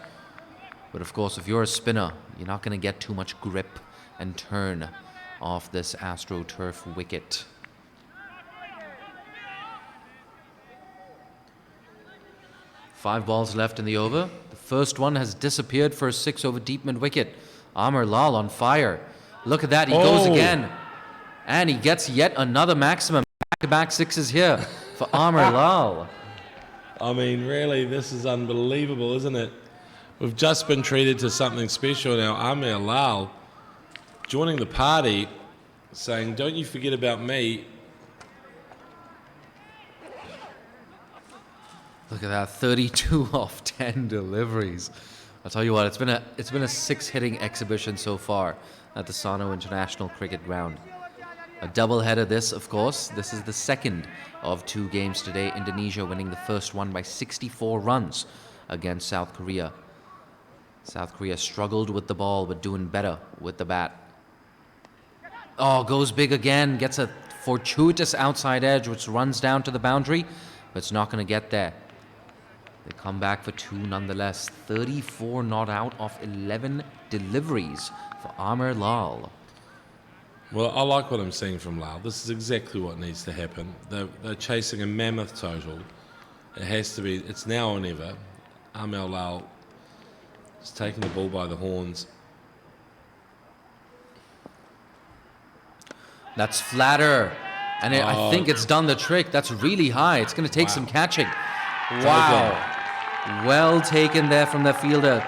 Speaker 7: But of course, if you're a spinner, you're not going to get too much grip and turn off this AstroTurf wicket. Five balls left in the over. The first one has disappeared for a 6 over deep mid wicket. Amar Lal on fire. Look at that, he goes again. And he gets yet another maximum. Back-to-back sixes here for Amar Lal.
Speaker 1: I mean, really, this is unbelievable, isn't it? We've just been treated to something special now. Amar Lal joining the party, saying, don't you forget about me.
Speaker 7: Look at that, 32 off 10 deliveries. I'll tell you what, it's been a 6-hitting exhibition so far at the Sano International Cricket Ground. A doubleheader this, of course. This is the second of 2 games today. Indonesia winning the first one by 64 runs against South Korea. South Korea struggled with the ball, but doing better with the bat. Oh, goes big again, gets a fortuitous outside edge, which runs down to the boundary, but it's not going to get there. They come back for 2 nonetheless. 34 not out off 11 deliveries for Amar Lal.
Speaker 1: Well, I like what I'm seeing from Lal. This is exactly what needs to happen. They're chasing a mammoth total. It has to be, it's now or never. Amar Lal is taking the ball by the horns.
Speaker 7: That's flatter. And I think it's done the trick. That's really high. It's going to take some catching. Wow. Well taken there from the fielder,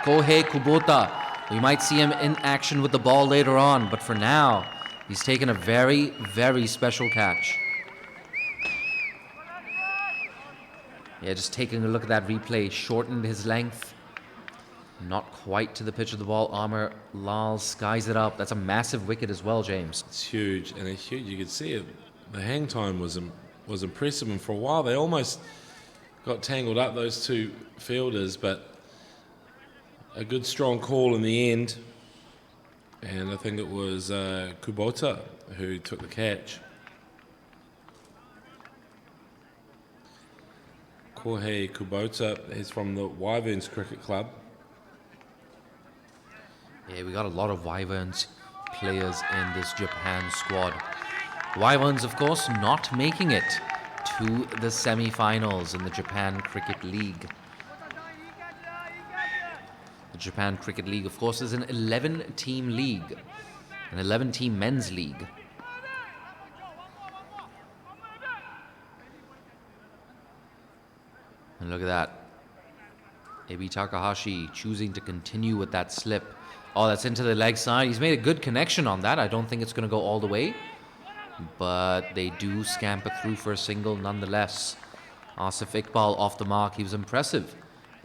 Speaker 7: Kohei Kubota. We might see him in action with the ball later on, but for now, he's taken a very, very special catch. Yeah, just taking a look at that replay, shortened his length. Not quite to the pitch of the ball. Amar Lal skies it up. That's a massive wicket as well, James.
Speaker 1: It's huge, and it's huge. You could see it. The hang time was impressive, and for a while they almost got tangled up, those 2 fielders, but a good strong call in the end, and I think it was Kubota who took the catch. Kohei Kubota is from the Wyverns Cricket Club.
Speaker 7: Yeah, we got a lot of Wyverns players in this Japan squad. Wyverns, of course, not making it to the semi-finals in the Japan Cricket League. The Japan Cricket League, of course, is an 11-team league, an 11-team men's league. And look at that. Ebi Takahashi choosing to continue with that slip. Oh, that's into the leg side. He's made a good connection on that. I don't think it's going to go all the way, but they do scamper through for a single nonetheless. Asif Iqbal off the mark. He was impressive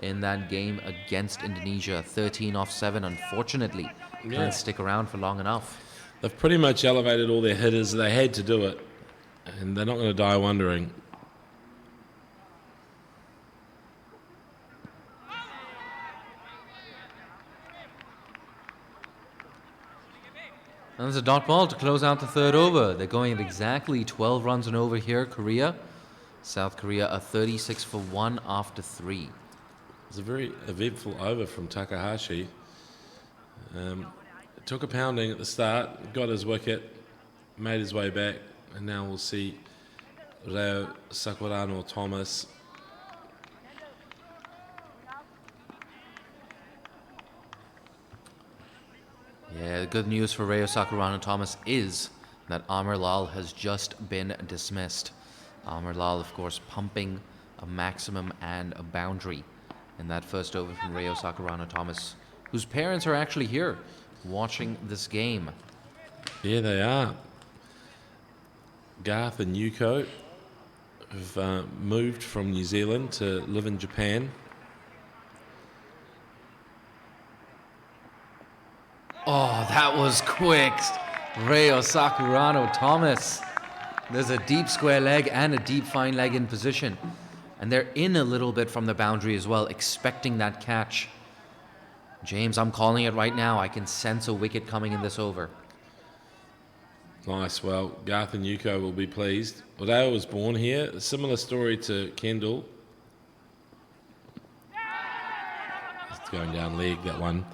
Speaker 7: in that game against Indonesia. 13 off 7, unfortunately. Didn't stick around for long enough.
Speaker 1: They've pretty much elevated all their hitters. They had to do it, and they're not going to die wondering.
Speaker 7: And there's a dot ball to close out the 3rd over. They're going at exactly 12 runs and over here, Korea. South Korea are 36 for 1 after 3.
Speaker 1: It's a very eventful over from Takahashi. Took a pounding at the start, got his wicket, made his way back, and now we'll see Reo Sakurano Thomas.
Speaker 7: Yeah, the good news for Reo Sakurano Thomas is that Amar Lal has just been dismissed. Amar Lal, of course, pumping a maximum and a boundary in that first over from Reo Sakurano Thomas, whose parents are actually here watching this game.
Speaker 1: Yeah, they are. Garth and Yuko have moved from New Zealand to live in Japan.
Speaker 7: Oh, that was quick. Reo Sakurano Thomas. There's a deep square leg and a deep fine leg in position. And they're in a little bit from the boundary as well, expecting that catch. James, I'm calling it right now. I can sense a wicket coming in this over.
Speaker 1: Nice. Well, Garth and Yuko will be pleased. Odeo was born here. A similar story to Kendall. It's going down leg, that one.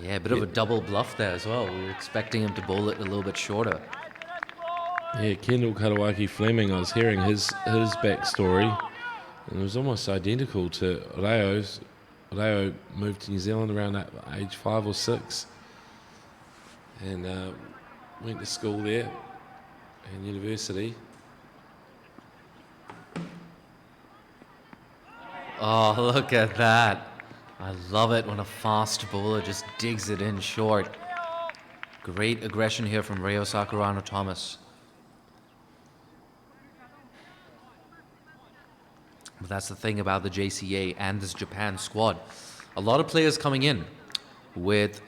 Speaker 7: Yeah, a bit of a double bluff there as well. We were expecting him to bowl it a little bit shorter.
Speaker 1: Yeah, Kendall Karawaki Fleming, I was hearing his backstory, and it was almost identical to Odeo's. Odeo moved to New Zealand around that age 5 or 6, and went to school there and university.
Speaker 7: Oh, look at that. I love it when a fast bowler just digs it in short. Great aggression here from Reo Sakurano-Thomas. But that's the thing about the JCA and this Japan squad. A lot of players coming in with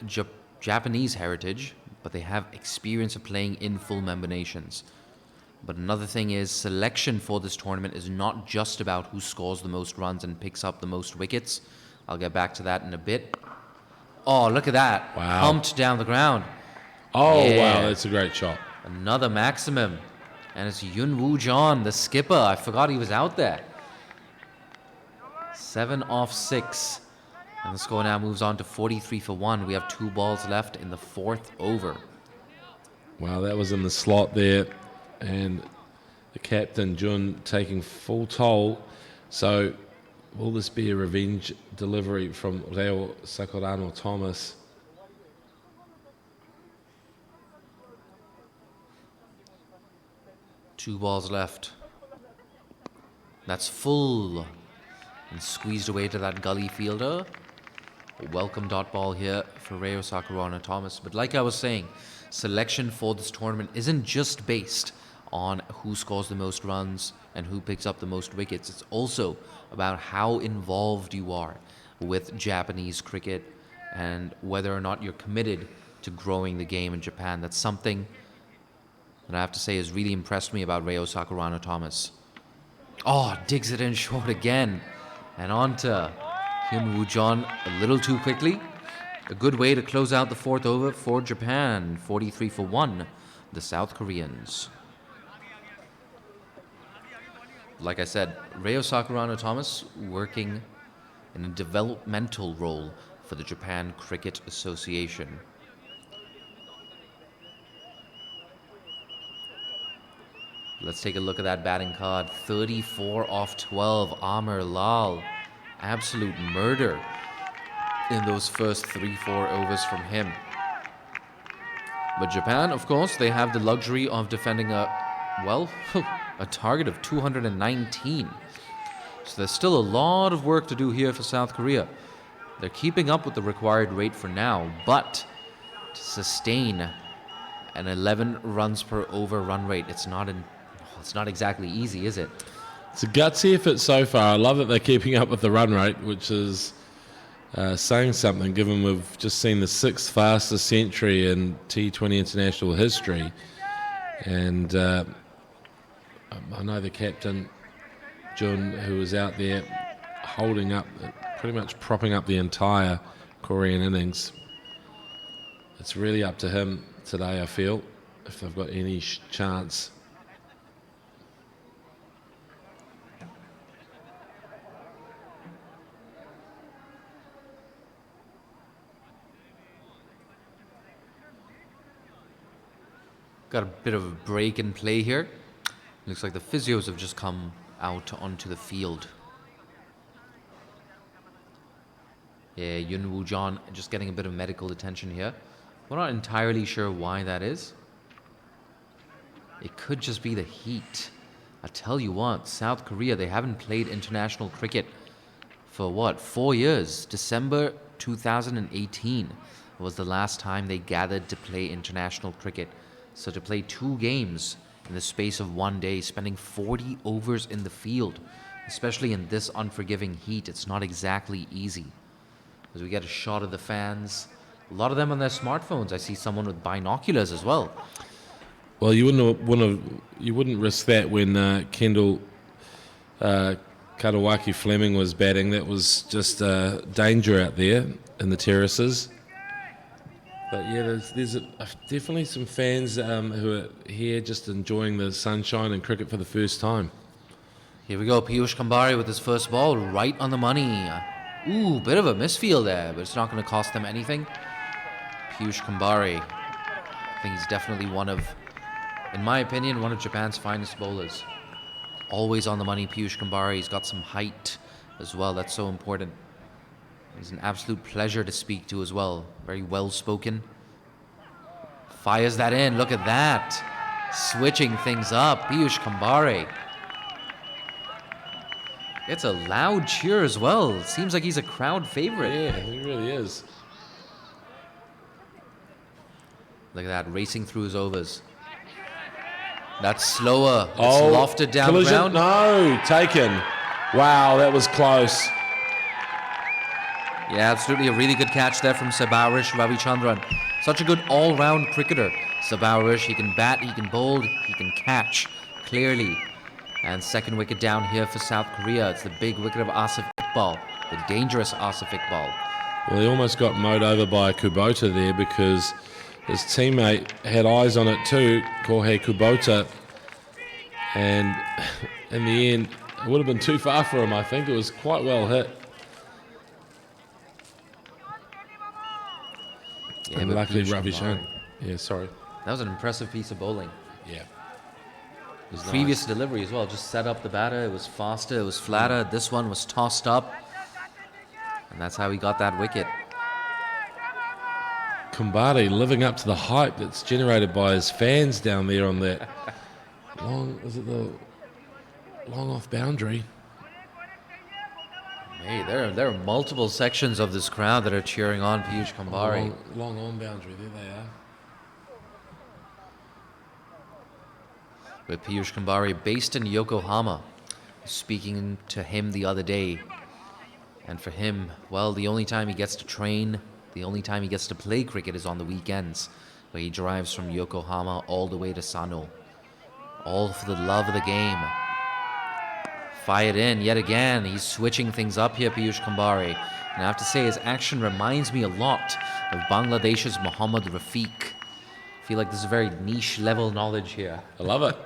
Speaker 7: Japanese heritage, but they have experience of playing in full member nations. But another thing is selection for this tournament is not just about who scores the most runs and picks up the most wickets. I'll get back to that in a bit. Oh, look at that.
Speaker 1: Wow.
Speaker 7: Pumped down the ground.
Speaker 1: Oh,
Speaker 7: Yeah.
Speaker 1: wow, that's a great shot.
Speaker 7: Another maximum. And it's Yun Woo John, the skipper. I forgot he was out there. 7 off 6. And the score now moves on to 43 for 1. We have 2 balls left in the 4th over.
Speaker 1: Wow, that was in the slot there. And the captain, Jun, taking full toll. So will this be a revenge delivery from Reo Sakurano-Thomas?
Speaker 7: Two balls left. That's full. And squeezed away to that gully fielder. A welcome dot ball here for Reo Sakurano-Thomas. But like I was saying, selection for this tournament isn't just based on who scores the most runs and who picks up the most wickets. It's also about how involved you are with Japanese cricket and whether or not you're committed to growing the game in Japan. That's something that I have to say has really impressed me about Reo Sakurano-Thomas. Oh, digs it in short again. And on to Hyun Woo John a little too quickly. A good way to close out the 4th over for Japan. 43 for 1, the South Koreans. Like I said, Reo Sakurano-Thomas working in a developmental role for the Japan Cricket Association. Let's take a look at that batting card. 34 off 12. Amar Lal. Absolute murder in those first 3-4 overs from him. But Japan, of course, they have the luxury of defending a target of 219. So there's still a lot of work to do here for South Korea. They're keeping up with the required rate for now, but to sustain an 11 runs per over run rate, it's not exactly easy, is it?
Speaker 1: It's a gutsy effort so far. I love that they're keeping up with the run rate, which is saying something, given we've just seen the 6th fastest century in T20 international history. And I know the captain, Jun, who was out there holding up, pretty much propping up the entire Korean innings. It's really up to him today, I feel, if they've got any chance.
Speaker 7: Got a bit of a break in play here. Looks like the physios have just come out onto the field. Yeah, Yun Woo John just getting a bit of medical attention here. We're not entirely sure why that is. It could just be the heat. I tell you what, South Korea, they haven't played international cricket for 4 years. December 2018 was the last time they gathered to play international cricket. So to play 2 games in the space of 1 day, spending 40 overs in the field, especially in this unforgiving heat, it's not exactly easy. As we get a shot of the fans, a lot of them on their smartphones. I see someone with binoculars as well.
Speaker 1: Well, you wouldn't risk that when Kendall Katawaki Fleming was batting. That was just danger out there in the terraces. But yeah, there's definitely some fans who are here just enjoying the sunshine and cricket for the first time.
Speaker 7: Here we go, Piyush Kambari with his first ball, right on the money. Ooh, bit of a misfield there, but it's not going to cost them anything. Piyush Kambari, I think he's definitely in my opinion, one of Japan's finest bowlers. Always on the money, Piyush Kambari. He's got some height as well, that's so important. He's an absolute pleasure to speak to as well. Very well spoken. Fires that in, look at that. Switching things up, Piyush Kambari. It's a loud cheer as well. It seems like he's a crowd favorite.
Speaker 1: Yeah, he really is.
Speaker 7: Look at that, racing through his overs. That's slower. It's
Speaker 1: Oh,
Speaker 7: lofted down the
Speaker 1: collision.
Speaker 7: ground.
Speaker 1: No, taken. Wow, that was close.
Speaker 7: Yeah, absolutely a really good catch there from Sabarish Ravichandran. Such a good all-round cricketer. Sabarish, he can bat, he can bowl, he can catch clearly. And second wicket down here for South Korea. It's the big wicket of Asif Iqbal, the dangerous Asif Iqbal.
Speaker 1: Well, he almost got mowed over by Kubota there because his teammate had eyes on it too, Jorge Kubota. And in the end, it would have been too far for him, I think. It was quite well hit.
Speaker 7: Yeah,
Speaker 1: And
Speaker 7: but
Speaker 1: luckily,
Speaker 7: Piyush
Speaker 1: Ravi
Speaker 7: Kambari.
Speaker 1: Shan. Yeah, sorry.
Speaker 7: That was an impressive piece of bowling.
Speaker 1: Yeah.
Speaker 7: His previous delivery as well, just set up the batter. It was faster, it was flatter. This one was tossed up. And that's how he got that wicket.
Speaker 1: Kambari living up to the hype that's generated by his fans down there on that long off boundary.
Speaker 7: Hey, there are multiple sections of this crowd that are cheering on Piyush Kambari.
Speaker 1: Long on boundary, there they are.
Speaker 7: With Piyush Kambari based in Yokohama. Speaking to him the other day. And for him, well, the only time he gets to train, the only time he gets to play cricket is on the weekends, where he drives from Yokohama all the way to Sano. All for the love of the game. Fired in yet again. He's switching things up here, Piyush Kambari. And I have to say, his action reminds me a lot of Bangladesh's Mohammad Rafiq. I feel like this is very niche level knowledge here.
Speaker 1: I love it.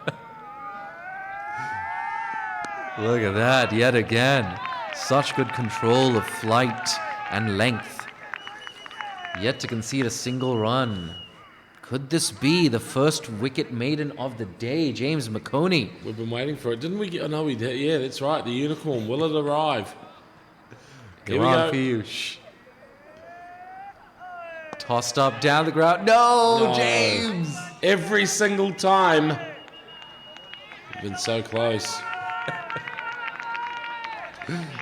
Speaker 7: Look at that, yet again. Such good control of flight and length. Yet to concede a single run. Could this be the first wicket maiden of the day, James McConey?
Speaker 1: We've been waiting for it. Didn't we get... Oh, no, we did. Yeah, that's right. The unicorn. Will it arrive? Here we go.
Speaker 7: Piyush. Tossed up down the ground. No, James!
Speaker 1: Every single time. We've been so close.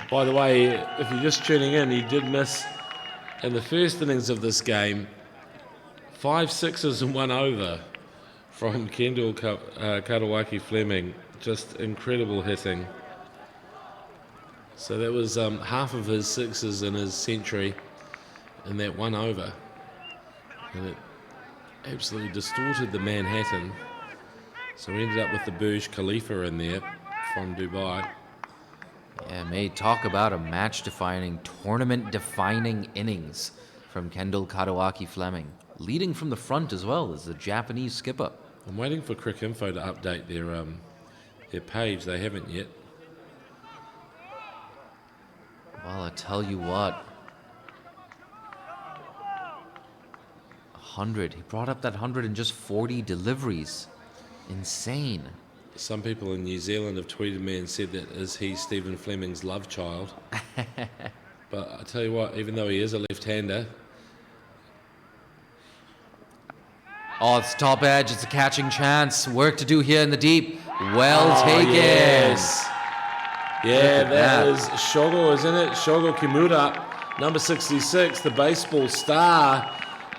Speaker 1: By the way, if you're just tuning in, he did miss in the first innings of this game 5 sixes and 1 over from Kendall Katawaki Fleming. Just incredible hitting. So that was half of his sixes in his century in that 1 over. And it absolutely distorted the Manhattan. So we ended up with the Burj Khalifa in there from Dubai.
Speaker 7: Yeah, mate, talk about a match-defining, tournament-defining innings from Kendall Katawaki Fleming. Leading from the front as well as the Japanese skipper.
Speaker 1: I'm waiting for Cricinfo to update their page. They haven't yet.
Speaker 7: Well, I tell you what. 100. He brought up that 100 in just 40 deliveries. Insane.
Speaker 1: Some people in New Zealand have tweeted me and said that is he Stephen Fleming's love child. But I tell you what, even though he is a left-hander,
Speaker 7: Oh, it's top edge. It's a catching chance. Work to do here in the deep. Well taken.
Speaker 1: yes. Yeah,
Speaker 7: Look at
Speaker 1: that
Speaker 7: that.
Speaker 1: is Shogo, isn't it? Shogo Kimura, number 66, the baseball star.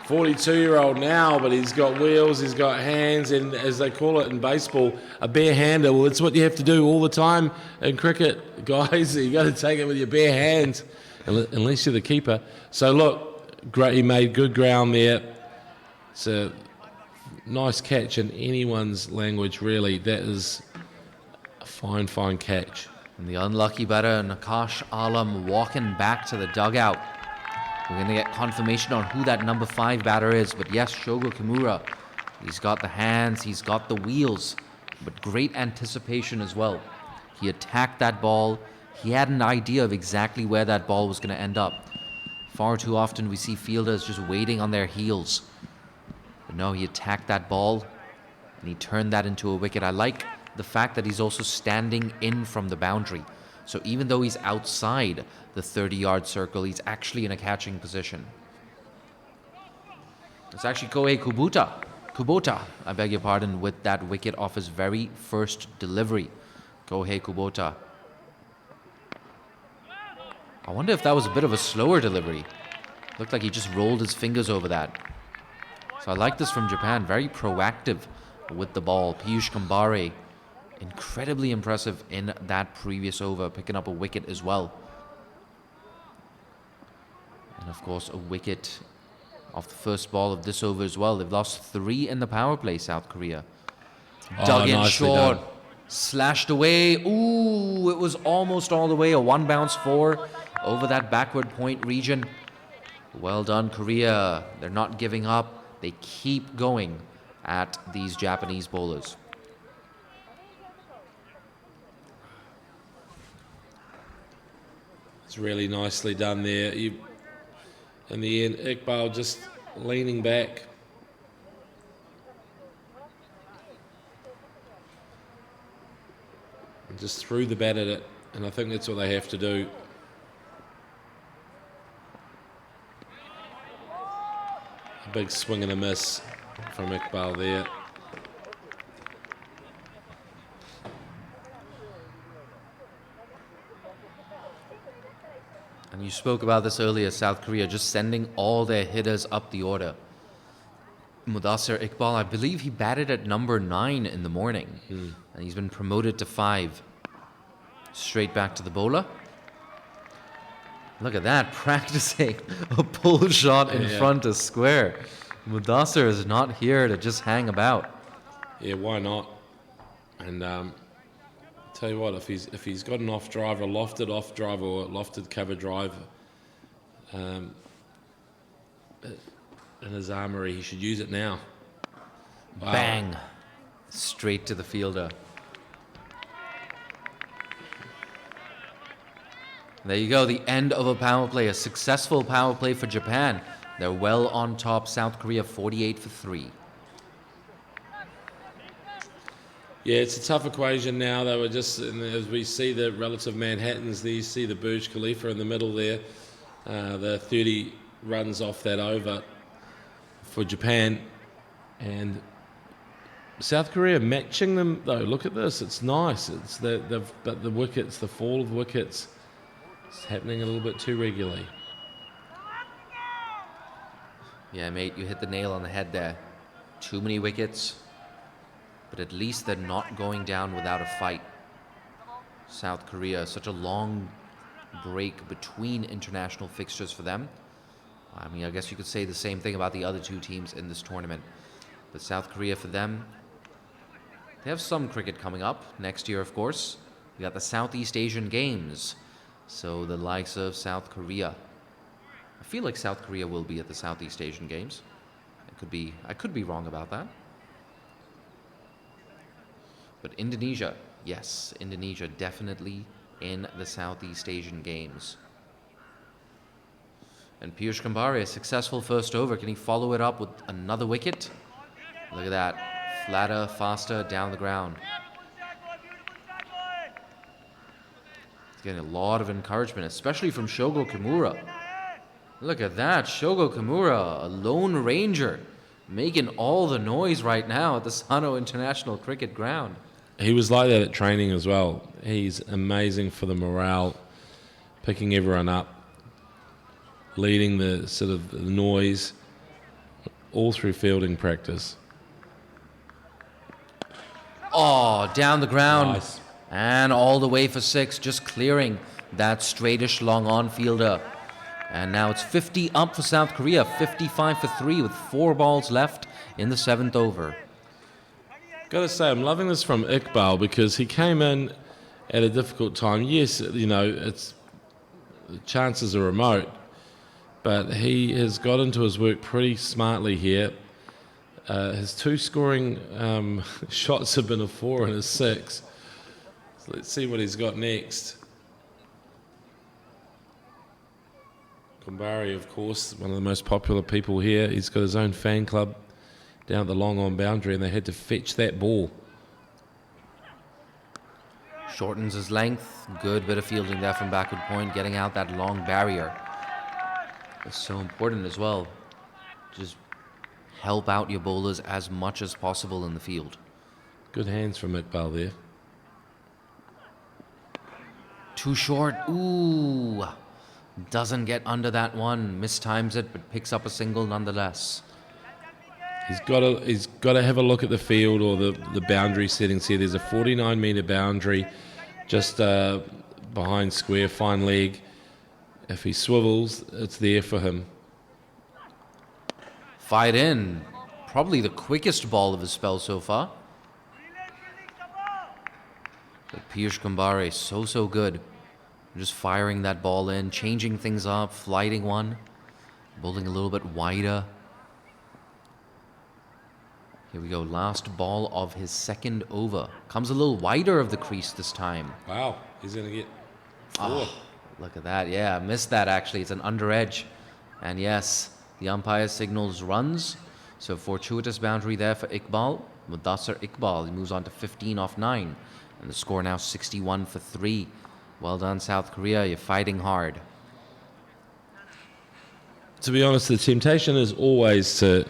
Speaker 1: 42-year-old now, but he's got wheels, he's got hands, and as they call it in baseball, a bare hander. Well, it's what you have to do all the time in cricket, guys. You got to take it with your bare hands, unless you're the keeper. So look, great. He made good ground there. It's a nice catch in anyone's language, really. That is a fine catch.
Speaker 7: And the unlucky batter, Nakash Alam, walking back to the dugout. We're going to get confirmation on who that number 5 batter is. But yes, Shogo Kimura. He's got the hands, he's got the wheels, but great anticipation as well. He attacked that ball. He had an idea of exactly where that ball was going to end up. Far too often we see fielders just waiting on their heels. But no, he attacked that ball and he turned that into a wicket. I like the fact that he's also standing in from the boundary. So even though he's outside the 30-yard circle, he's actually in a catching position. It's actually Kohei Kubota, I beg your pardon, with that wicket off his very first delivery. Kohei Kubota. I wonder if that was a bit of a slower delivery. Looked like he just rolled his fingers over that. So I like this from Japan. Very proactive with the ball. Piyush Kambare, incredibly impressive in that previous over, picking up a wicket as well. And of course, a wicket off the first ball of this over as well. They've lost 3 in the power play, South Korea. Dug in short, slashed away. Ooh, it was almost all the way. A 1-bounce 4 over that backward point region. Well done, Korea. They're not giving up. They keep going at these Japanese bowlers.
Speaker 1: It's really nicely done there. In the end, Iqbal just leaning back. And just threw the bat at it, and I think that's what they have to do. A big swing and a miss from Iqbal there.
Speaker 7: And you spoke about this earlier, South Korea just sending all their hitters up the order. Mudassir Iqbal, I believe he batted at number 9 in the morning. And he's been promoted to 5. Straight back to the bowler. Look at that, practicing a pull shot in front of square. Mudassir is not here to just hang about.
Speaker 1: Yeah, why not? And tell you what, if he's got an off drive, a lofted off drive or a lofted cover drive in his armory, he should use it now. Wow.
Speaker 7: Bang! Straight to the fielder. There you go, the end of a power play, a successful power play for Japan. They're well on top, South Korea 48 for 3.
Speaker 1: Yeah, it's a tough equation now. They were just, as we see the relative Manhattans, there you see the Burj Khalifa in the middle there. The 30 runs off that over for Japan. And South Korea matching them, though. Look at this, it's nice. It's but the wickets, the fall of wickets, it's happening a little bit too regularly.
Speaker 7: Yeah, mate, you hit the nail on the head there. Too many wickets. But at least they're not going down without a fight. South Korea, such a long break between international fixtures for them. I mean, I guess you could say the same thing about the other 2 teams in this tournament. But South Korea, for them, they have some cricket coming up next year, of course. We got the Southeast Asian Games. So the likes of South Korea. I feel like South Korea will be at the Southeast Asian Games. I could be wrong about that. But Indonesia, yes, Indonesia definitely in the Southeast Asian Games. And Piyush Kambare, a successful first over. Can he follow it up with another wicket? Look at that. Flatter, faster, down the ground. He's getting a lot of encouragement, especially from Shogo Kimura. Look at that, Shogo Kimura, a lone ranger, making all the noise right now at the Sano International Cricket Ground.
Speaker 1: He was like that at training as well. He's amazing for the morale, picking everyone up, leading the sort of the noise all through fielding practice.
Speaker 7: Oh, down the ground.
Speaker 1: Nice.
Speaker 7: And all the way for 6, just clearing that straightish long on fielder. And now it's 50 up for South Korea, 55 for 3 with 4 balls left in the 7th over.
Speaker 1: Gotta say, I'm loving this from Iqbal because he came in at a difficult time. Yes, you know, it's the chances are remote, but he has got into his work pretty smartly here. His 2 scoring shots have been a 4 and a 6. So let's see what he's got next. Kumbari, of course, one of the most popular people here. He's got his own fan club down at the long on boundary, and they had to fetch that ball.
Speaker 7: Shortens his length. Good bit of fielding there from backward point, getting out that long barrier. It's so important as well. Just help out your bowlers as much as possible in the field.
Speaker 1: Good hands from Iqbal there.
Speaker 7: Too short. Ooh. Doesn't get under that one. Mistimes it, but picks up a single nonetheless.
Speaker 1: He's got to have a look at the field or the boundary settings here. There's a 49-metre boundary just behind square, fine leg. If he swivels, it's there for him.
Speaker 7: Fired in. Probably the quickest ball of his spell so far. But Piyush Kumbari, so good. Just firing that ball in, changing things up, flighting one, bowling a little bit wider. Here we go, last ball of his second over. Comes a little wider of the crease this time.
Speaker 1: Wow, he's going to get 4.
Speaker 7: Oh, look at that. Yeah, missed that actually. It's an under edge. And yes, the umpire signals runs. So fortuitous boundary there for Iqbal. Mudassar Iqbal, he moves on to 15 off 9. And the score now 61 for 3. Well done, South Korea. You're fighting hard.
Speaker 1: To be honest, the temptation is always to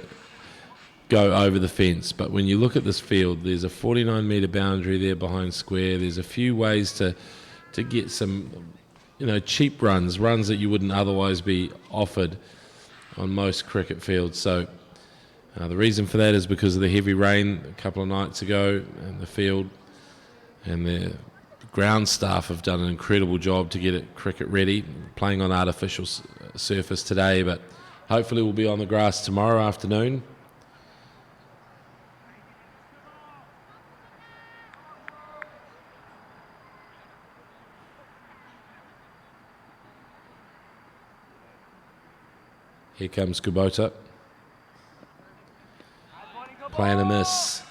Speaker 1: go over the fence. But when you look at this field, there's a 49-metre boundary there behind square. There's a few ways to get some, you know, cheap runs that you wouldn't otherwise be offered on most cricket fields. So the reason for that is because of the heavy rain a couple of nights ago in the field, and the ground staff have done an incredible job to get it cricket ready, playing on artificial surface today, but hopefully we'll be on the grass tomorrow afternoon. Here comes Kubota. Playing a miss.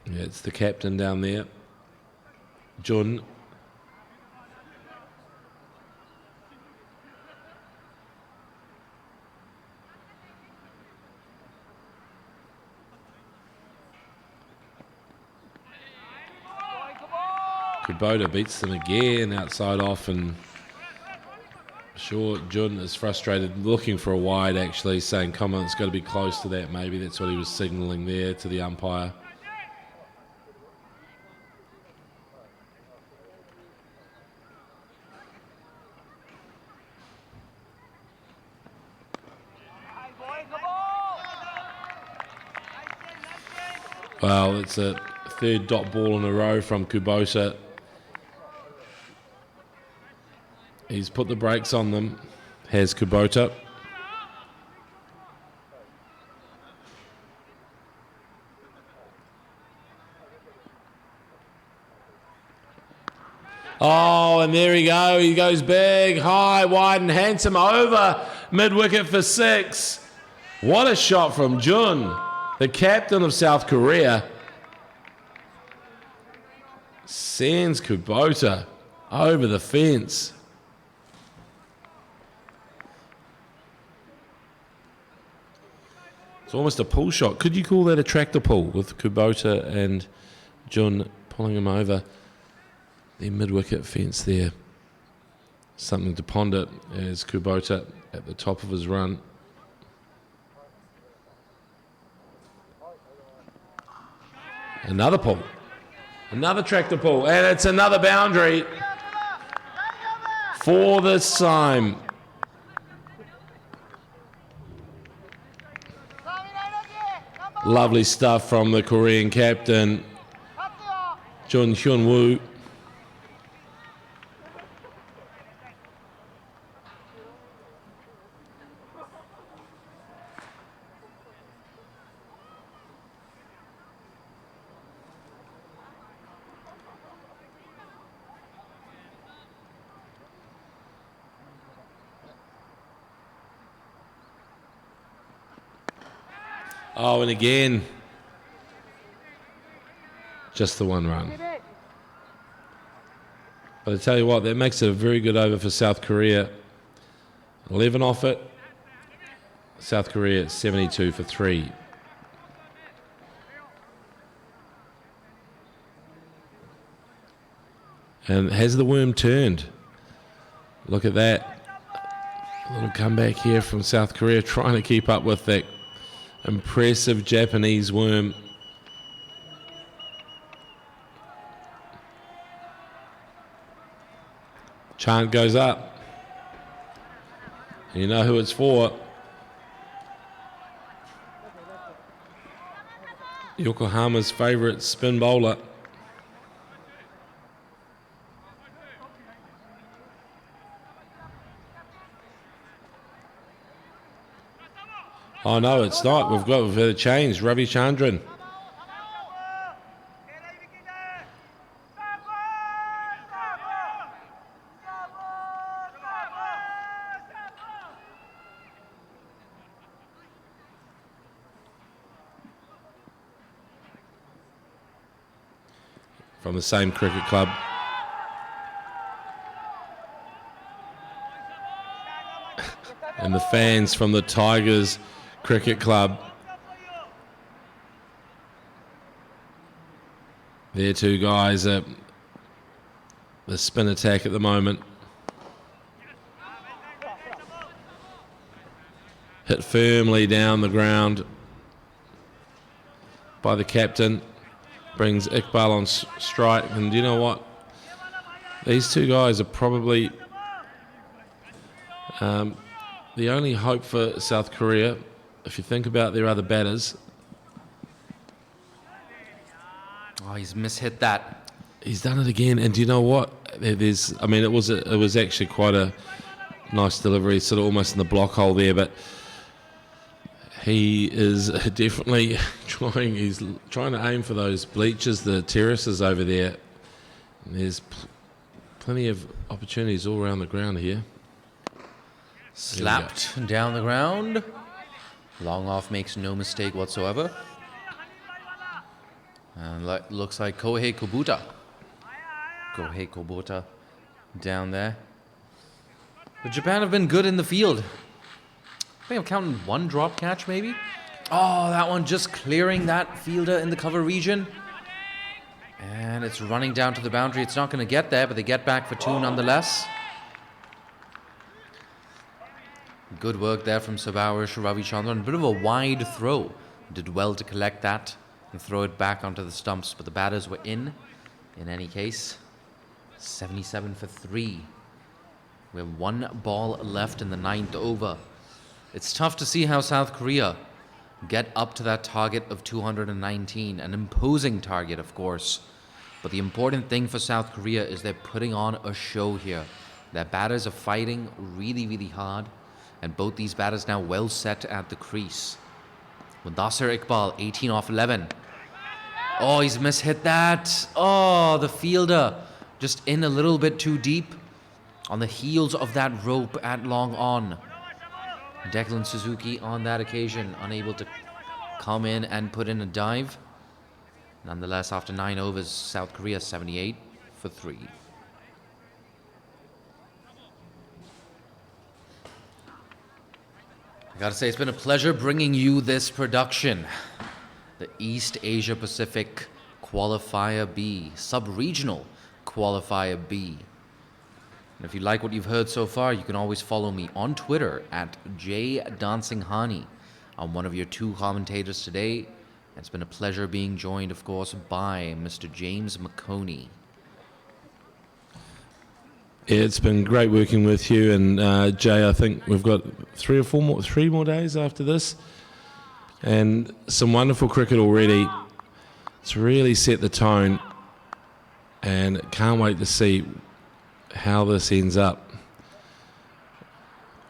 Speaker 1: Yeah, it's the captain down there, Jun. Kubota beats them again outside off, and sure Jun is frustrated, looking for a wide actually, saying, come on, it's got to be close to that maybe. That's what he was signalling there to the umpire. Well, it's a third dot ball in a row from Kubota. He's put the brakes on them, has Kubota. Oh, and there he goes big, high, wide and handsome over mid-wicket for 6. What a shot from Jun, the captain of South Korea. Sends Kubota over the fence. It's almost a pull shot. Could you call that a tractor pull with Kubota and Jun pulling him over the mid-wicket fence there? Something to ponder as Kubota at the top of his run. Another pull. Another tractor pull. And it's another boundary for this time. Lovely stuff from the Korean captain, Jun Hyun-woo. Oh, and again, just the 1 run. But I tell you what, that makes it a very good over for South Korea. 11 off it. South Korea 72 for 3. And has the worm turned? Look at that. A little comeback here from South Korea, trying to keep up with that impressive Japanese worm. Chant goes up. You know who it's for. Yokohama's favourite spin bowler. Oh no, it's not. We've had a change. Ravi Chandran. From the same cricket club. And the fans from the Tigers Cricket Club. Their two guys are the spin attack at the moment. Hit firmly down the ground by the captain. Brings Iqbal on strike. And you know what? These two guys are probably the only hope for South Korea. If you think about their other batters.
Speaker 7: Oh, he's mishit that.
Speaker 1: He's done it again, and do you know what? I mean, it was actually quite a nice delivery, sort of almost in the block hole there, but he is definitely trying. He's trying to aim for those bleachers, the terraces over there. And there's plenty of opportunities all around the ground here.
Speaker 7: Slapped down the ground. Long off makes no mistake whatsoever. And looks like Kohei Kubota. Kohei Kubota down there. But Japan have been good in the field. I think I'm counting one drop catch maybe. Oh, that one just clearing that fielder in the cover region. And it's running down to the boundary. It's not going to get there, but they get back for 2 nonetheless. Good work there from Sabarish Ravichandran. A bit of a wide throw. Did well to collect that and throw it back onto the stumps, but the batters were in any case. 77 for 3. We have 1 ball left in the 9th over. It's tough to see how South Korea get up to that target of 219, an imposing target, of course. But the important thing for South Korea is they're putting on a show here. Their batters are fighting really, really hard. And both these batters now well set at the crease. Mudassir Iqbal, 18 off 11. Oh, he's mishit that. Oh, the fielder just in a little bit too deep on the heels of that rope at long on. Declan Suzuki on that occasion unable to come in and put in a dive. Nonetheless, after 9 overs, South Korea 78 for 3. I gotta say, it's been a pleasure bringing you this production. The East Asia Pacific Qualifier B, Sub-Regional Qualifier B. And if you like what you've heard so far, you can always follow me on Twitter at jdancinghani. I'm one of your 2 commentators today. It's been a pleasure being joined, of course, by Mr. James McConey.
Speaker 1: It's been great working with you, and Jay, I think we've got 3 more days after this, and some wonderful cricket already. It's really set the tone, and can't wait to see how this ends up.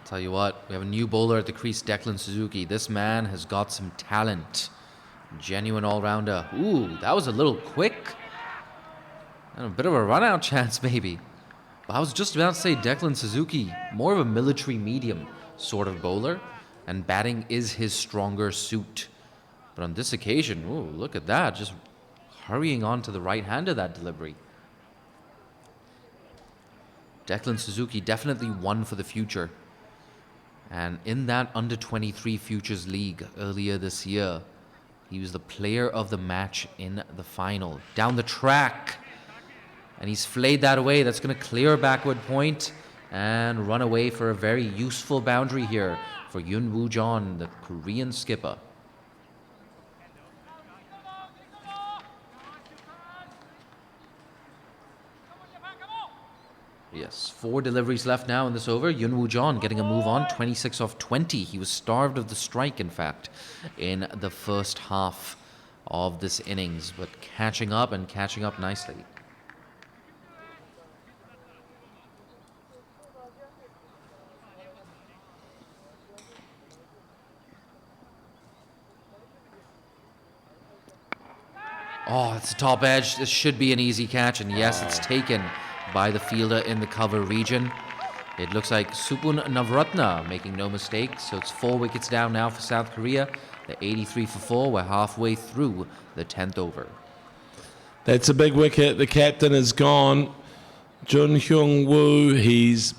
Speaker 7: Tell you what, we have a new bowler at the crease, Declan Suzuki. This man has got some talent. Genuine all-rounder. Ooh, that was a little quick. And a bit of a run-out chance, maybe. I was just about to say Declan Suzuki, more of a military medium sort of bowler, and batting is his stronger suit. But on this occasion, ooh, look at that, just hurrying on to the right hand of that delivery. Declan Suzuki definitely one for the future. And in that under-23 Futures League earlier this year, he was the player of the match in the final. Down the track. And he's flayed that away. That's going to clear a backward point and run away for a very useful boundary here for Yun Woo Jeon, the Korean skipper. Yes, 4 deliveries left now in this over. Yun Woo Jeon getting a move on, 26 off 20. He was starved of the strike, in fact, in the first half of this innings, but catching up and catching up nicely. Oh, it's a top edge. This should be an easy catch, and yes, it's taken by the fielder in the cover region. It looks like Supun Navratna making no mistake, so it's 4 wickets down now for South Korea. They're 83 for 4. We're halfway through the 10th over.
Speaker 1: That's a big wicket. The captain is gone. Jun Hyung Woo, he's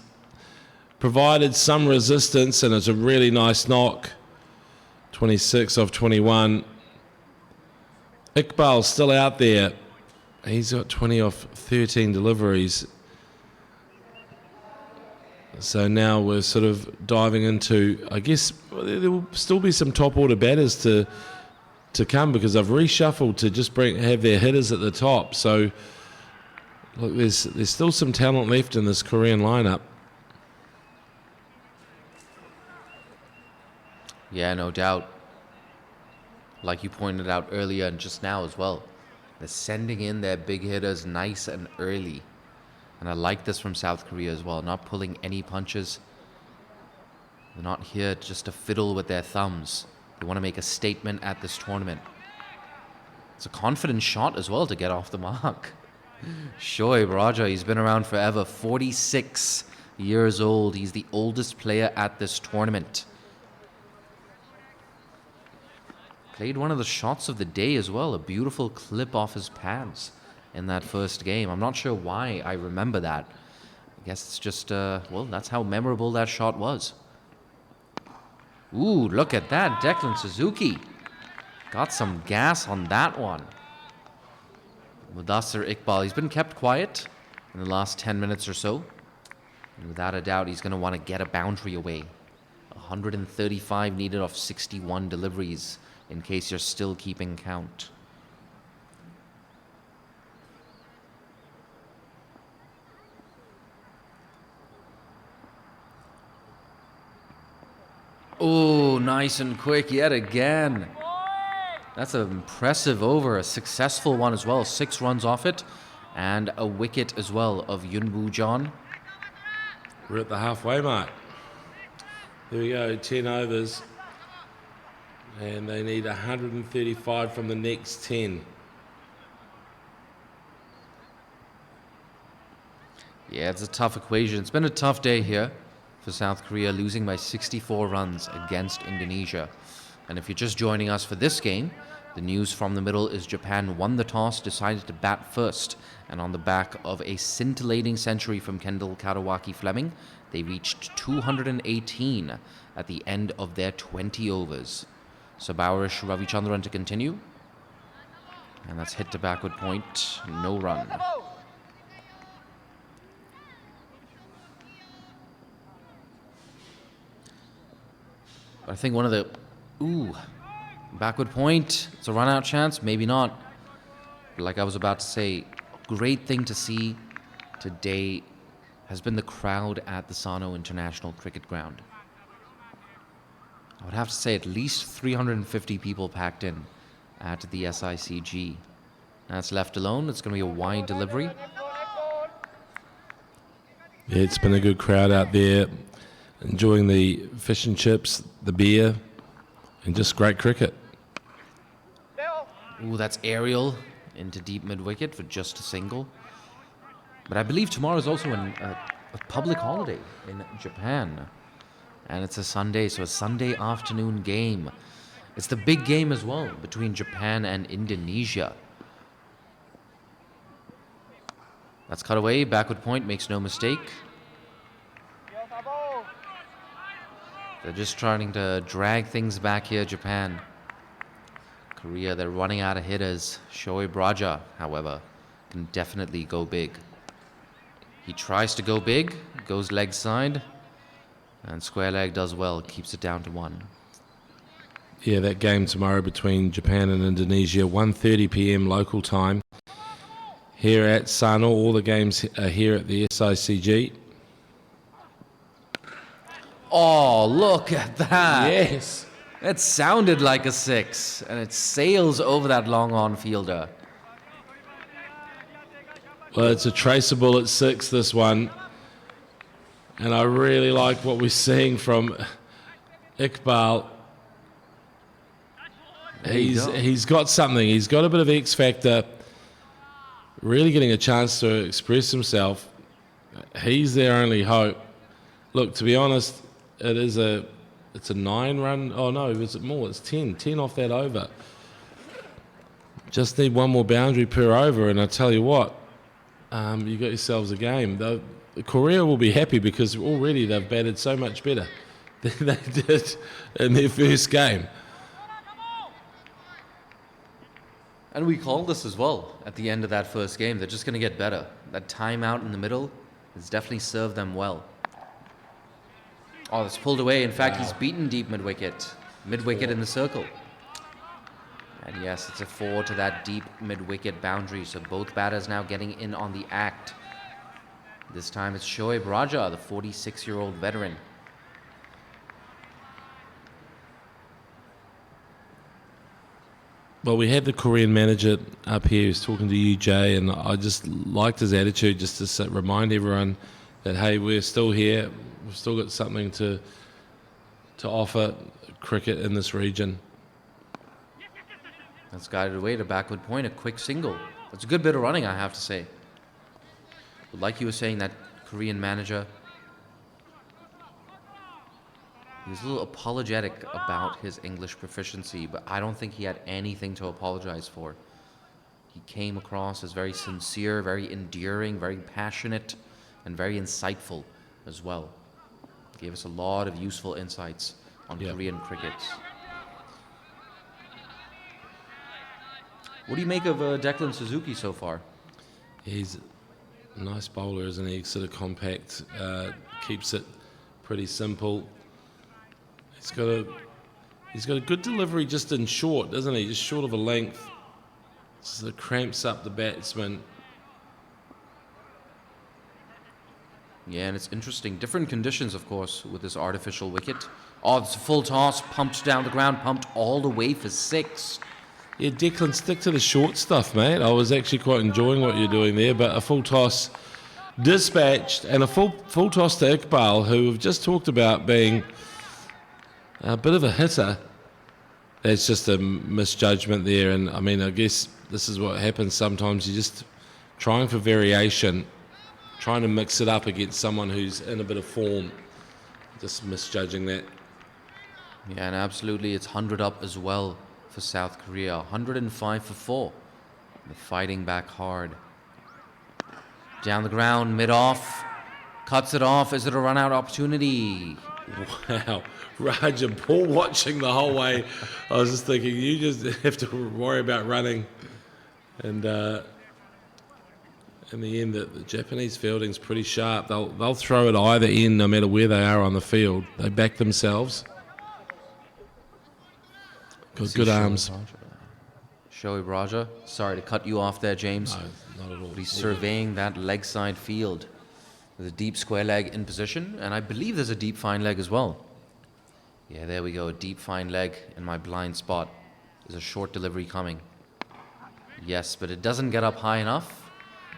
Speaker 1: provided some resistance, and it's a really nice knock. 26 off 21. Iqbal's still out there. He's got 20 off 13 deliveries. So now we're sort of diving into, I guess, there will still be some top order batters to come, because I've reshuffled to just have their hitters at the top. So look, there's still some talent left in this Korean lineup.
Speaker 7: Yeah, no doubt. Like you pointed out earlier and just now as well. They're sending in their big hitters nice and early. And I like this from South Korea as well. Not pulling any punches. They're not here just to fiddle with their thumbs. They want to make a statement at this tournament. It's a confident shot as well to get off the mark. Shoaib Raja, he's been around forever. 46 years old. He's the oldest player at this tournament. Played one of the shots of the day as well. A beautiful clip off his pads in that first game. I'm not sure why I remember that. I guess it's just, well, that's how memorable that shot was. Ooh, look at that. Declan Suzuki got some gas on that one. Mudassir Iqbal, he's been kept quiet in the last 10 minutes or so. And without a doubt, he's going to want to get a boundary away. 135 needed off 61 deliveries, in case you're still keeping count. Oh, nice and quick yet again. That's an impressive over, a successful one as well. 6 runs off it, and a wicket as well of Yun Woo Jeon.
Speaker 1: We're at the halfway mark. There we go, 10 overs. And they need 135 from the next 10.
Speaker 7: Yeah, it's a tough equation. It's been a tough day here for South Korea, losing by 64 runs against Indonesia. And if you're just joining us for this game, the news from the middle is Japan won the toss, decided to bat first. And on the back of a scintillating century from Kendall Karawaki Fleming, they reached 218 at the end of their 20 overs. Sabarish Ravichandran to continue. And that's hit to backward point, no run. I think one of the... Ooh, backward point. It's a run-out chance, maybe not. Like I was about to say, great thing to see today has been the crowd at the Sano International Cricket Ground. I would have to say at least 350 people packed in at the SICG. That's left alone. It's going to be a wide delivery.
Speaker 1: Yeah, it's been a good crowd out there, enjoying the fish and chips, the beer, and just great cricket.
Speaker 7: Ooh, that's aerial into deep mid-wicket for just a single. But I believe tomorrow is also a public holiday in Japan. And it's a Sunday, so a Sunday afternoon game. It's the big game as well between Japan and Indonesia. That's cut away. Backward point makes no mistake. They're just trying to drag things back here, Japan. Korea, they're running out of hitters. Shoaib Raja, however, can definitely go big. He tries to go big, goes leg side, and square leg does well, keeps it down to 1.
Speaker 1: Yeah, that game tomorrow between Japan and Indonesia, 1:30 p.m. local time. Here at Sano, all the games are here at the SICG.
Speaker 7: Oh, look at that.
Speaker 1: Yes.
Speaker 7: It sounded like a 6, and it sails over that long on fielder.
Speaker 1: Well, it's a traceable at 6, this one. And I really like what we're seeing from Iqbal. He's got something. He's got a bit of X factor. Really getting a chance to express himself. He's their only hope. Look, to be honest, it's a 9-run. Oh no, is it more? It's 10 off that over. Just need one more boundary per over, and I tell you what, you got yourselves a game. Korea will be happy because already they've batted so much better than they did in their first game.
Speaker 7: And we called this as well at the end of that first game. They're just going to get better. That timeout in the middle has definitely served them well. Oh, it's pulled away. In fact, he's beaten deep mid-wicket. Mid-wicket in the circle. And yes, it's a 4 to that deep mid-wicket boundary. So both batters now getting in on the act. This time it's Shoaib Raja, the 46-year-old veteran.
Speaker 1: Well, we had the Korean manager up here. He was talking to you, Jay, and I just liked his attitude just to remind everyone that, hey, we're still here. We've still got something to offer cricket in this region.
Speaker 7: That's guided away to backward point, a quick single. That's a good bit of running, I have to say. But like you were saying, that Korean manager, he was a little apologetic about his English proficiency, but I don't think he had anything to apologize for. He came across as very sincere, very endearing, very passionate, and very insightful as well. Gave us a lot of useful insights on Korean cricket. What do you make of Declan Suzuki so far?
Speaker 1: He's a nice bowler, isn't he? Sort of compact, keeps it pretty simple. He's got a good delivery just in short, doesn't he? Just short of a length. Sort of cramps up the batsman.
Speaker 7: Yeah, and it's interesting. Different conditions, of course, with this artificial wicket. Oh, it's a full toss, pumped down the ground, pumped all the way for 6.
Speaker 1: Yeah, Declan, stick to the short stuff, mate. I was actually quite enjoying what you're doing there, but a full toss dispatched, and a full toss to Iqbal, who we've just talked about being a bit of a hitter. That's just a misjudgment there, and I mean, I guess this is what happens sometimes. You're just trying for variation, trying to mix it up against someone who's in a bit of form. Just misjudging that.
Speaker 7: Yeah, and absolutely, it's 100 up as well for South Korea. 105 for 4. They're fighting back hard. Down the ground, mid-off. Cuts it off. Is it a run-out opportunity?
Speaker 1: Wow. Raj and Paul watching the whole way. I was just thinking, you just have to worry about running. And in the end, the Japanese fielding's pretty sharp. They'll throw it either end, no matter where they are on the field. They back themselves. Got good arms.
Speaker 7: Shoaib Raja. Sorry to cut you off there, James.
Speaker 1: No, not at all.
Speaker 7: But he's surveying that leg side field. There's a deep square leg in position, and I believe there's a deep fine leg as well. Yeah, there we go. A deep fine leg in my blind spot. There's a short delivery coming. Yes, but it doesn't get up high enough.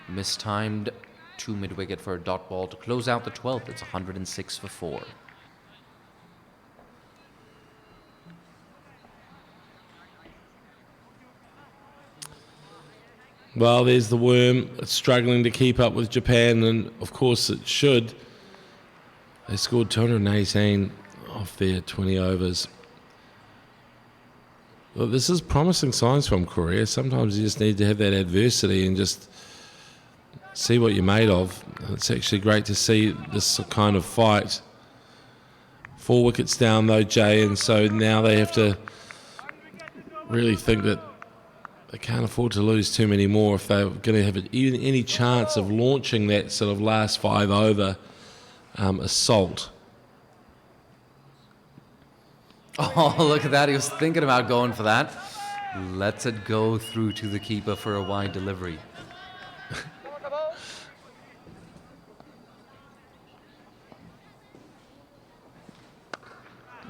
Speaker 7: Mistimed to mid-wicket for a dot ball to close out the 12th. It's 106 for 4.
Speaker 1: Well, there's the worm. It's struggling to keep up with Japan, and of course it should. They scored 218 off their 20 overs. Well, this is promising signs from Korea. Sometimes you just need to have that adversity and just see what you're made of. It's actually great to see this kind of fight. 4 wickets down though, Jay, and so now they have to really think that they can't afford to lose too many more if they're going to have even any chance of launching that sort of last 5 over assault.
Speaker 7: Oh, look at that. He was thinking about going for that. Lets it go through to the keeper for a wide delivery.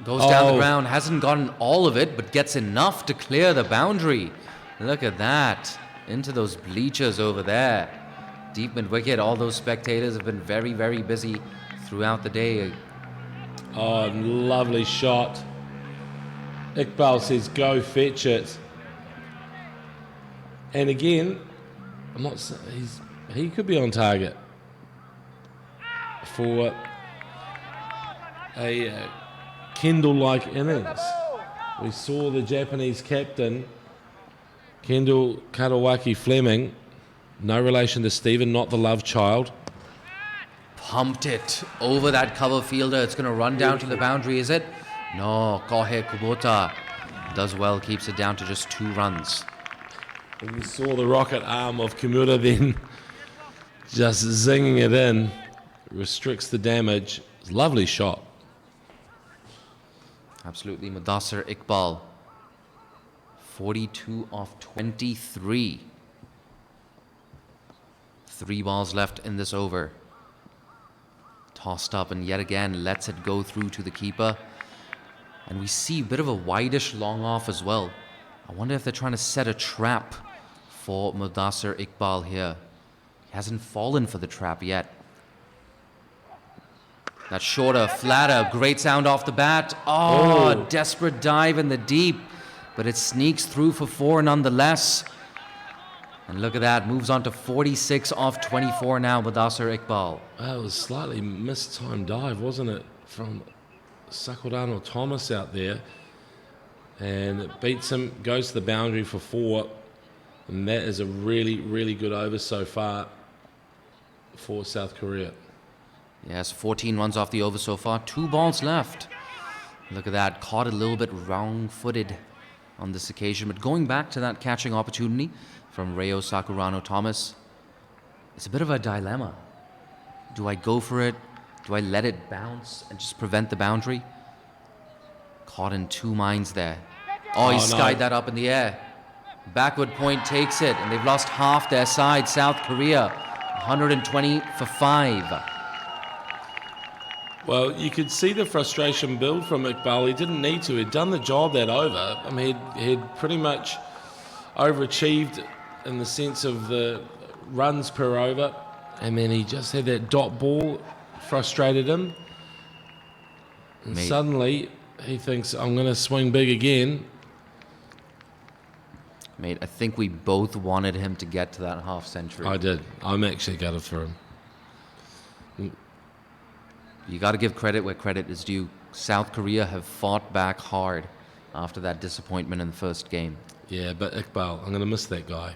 Speaker 7: Goes down the ground, hasn't gotten all of it, but gets enough to clear the boundary. Look at that. Into those bleachers over there. Deep mid-wicket, all those spectators have been very, very busy throughout the day.
Speaker 1: Oh, lovely shot. Iqbal says, go fetch it. And again, he could be on target for a Kendall-like innings. We saw the Japanese captain, Kendall Karawaki Fleming, no relation to Stephen, not the love child.
Speaker 7: Pumped it over that cover fielder. It's going to run down to the boundary, is it? No, Kohe Kubota does well, keeps it down to just 2 runs.
Speaker 1: And you saw the rocket arm of Kimura then just zinging it in, restricts the damage. Lovely shot.
Speaker 7: Absolutely, Mudassir Iqbal, 42 off 23. 3 balls left in this over. Tossed up and yet again lets it go through to the keeper. And we see a bit of a wideish long off as well. I wonder if they're trying to set a trap for Mudassir Iqbal here. He hasn't fallen for the trap yet. That shorter, flatter, great sound off the bat. Oh, desperate dive in the deep. But it sneaks through for 4 nonetheless. And look at that, moves on to 46 off 24 now, Mudassir Iqbal.
Speaker 1: That was slightly mistimed dive, wasn't it, from Sakurano Thomas out there. And it beats him, goes to the boundary for 4. And that is a really, really good over so far for South Korea.
Speaker 7: Yes, 14 runs off the over so far. 2 balls left. Look at that, caught a little bit wrong-footed on this occasion. But going back to that catching opportunity from Reo Sakurano Thomas, it's a bit of a dilemma. Do I go for it? Do I let it bounce and just prevent the boundary? Caught in 2 minds there. Oh, he skied that up in the air. Backward point takes it, and they've lost half their side. South Korea, 120 for 5.
Speaker 1: Well, you could see the frustration build from Iqbal. He didn't need to. He'd done the job that over. I mean, he'd pretty much overachieved in the sense of the runs per over. And then he just had that dot ball, frustrated him. And suddenly he thinks, I'm going to swing big again.
Speaker 7: Mate, I think we both wanted him to get to that half century.
Speaker 1: I did. I'm actually gutted for him.
Speaker 7: You got to give credit where credit is due. South Korea have fought back hard after that disappointment in the first game.
Speaker 1: Yeah, but Iqbal, I'm going to miss that guy.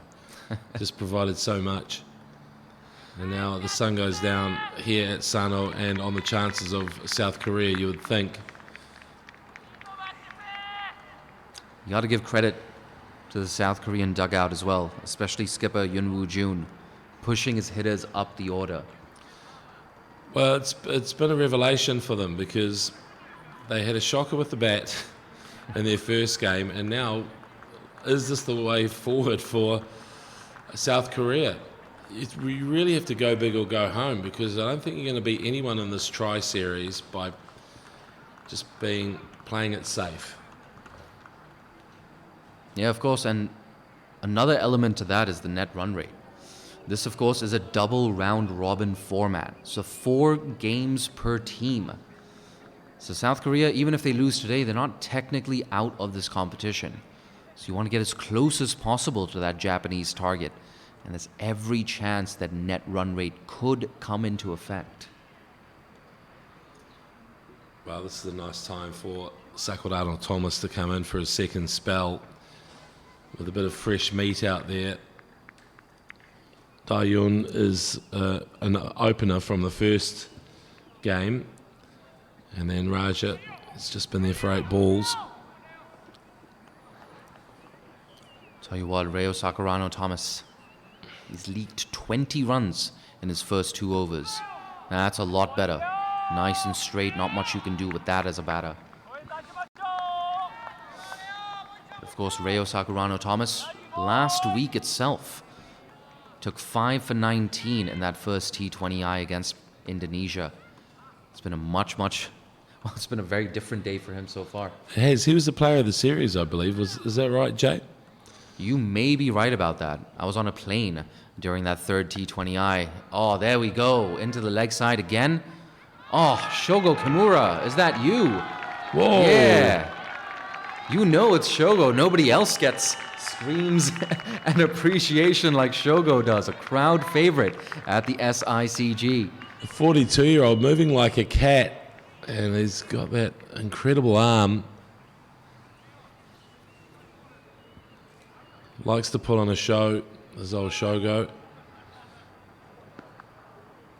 Speaker 1: Just provided so much. And now the sun goes down here at Sano and on the chances of South Korea, you would think.
Speaker 7: You got to give credit to the South Korean dugout as well, especially skipper Yoon Woo-jun, pushing his hitters up the order.
Speaker 1: Well, it's been a revelation for them because they had a shocker with the bat in their first game, and now is this the way forward for South Korea? You really have to go big or go home, because I don't think you're going to beat anyone in this tri-series by just playing it safe.
Speaker 7: Yeah, of course, and another element to that is the net run rate. This, of course, is a double round-robin format, so 4 games per team. So South Korea, even if they lose today, they're not technically out of this competition. So you want to get as close as possible to that Japanese target, and there's every chance that net run rate could come into effect.
Speaker 1: Well, this is a nice time for Sakurano Thomas to come in for his second spell. with a bit of fresh meat out there. Dayun is an opener from the first game, and then Raja has just been there for 8 balls.
Speaker 7: Tell you what, Rayo Sakurano Thomas, he's leaked 20 runs in his first 2 overs. Now that's a lot better. Nice and straight, not much you can do with that as a batter. Of course, Rayo Sakurano Thomas, last week itself, took 5 for 19 in that first T20I against Indonesia. It's been a it's been a very different day for him so far.
Speaker 1: He was the player of the series, I believe. Is that right, Jay?
Speaker 7: You may be right about that. I was on a plane during that third T20I. Oh, there we go. Into the leg side again. Oh, Shogo Kimura, is that you?
Speaker 1: Whoa.
Speaker 7: Yeah. You know it's Shogo. Nobody else gets screams and appreciation like Shogo does. A crowd favorite at the SICG.
Speaker 1: A 42-year-old moving like a cat, and he's got that incredible arm. Likes to put on a show, this old Shogo.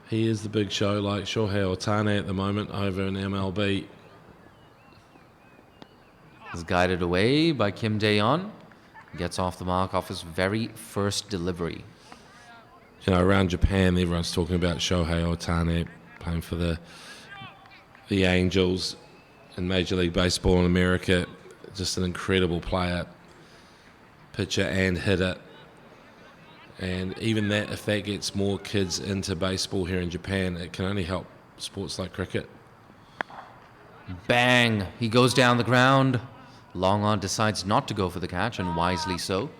Speaker 1: He is the big show, like Shohei Ohtani at the moment over in MLB.
Speaker 7: Is guided away by Kim Dae-yeon. Gets off the mark off his very first delivery.
Speaker 1: You know, around Japan, everyone's talking about Shohei Ohtani playing for the Angels in Major League Baseball in America. Just an incredible player, pitcher and hitter. And even that, if that gets more kids into baseball here in Japan, it can only help sports like cricket.
Speaker 7: Bang! He goes down the ground. Long on decides not to go for the catch, and wisely so.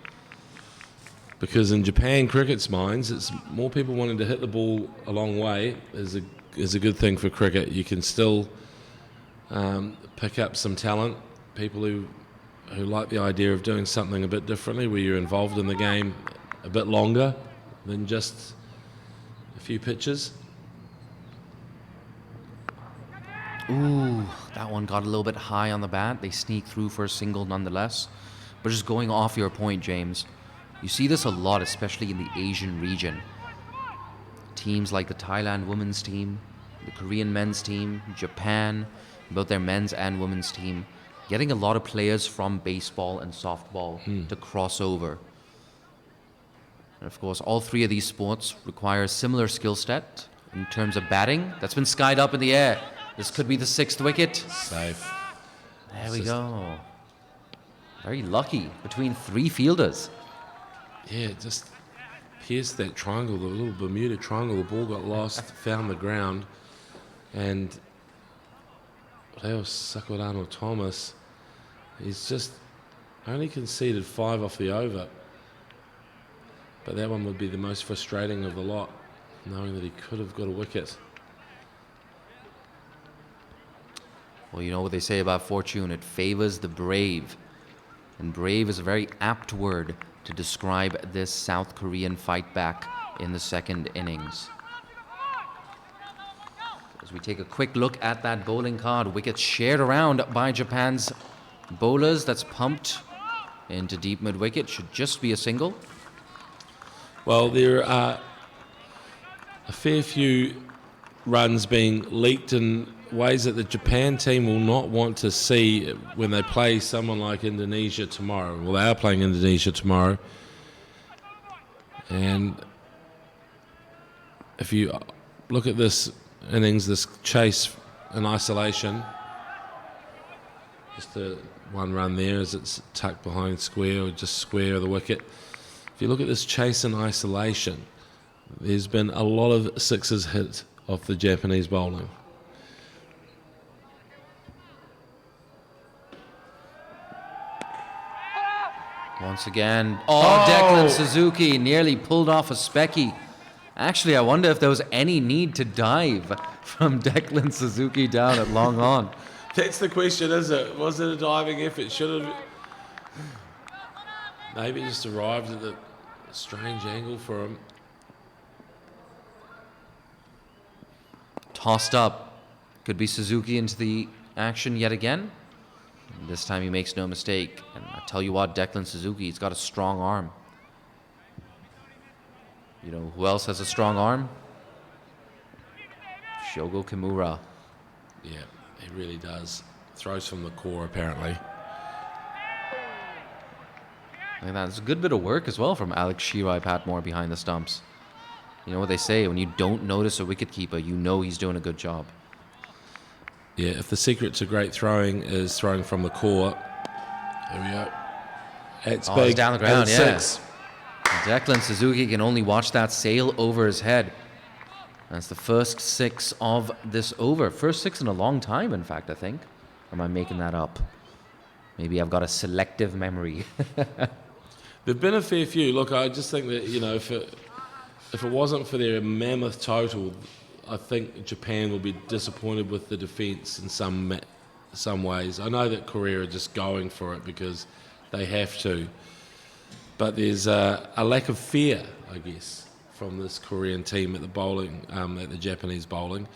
Speaker 1: Because in Japan cricket's minds, it's more people wanting to hit the ball a long way is a good thing for cricket. You can still pick up some talent, people who like the idea of doing something a bit differently, where you're involved in the game a bit longer than just a few pitches.
Speaker 7: Ooh, that one got a little bit high on the bat. They sneak through for a single nonetheless. But just going off your point, James, you see this a lot, especially in the Asian region. Teams like the Thailand women's team, the Korean men's team, Japan, both their men's and women's team, getting a lot of players from baseball and softball to cross over. And of course, all 3 of these sports require a similar skill set in terms of batting. That's been skied up in the air. This could be the 6th wicket.
Speaker 1: Safe.
Speaker 7: There we go. Very lucky between 3 fielders.
Speaker 1: Yeah, just pierced that triangle, the little Bermuda triangle. The ball got lost, found the ground, and Rayo Sakurano Thomas, he's just only conceded 5 off the over. But that one would be the most frustrating of the lot, knowing that he could have got a wicket.
Speaker 7: Well, you know what they say about fortune, it favors the brave. And brave is a very apt word to describe this South Korean fight back in the 2nd innings. As we take a quick look at that bowling card, wickets shared around by Japan's bowlers. That's pumped into deep mid-wicket. Should just be a single.
Speaker 1: Well, there are a fair few runs being leaked in ways that the Japan team will not want to see when they play someone like Indonesia tomorrow. Well, they are playing Indonesia tomorrow. And if you look at this innings, this chase in isolation, just a 1 run there as it's tucked behind square or just square of the wicket. If you look at this chase in isolation, there's been a lot of 6s hit off the Japanese bowling.
Speaker 7: Once again, Declan Suzuki nearly pulled off a specky. Actually, I wonder if there was any need to dive from Declan Suzuki down at long on.
Speaker 1: That's the question, is it? Was it a diving effort? Should have. Maybe just arrived at the strange angle for him.
Speaker 7: Tossed up. Could be Suzuki into the action yet again. And this time he makes no mistake. And I tell you what, Declan Suzuki, he's got a strong arm. You know who else has a strong arm? Shogo Kimura.
Speaker 1: Yeah, he really does. Throws from the core, apparently.
Speaker 7: Look at that. It's a good bit of work as well from Alex Shirai Patmore behind the stumps. You know what they say, when you don't notice a wicketkeeper, you know he's doing a good job.
Speaker 1: Yeah, if the secret to great throwing is throwing from the core. There we go. It's big.
Speaker 7: It's down the ground,
Speaker 1: and
Speaker 7: yeah.
Speaker 1: 6.
Speaker 7: Declan Suzuki can only watch that sail over his head. That's the first 6 of this over. First 6 in a long time, in fact, I think. Or am I making that up? Maybe I've got a selective memory.
Speaker 1: There've been a fair few. Look, I just think that, you know, if it wasn't for their mammoth total, I think Japan will be disappointed with the defence in some ways. I know that Korea are just going for it because they have to. But there's a lack of fear, I guess, from this Korean team at the bowling, at the Japanese bowling,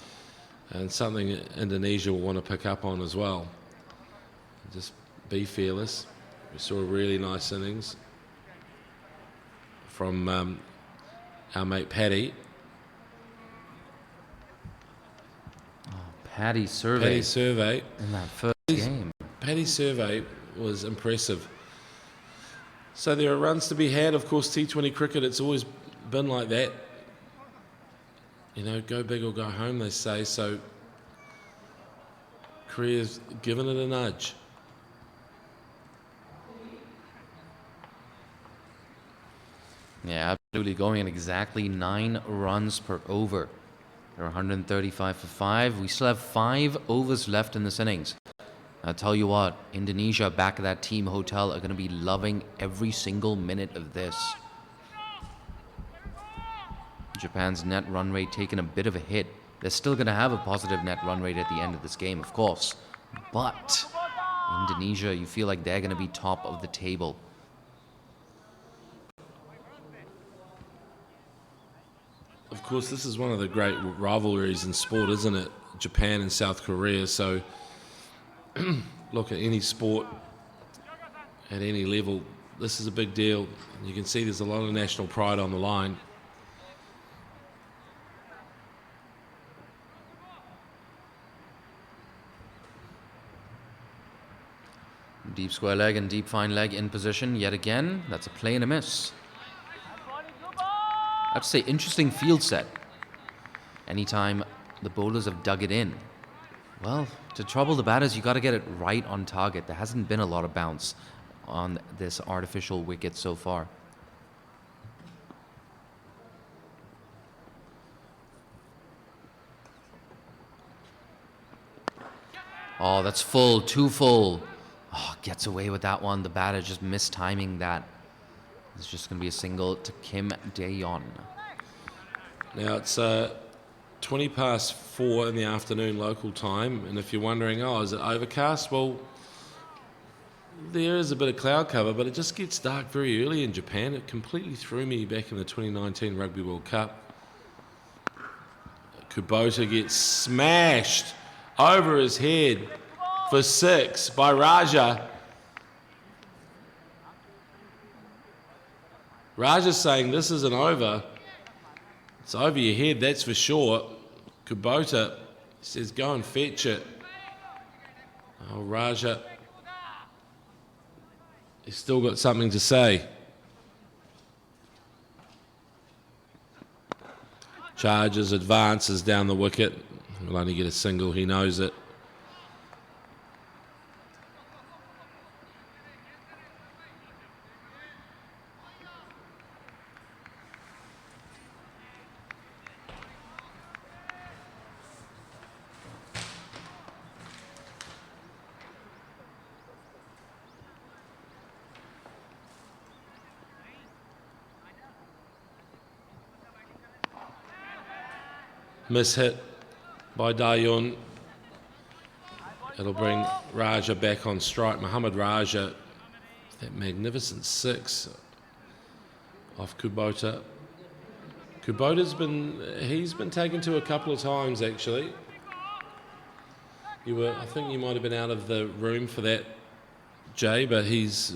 Speaker 1: and something Indonesia will want to pick up on as well. Just be fearless. We saw a really nice innings from our mate Paddy.
Speaker 7: Paddy Survey in that first game.
Speaker 1: Paddy's survey was impressive. So there are runs to be had. Of course, T20 cricket, it's always been like that. You know, go big or go home, they say. So Korea's given it a nudge.
Speaker 7: Yeah, absolutely, going at exactly 9 runs per over. They're 135 for 5. We still have 5 overs left in this innings. I'll tell you what, Indonesia back at that team hotel are going to be loving every single minute of this. Japan's net run rate taking a bit of a hit. They're still going to have a positive net run rate at the end of this game, of course. But Indonesia, you feel like they're going to be top of the table.
Speaker 1: Of course, this is one of the great rivalries in sport, isn't it? Japan and South Korea. So look, at any sport, at any level, this is a big deal. You can see there's a lot of national pride on the line.
Speaker 7: Deep square leg and deep fine leg in position yet again. That's a play and a miss. I have to say, interesting field set. Anytime the bowlers have dug it in. Well, to trouble the batters, you got to get it right on target. There hasn't been a lot of bounce on this artificial wicket so far. Oh, that's full, too full. Oh, gets away with that one. The batter just mistiming that. It's just going to be a single to Kim Dae-yeon.
Speaker 1: Now it's 20 past 4 in the afternoon local time, and if you're wondering, oh, is it overcast? Well, there is a bit of cloud cover, but it just gets dark very early in Japan. It completely threw me back in the 2019 Rugby World Cup. Kubota gets smashed over his head for 6 by Raja. Raja's saying this isn't over. It's over your head, that's for sure. Kubota says, go and fetch it. Oh, Raja, he's still got something to say. Charges, advances down the wicket. He'll only get a single, he knows it. Mishit by Dae-yeon. It'll bring Raja back on strike. Mohammad Raja, that magnificent 6 off Kubota. Kubota's he's been taken to a couple of times actually. I think you might have been out of the room for that Jay, but he's...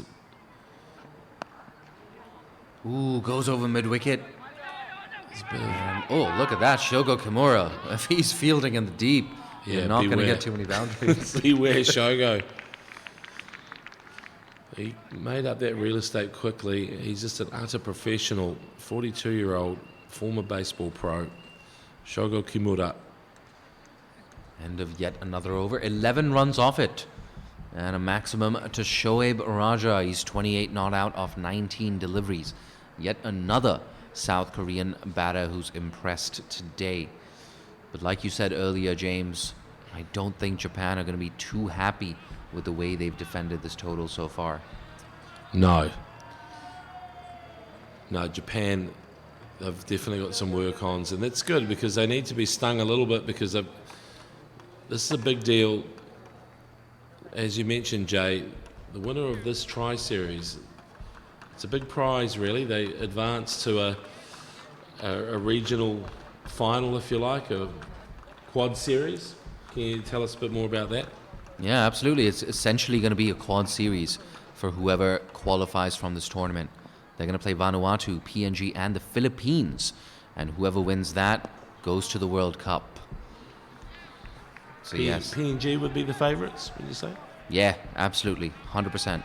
Speaker 7: Ooh, goes over mid-wicket. Oh, look at that, Shogo Kimura. If he's fielding in the deep,
Speaker 1: Yeah,
Speaker 7: you're not going to
Speaker 1: beware.
Speaker 7: get too many boundaries.
Speaker 1: Beware Shogo. He made up that real estate quickly. He's just an utter professional, 42-year-old, former baseball pro, Shogo Kimura.
Speaker 7: End of yet another over. 11 runs off it. And a maximum to Shoaib Raja. He's 28 not out of 19 deliveries. Yet another South Korean batter who's impressed today. But like you said earlier, James, I don't think Japan are going to be too happy with the way they've defended this total so far.
Speaker 1: No, Japan, they've definitely got some work-ons, and that's good because they need to be stung a little bit because this is a big deal. As you mentioned, Jay, the winner of this tri-series, it's a big prize, really. They advance to a regional final, if you like, a quad series. Can you tell us a bit more about that?
Speaker 7: Yeah, absolutely. It's essentially going to be a quad series for whoever qualifies from this tournament. They're going to play Vanuatu, PNG, and the Philippines. And whoever wins that goes to the World Cup. So yes.
Speaker 1: PNG would be the favourites, would you say?
Speaker 7: Yeah, absolutely. 100%.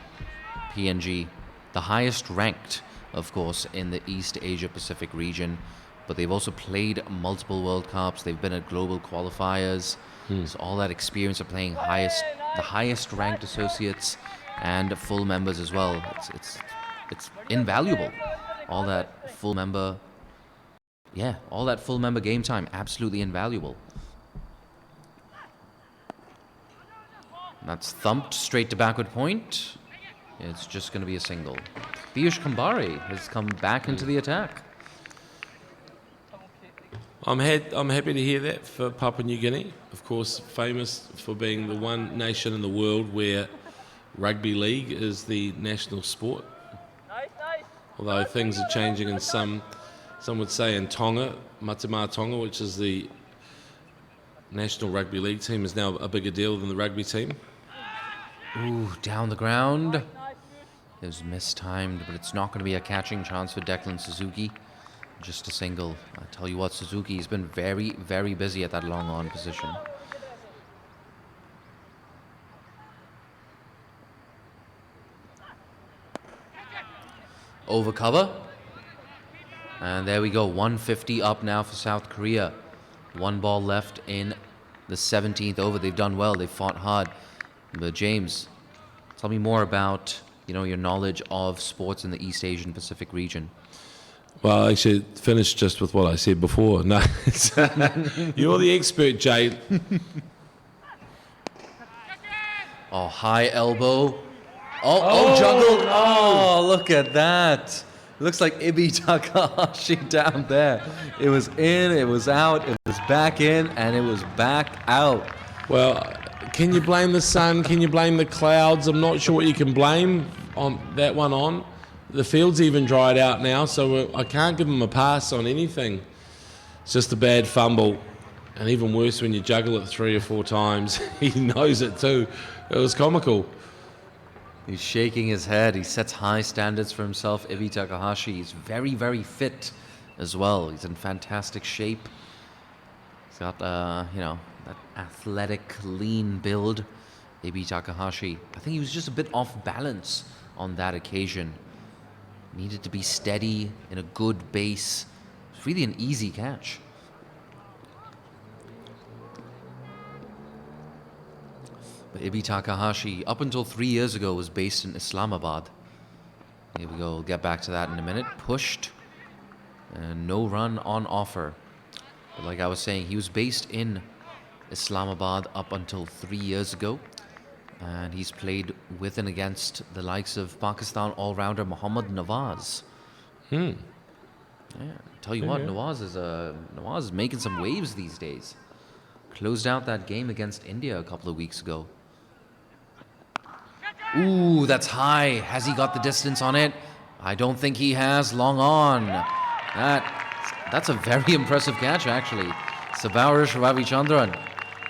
Speaker 7: PNG, the highest ranked, of course, in the East Asia Pacific region. But they've also played multiple World Cups. They've been at global qualifiers. So all that experience of playing the highest ranked associates and full members as well. It's invaluable. All that full member game time, absolutely invaluable. That's thumped straight to backward point. It's just going to be a single. Piyush Kambare has come back into the attack.
Speaker 1: I'm happy to hear that for Papua New Guinea. Of course, famous for being the one nation in the world where rugby league is the national sport. Although things are changing in some would say in Tonga, Matamā Tonga, which is the national rugby league team, is now a bigger deal than the rugby team.
Speaker 7: Ooh, down the ground. It was mistimed, but it's not going to be a catching chance for Declan Suzuki. Just a single. I tell you what, Suzuki's been very, very busy at that long on position. Over cover. And there we go. 150 up now for South Korea. One ball left in the 17th over. They've done well. They've fought hard. But James, tell me more about, your knowledge of sports in the East Asian Pacific region.
Speaker 1: Well, actually, finish just with what I said before. No, you're the expert, Jay.
Speaker 7: Oh, high elbow. Oh, juggle. Oh, look at that. Looks like Ibi Takahashi down there. It was in, it was out, it was back in, and it was back out.
Speaker 1: Well, can you blame the sun? Can you blame the clouds? I'm not sure what you can blame on that one on. The field's even dried out now, so I can't give him a pass on anything. It's just a bad fumble. And even worse when you juggle it 3 or 4 times. He knows it too. It was comical.
Speaker 7: He's shaking his head. He sets high standards for himself. Ibi Takahashi. He's very, very fit as well. He's in fantastic shape. He's got, that athletic, lean build. Ibi Takahashi. I think he was just a bit off balance on that occasion. Needed to be steady in a good base. It's really an easy catch. But Ibi Takahashi, up until 3 years ago, was based in Islamabad. Here we go. We'll get back to that in a minute. Pushed. And no run on offer. But like I was saying, he was based in Islamabad up until 3 years ago. And he's played with and against the likes of Pakistan all-rounder Mohammad Nawaz. Yeah, tell you what, Nawaz is making some waves these days. Closed out that game against India a couple of weeks ago. Ooh, that's high. Has he got the distance on it? I don't think he has. Long on. That's a very impressive catch, actually. Sabarish Ravichandran.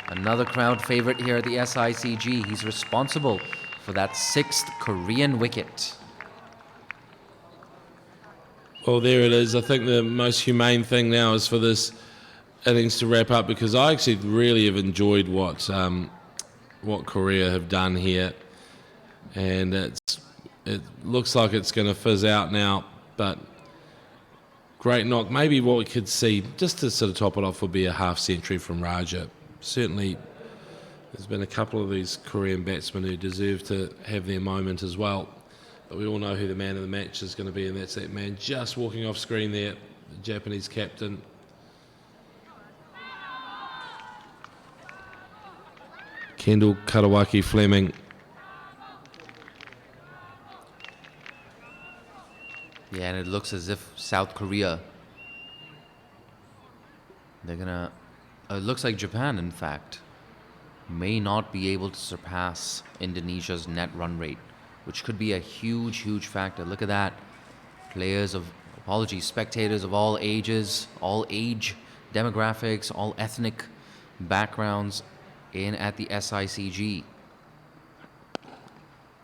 Speaker 7: Another crowd favorite here at the SICG. He's responsible for that 6th Korean wicket.
Speaker 1: Well, there it is. I think the most humane thing now is for this innings to wrap up, because I actually really have enjoyed what Korea have done here, and it looks like it's going to fizz out now, but great knock. Maybe what we could see, just to sort of top it off, would be a half century from Raja. Certainly there's been a couple of these Korean batsmen who deserve to have their moment as well, but we all know who the man of the match is going to be, and that's that man just walking off screen there, the Japanese captain. Kendall Karawaki Fleming.
Speaker 7: Yeah, and it looks as if South Korea, they're gonna, it looks like Japan, in fact, may not be able to surpass Indonesia's net run rate, which could be a huge, huge factor. Look at that. Spectators of all ages, all age demographics, all ethnic backgrounds in at the SICG.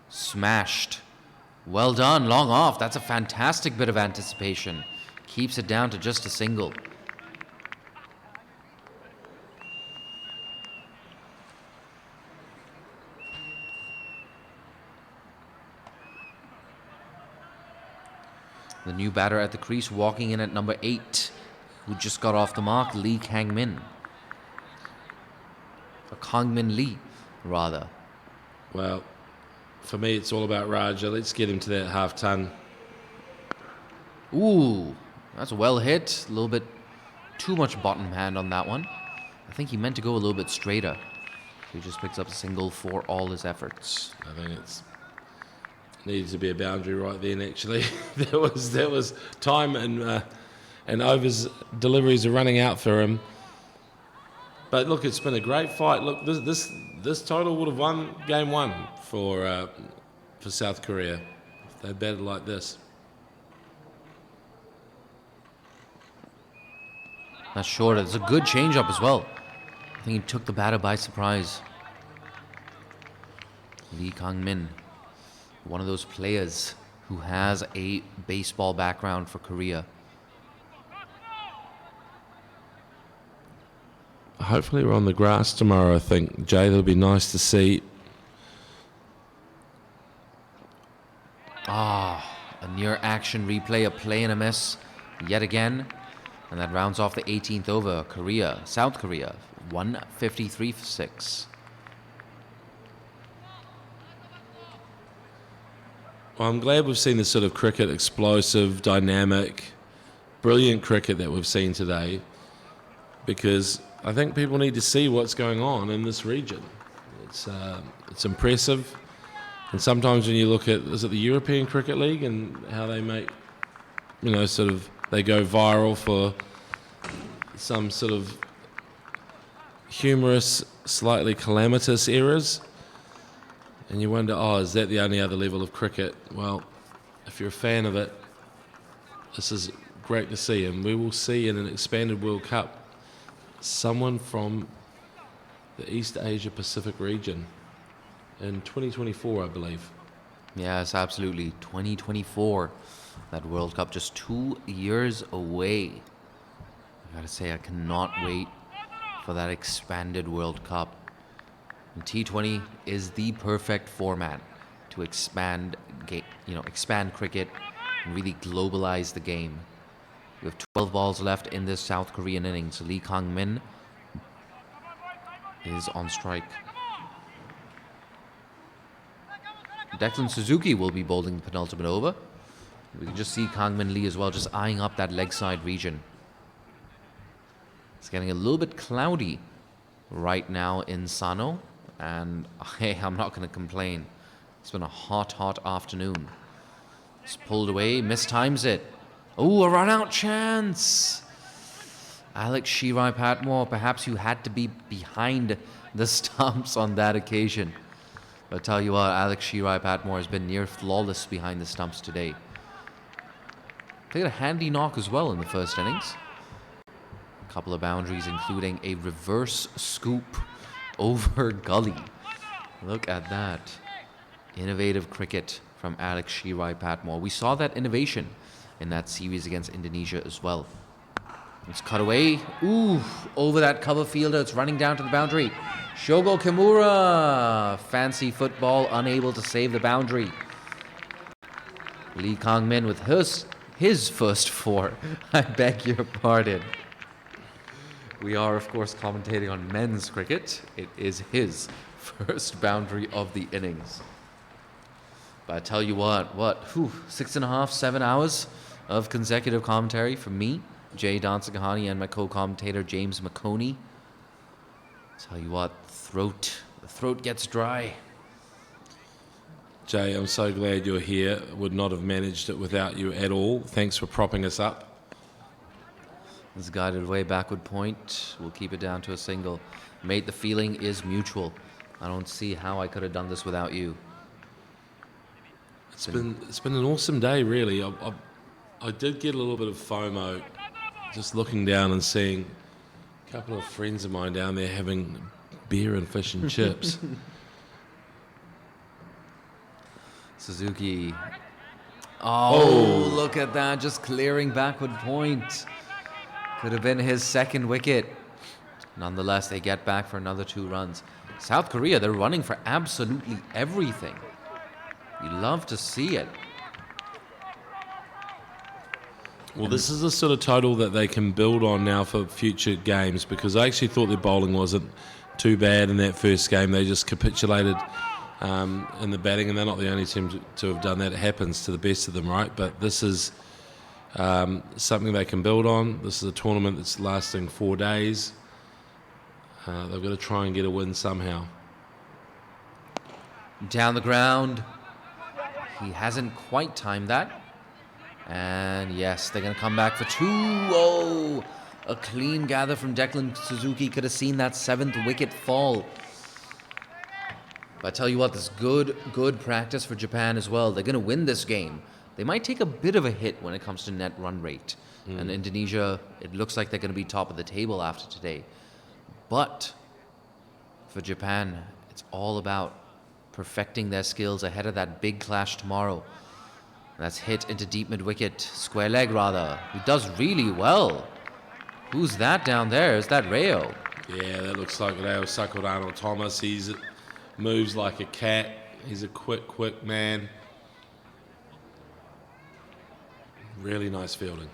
Speaker 7: Smashed. Well done, long off. That's a fantastic bit of anticipation. Keeps it down to just a single. The new batter at the crease, walking in at number 8, who just got off the mark, Lee Kang-min. Or Kang-min Lee, rather.
Speaker 1: Well, for me, it's all about Raja. Let's get him to that half ton.
Speaker 7: Ooh, that's well hit. A little bit too much bottom hand on that one. I think he meant to go a little bit straighter. He just picks up a single for all his efforts.
Speaker 1: I think it's needed to be a boundary right then, actually. there was time, and overs deliveries are running out for him. But look, it's been a great fight. Look, this total would have won game 1 for South Korea if they batted like this.
Speaker 7: Not sure. It's a good change-up as well. I think he took the batter by surprise. Lee Kang-min, one of those players who has a baseball background for Korea.
Speaker 1: Hopefully we're on the grass tomorrow, I think. Jay, that'll be nice to see.
Speaker 7: A near action replay, a play and a miss yet again. And that rounds off the 18th over. South Korea, 153 for 6.
Speaker 1: Well, I'm glad we've seen this sort of cricket, explosive, dynamic, brilliant cricket that we've seen today, because I think people need to see what's going on in this region. It's impressive. And sometimes when you look at, is it the European Cricket League and how they make, they go viral for some sort of humorous, slightly calamitous errors. And you wonder, is that the only other level of cricket? Well, if you're a fan of it, this is great to see. And we will see in an expanded World Cup someone from the East Asia Pacific region in 2024, I believe.
Speaker 7: Yes, absolutely. 2024. That World Cup just 2 years away. I gotta say, I cannot wait for that expanded World Cup. And T20 is the perfect format to expand cricket and really globalize the game. We have 12 balls left in this South Korean innings. Lee Kang-min is on strike. Declan Suzuki will be bowling the penultimate over. We can just see Kang-min Lee as well, just eyeing up that leg side region. It's getting a little bit cloudy right now in Sano, and hey, I'm not going to complain. It's been a hot, hot afternoon. It's pulled away, mistimes it. Oh, a run-out chance! Alex Shirai Patmore, perhaps you had to be behind the stumps on that occasion. But I tell you what, Alex Shirai Patmore has been near flawless behind the stumps today. They got a handy knock as well in the first innings. A couple of boundaries, including a reverse scoop over gully. Look at that. Innovative cricket from Alex Shirai Patmore. We saw that innovation in that series against Indonesia as well. It's cut away. Ooh, over that cover fielder. It's running down to the boundary. Shogo Kimura. Fancy football, unable to save the boundary. Lee Kang-min with his first 4. I beg your pardon. We are, of course, commentating on men's cricket. It is his first boundary of the innings. But I tell you what, 6.5, 7 hours of consecutive commentary from me, Jay Dansagahani, and my co-commentator, James McConey. Tell you what, the throat gets dry.
Speaker 1: Jay, I'm so glad you're here. Would not have managed it without you at all. Thanks for propping us up.
Speaker 7: This guided away backward point. We'll keep it down to a single. Mate, the feeling is mutual. I don't see how I could have done this without you.
Speaker 1: It's been an awesome day, really. I did get a little bit of FOMO just looking down and seeing a couple of friends of mine down there having beer and fish and chips.
Speaker 7: Suzuki. Oh, look at that, just clearing backward point. Could have been his second wicket. Nonetheless, they get back for another 2 runs. South Korea, they're running for absolutely everything. You love to see it.
Speaker 1: Well, this is the sort of total that they can build on now for future games, because I actually thought their bowling wasn't too bad in that first game. They just capitulated in the batting, and they're not the only team to have done that. It happens to the best of them, right? But this is something they can build on. This is a tournament that's lasting 4 days. They've got to try and get a win somehow.
Speaker 7: Down the ground. He hasn't quite timed that. And yes, they're going to come back for 2. Oh, a clean gather from Declan Suzuki. Could have seen that 7th wicket fall. But I tell you what, this is good practice for Japan as well. They're going to win this game. They might take a bit of a hit when it comes to net run rate. And Indonesia, it looks like they're going to be top of the table after today. But for Japan, it's all about perfecting their skills ahead of that big clash tomorrow. That's hit into deep mid-wicket, square leg rather. He does really well. Who's that down there? Is that Rayo?
Speaker 1: Yeah, that looks like Rayo Sakurano Thomas. He moves like a cat. He's a quick man. Really nice fielding.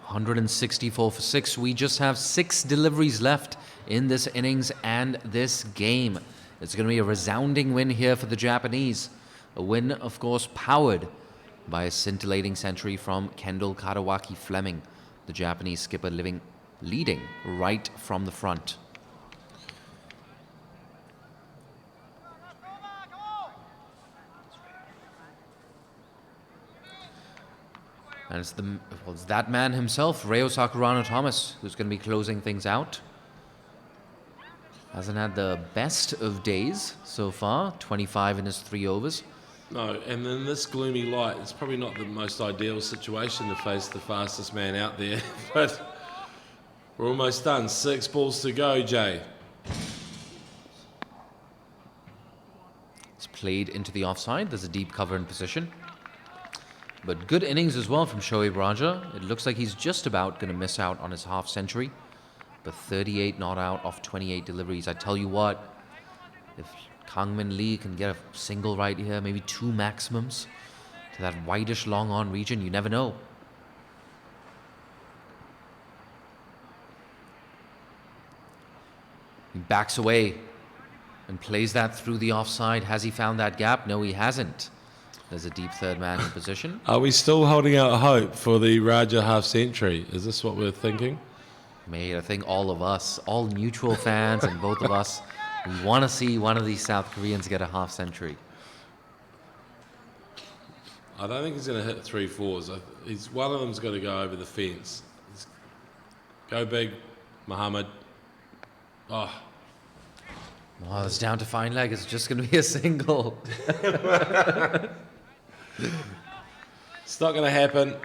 Speaker 7: 164 for 6. We just have 6 deliveries left in this innings and this game. It's going to be a resounding win here for the Japanese. A win, of course, powered by a scintillating century from Kendall Karawaki Fleming, the Japanese skipper leading right from the front. And it's that man himself, Reo Sakurano Thomas, who's going to be closing things out. Hasn't had the best of days so far, 25 in his 3 overs.
Speaker 1: No, and in this gloomy light, it's probably not the most ideal situation to face the fastest man out there. But we're almost done. 6 balls to go, Jay.
Speaker 7: It's played into the offside. There's a deep cover in position. But good innings as well from Shoaib Raja. It looks like he's just about going to miss out on his half century. But 38 not out off 28 deliveries. I tell you what, if Kangmin Lee can get a single right here, maybe 2 maximums to that whitish long on region, you never know. He backs away and plays that through the offside. Has he found that gap? No, he hasn't. There's a deep third man in position.
Speaker 1: Are we still holding out hope for the Raja half century? Is this what we're thinking?
Speaker 7: Mate, I think all of us, all neutral fans and both of us, we want to see one of these South Koreans get a half century.
Speaker 1: I don't think he's going to hit 3 fours. One of them's got to go over the fence. Go big, Muhammad. Oh,
Speaker 7: it's down to fine leg. It's just going to be a single.
Speaker 1: it's not going to happen.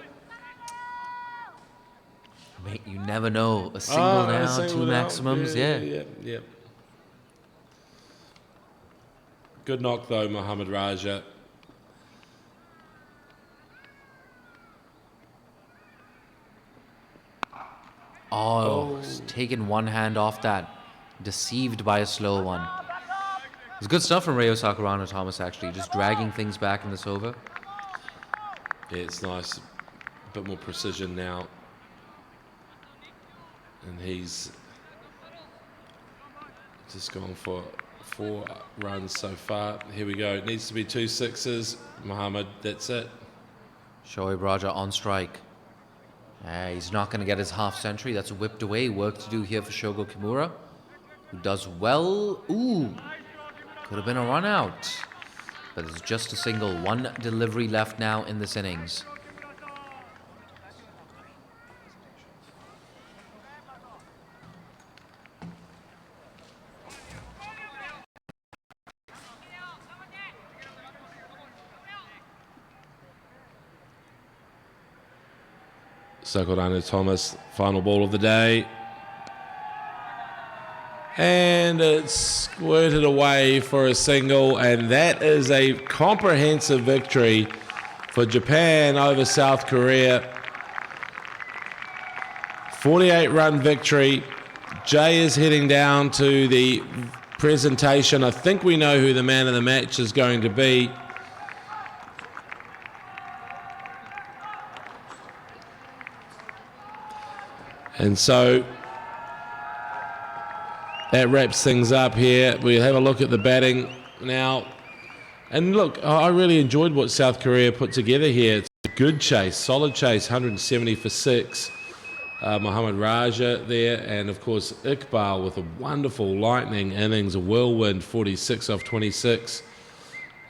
Speaker 7: Mate, you never know. A single now, 2 maximums, yeah.
Speaker 1: Good Good knock though, Mohammad Raja.
Speaker 7: Oh, he's taken one hand off that. Deceived by a slow one. It's good stuff from Reo Sakurano Thomas, actually. Just dragging things back in this over.
Speaker 1: Yeah, it's nice. A bit more precision now. And he's just gone for 4 runs so far. Here we go. It needs to be 2 sixes. Mohammed, that's it.
Speaker 7: Shoaib Raja on strike. He's not going to get his half century. That's whipped away. Work to do here for Shogo Kimura, who does well. Ooh, could have been a run out. But it's just a single. 1 delivery left now in this innings.
Speaker 1: Sakurano Thomas, final ball of the day. And it's squirted away for a single, and that is a comprehensive victory for Japan over South Korea. 48-run victory. Jay is heading down to the presentation. I think we know who the man of the match is going to be. And so that wraps things up here. We have a look at the batting now. And look, I really enjoyed what South Korea put together here. It's a good chase, solid chase, 170 for 6. Mohammad Raja there, and of course Iqbal with a wonderful lightning innings, a whirlwind 46 off 26.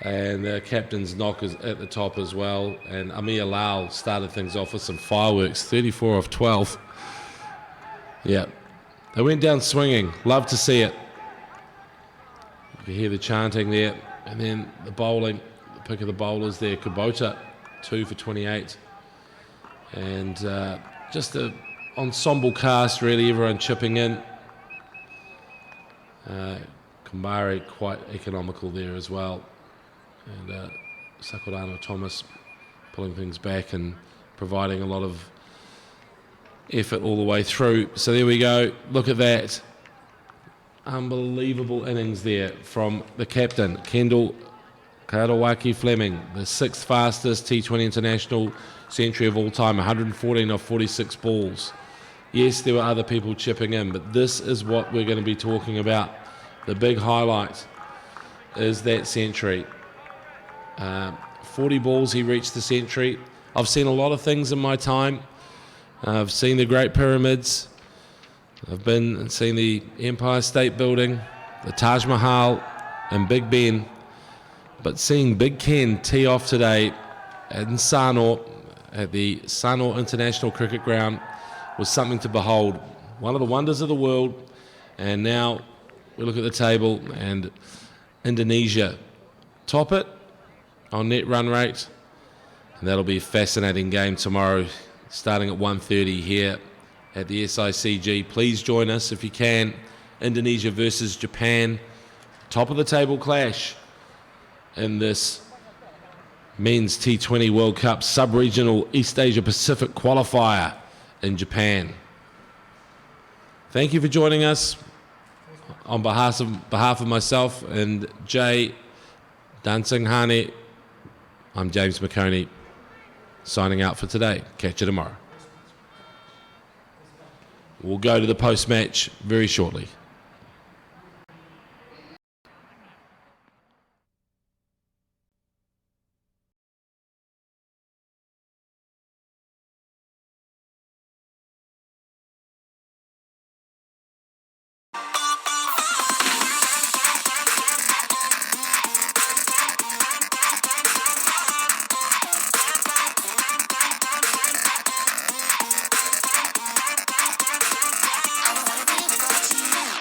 Speaker 1: And the captain's knock is at the top as well. And Amir Lal started things off with some fireworks, 34 off 12. Yeah, they went down swinging. Love to see it. You can hear the chanting there. And then the bowling, the pick of the bowlers there. Kubota, 2 for 28. And just an ensemble cast, really, everyone chipping in. Kumbari quite economical there as well. And Sakurano Thomas pulling things back and providing a lot of effort all the way through. So there we go. Look at that. Unbelievable innings there from the captain, Kendall Karawaki Fleming, the 6th fastest T20 international century of all time, 114 off 46 balls. Yes, there were other people chipping in, but this is what we're going to be talking about. The big highlight is that century. 40 balls he reached the century. I've seen a lot of things in my time. I've seen the Great Pyramids. I've been and seen the Empire State Building, the Taj Mahal, and Big Ben. But seeing Big Ken tee off today in Sano at the Sano International Cricket Ground was something to behold. One of the wonders of the world. And now we look at the table, and Indonesia top it on net run rate. And that'll be a fascinating game tomorrow, starting at 1:30 here at the SICG. Please join us if you can. Indonesia versus Japan. Top of the table clash in this men's T20 World Cup sub-regional East Asia Pacific qualifier in Japan. Thank you for joining us. On behalf of myself and Jay Dansinghani, I'm James McConey, signing out for today. Catch you tomorrow. We'll go to the post-match very shortly.
Speaker 8: I wanna be with you.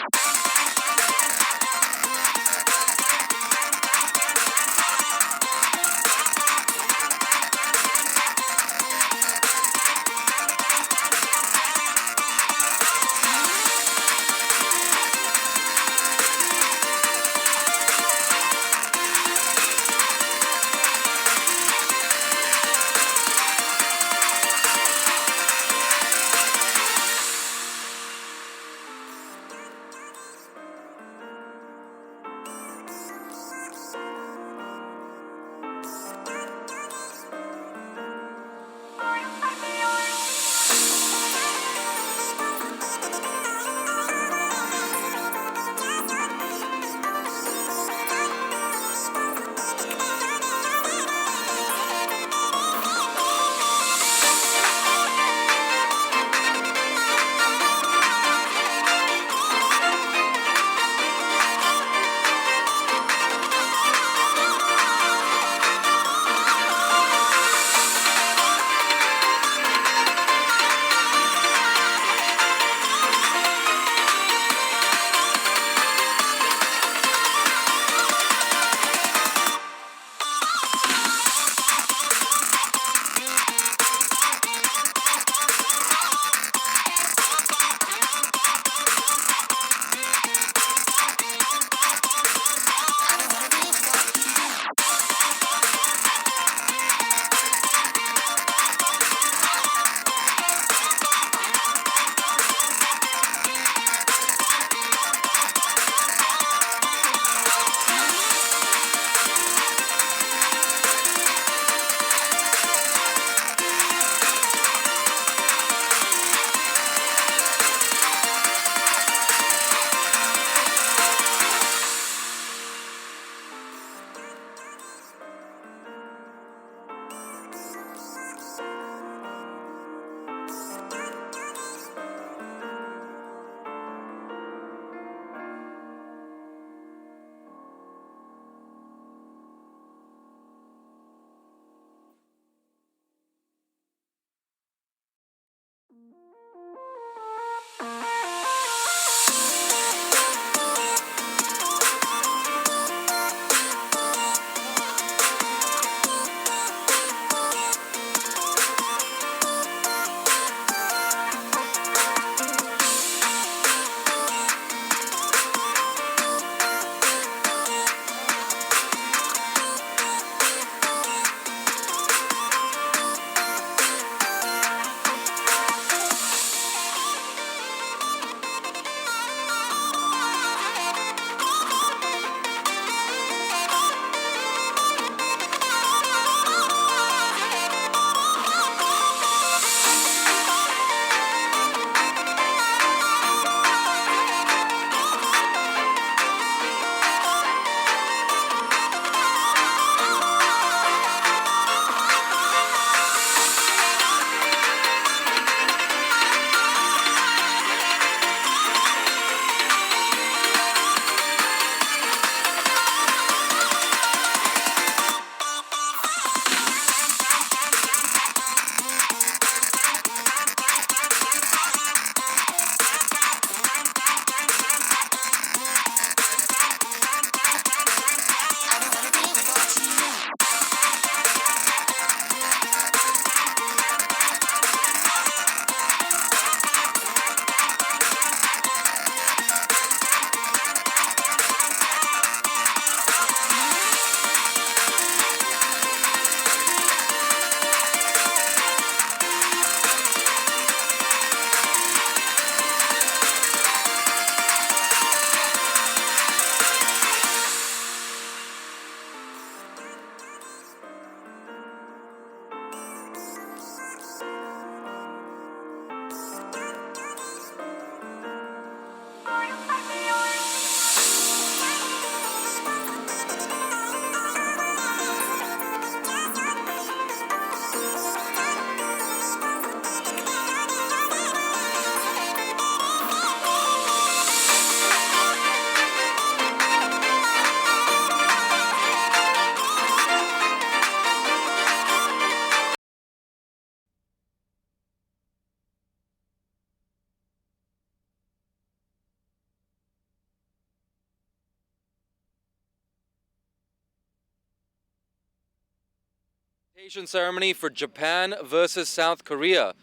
Speaker 2: Presentation ceremony for Japan versus South Korea.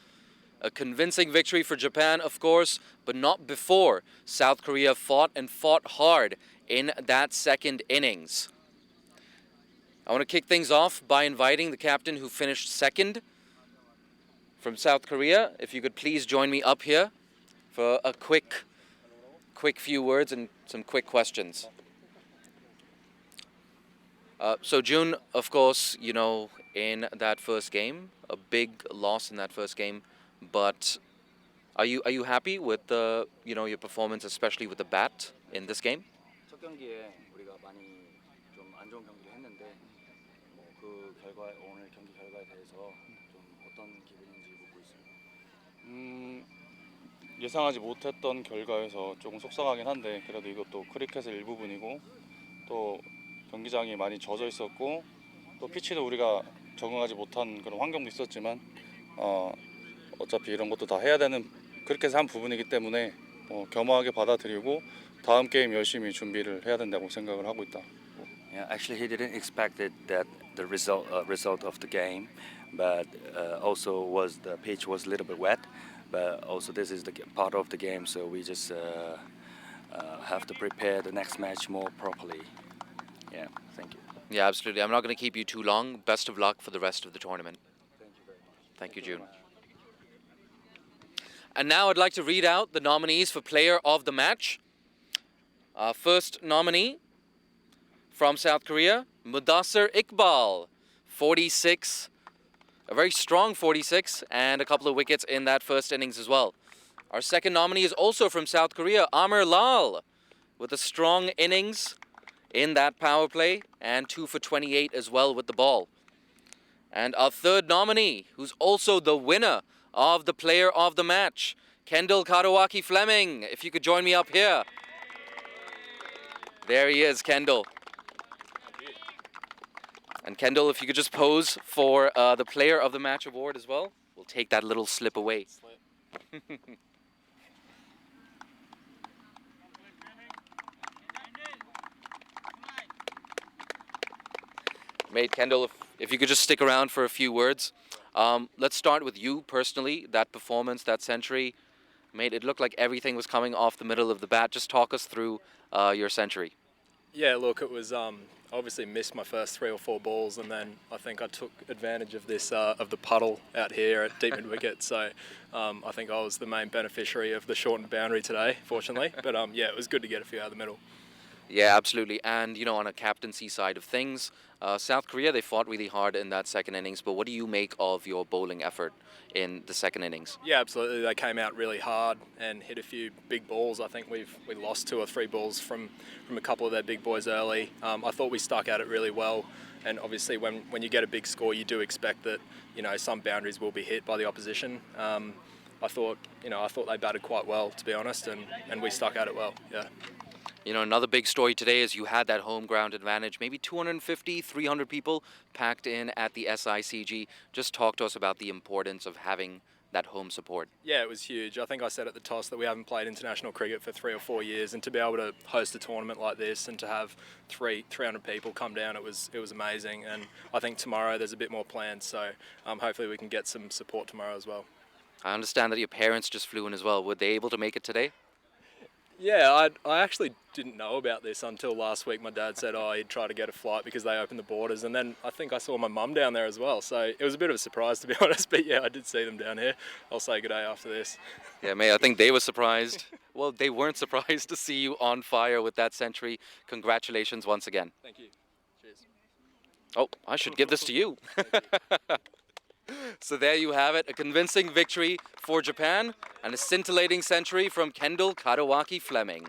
Speaker 2: A convincing victory for Japan, of course, but not before South Korea fought hard in that second innings. I want to kick things off by inviting the captain who finished second from South Korea. If you could please join me up here for a quick few words and some quick questions. So Jun, of course, you know, in that first game, a big loss in that first game, but are you happy with the, you know, your performance, especially with the bat in this game?
Speaker 4: 첫 경기에 우리가 많이 좀 안 좋은 경기를 했는데 그 결과 오늘 경기 결과에 대해서 좀 어떤 기분인지 묻고 있습니다.
Speaker 5: 예상하지 못했던 결과여서 조금 속상하긴 한데 그래도 이것도 크리켓의 일부분이고 또 경기장이 많이 젖어 있었고 또 피치도 우리가 적응하지 못한 그런 환경도 있었지만 어차피 이런 것도 다 해야 되는 크리켓의 한 부분이기 때문에 겸허하게 받아들이고 다음 게임 열심히 준비를 해야 된다고 생각을 하고 있다.
Speaker 4: Yeah, actually he didn't expect that the result of the game, but also was the pitch was a little bit wet, but also this is the part of the game, so we just have to prepare the next match more properly. Yeah, thank you.
Speaker 2: Yeah, absolutely. I'm not going to keep you too long. Best of luck for the rest of the tournament.
Speaker 4: Thank you very much.
Speaker 2: Thank you, Jun. And now I'd like to read out the nominees for Player of the Match. First nominee from South Korea, Mudassir Iqbal, 46. A very strong 46 and a couple of wickets in that first innings as well. Our second nominee is also from South Korea, Amir Lal, with a strong innings in that power play and 2 for 28 as well with the ball. And our third nominee, who's also the winner of the Player of the Match, Kendall Kadawaki Fleming. If you could join me up here. There he is, Kendall. And Kendall, if you could just pose for the Player of the Match award as well. We'll take that little slip away. Mate, Kendall, if you could just stick around for a few words. Let's start with you personally, that performance, that century. Mate, it looked like everything was coming off the middle of the bat. Just talk us through your century.
Speaker 3: Yeah, look, it was obviously missed my first 3 or 4 balls, and then I think I took advantage of this of the puddle out here at deep mid wicket. So I think I was the main beneficiary of the shortened boundary today, fortunately. But yeah, it was good to get a few out of the middle.
Speaker 2: Yeah, absolutely. And, you know, on a captaincy side of things, South Korea, they fought really hard in that second innings. But what do you make of your bowling effort in the second innings?
Speaker 3: Yeah, absolutely. They came out really hard and hit a few big balls. I think we lost 2 or 3 balls from a couple of their big boys early. I thought we stuck at it really well. And obviously, when you get a big score, you do expect that, you know, some boundaries will be hit by the opposition. I thought they batted quite well, to be honest, and we stuck at it well. Yeah.
Speaker 2: You know, another big story today is you had that home ground advantage. Maybe 250, 300 people packed in at the SICG. Just talk to us about the importance of having that home support.
Speaker 3: Yeah, it was huge. I think I said at the toss that we haven't played international cricket for 3 or 4 years, and to be able to host a tournament like this and to have 300 people come down, it was amazing. And I think tomorrow there's a bit more planned, so hopefully we can get some support tomorrow as well.
Speaker 2: I understand that your parents just flew in as well. Were they able to make it today?
Speaker 3: Yeah, I actually didn't know about this until last week. My dad said, he'd try to get a flight because they opened the borders, and then I think I saw my mum down there as well. So it was a bit of a surprise, to be honest. But yeah, I did see them down here. I'll say good day after this.
Speaker 2: Yeah, mate, I think they were surprised. Well, they weren't surprised to see you on fire with that century. Congratulations once again.
Speaker 3: Thank you. Cheers.
Speaker 2: Oh, I should give this to you. So there you have it, a convincing victory for Japan and a scintillating century from Kendall Kadawaki Fleming.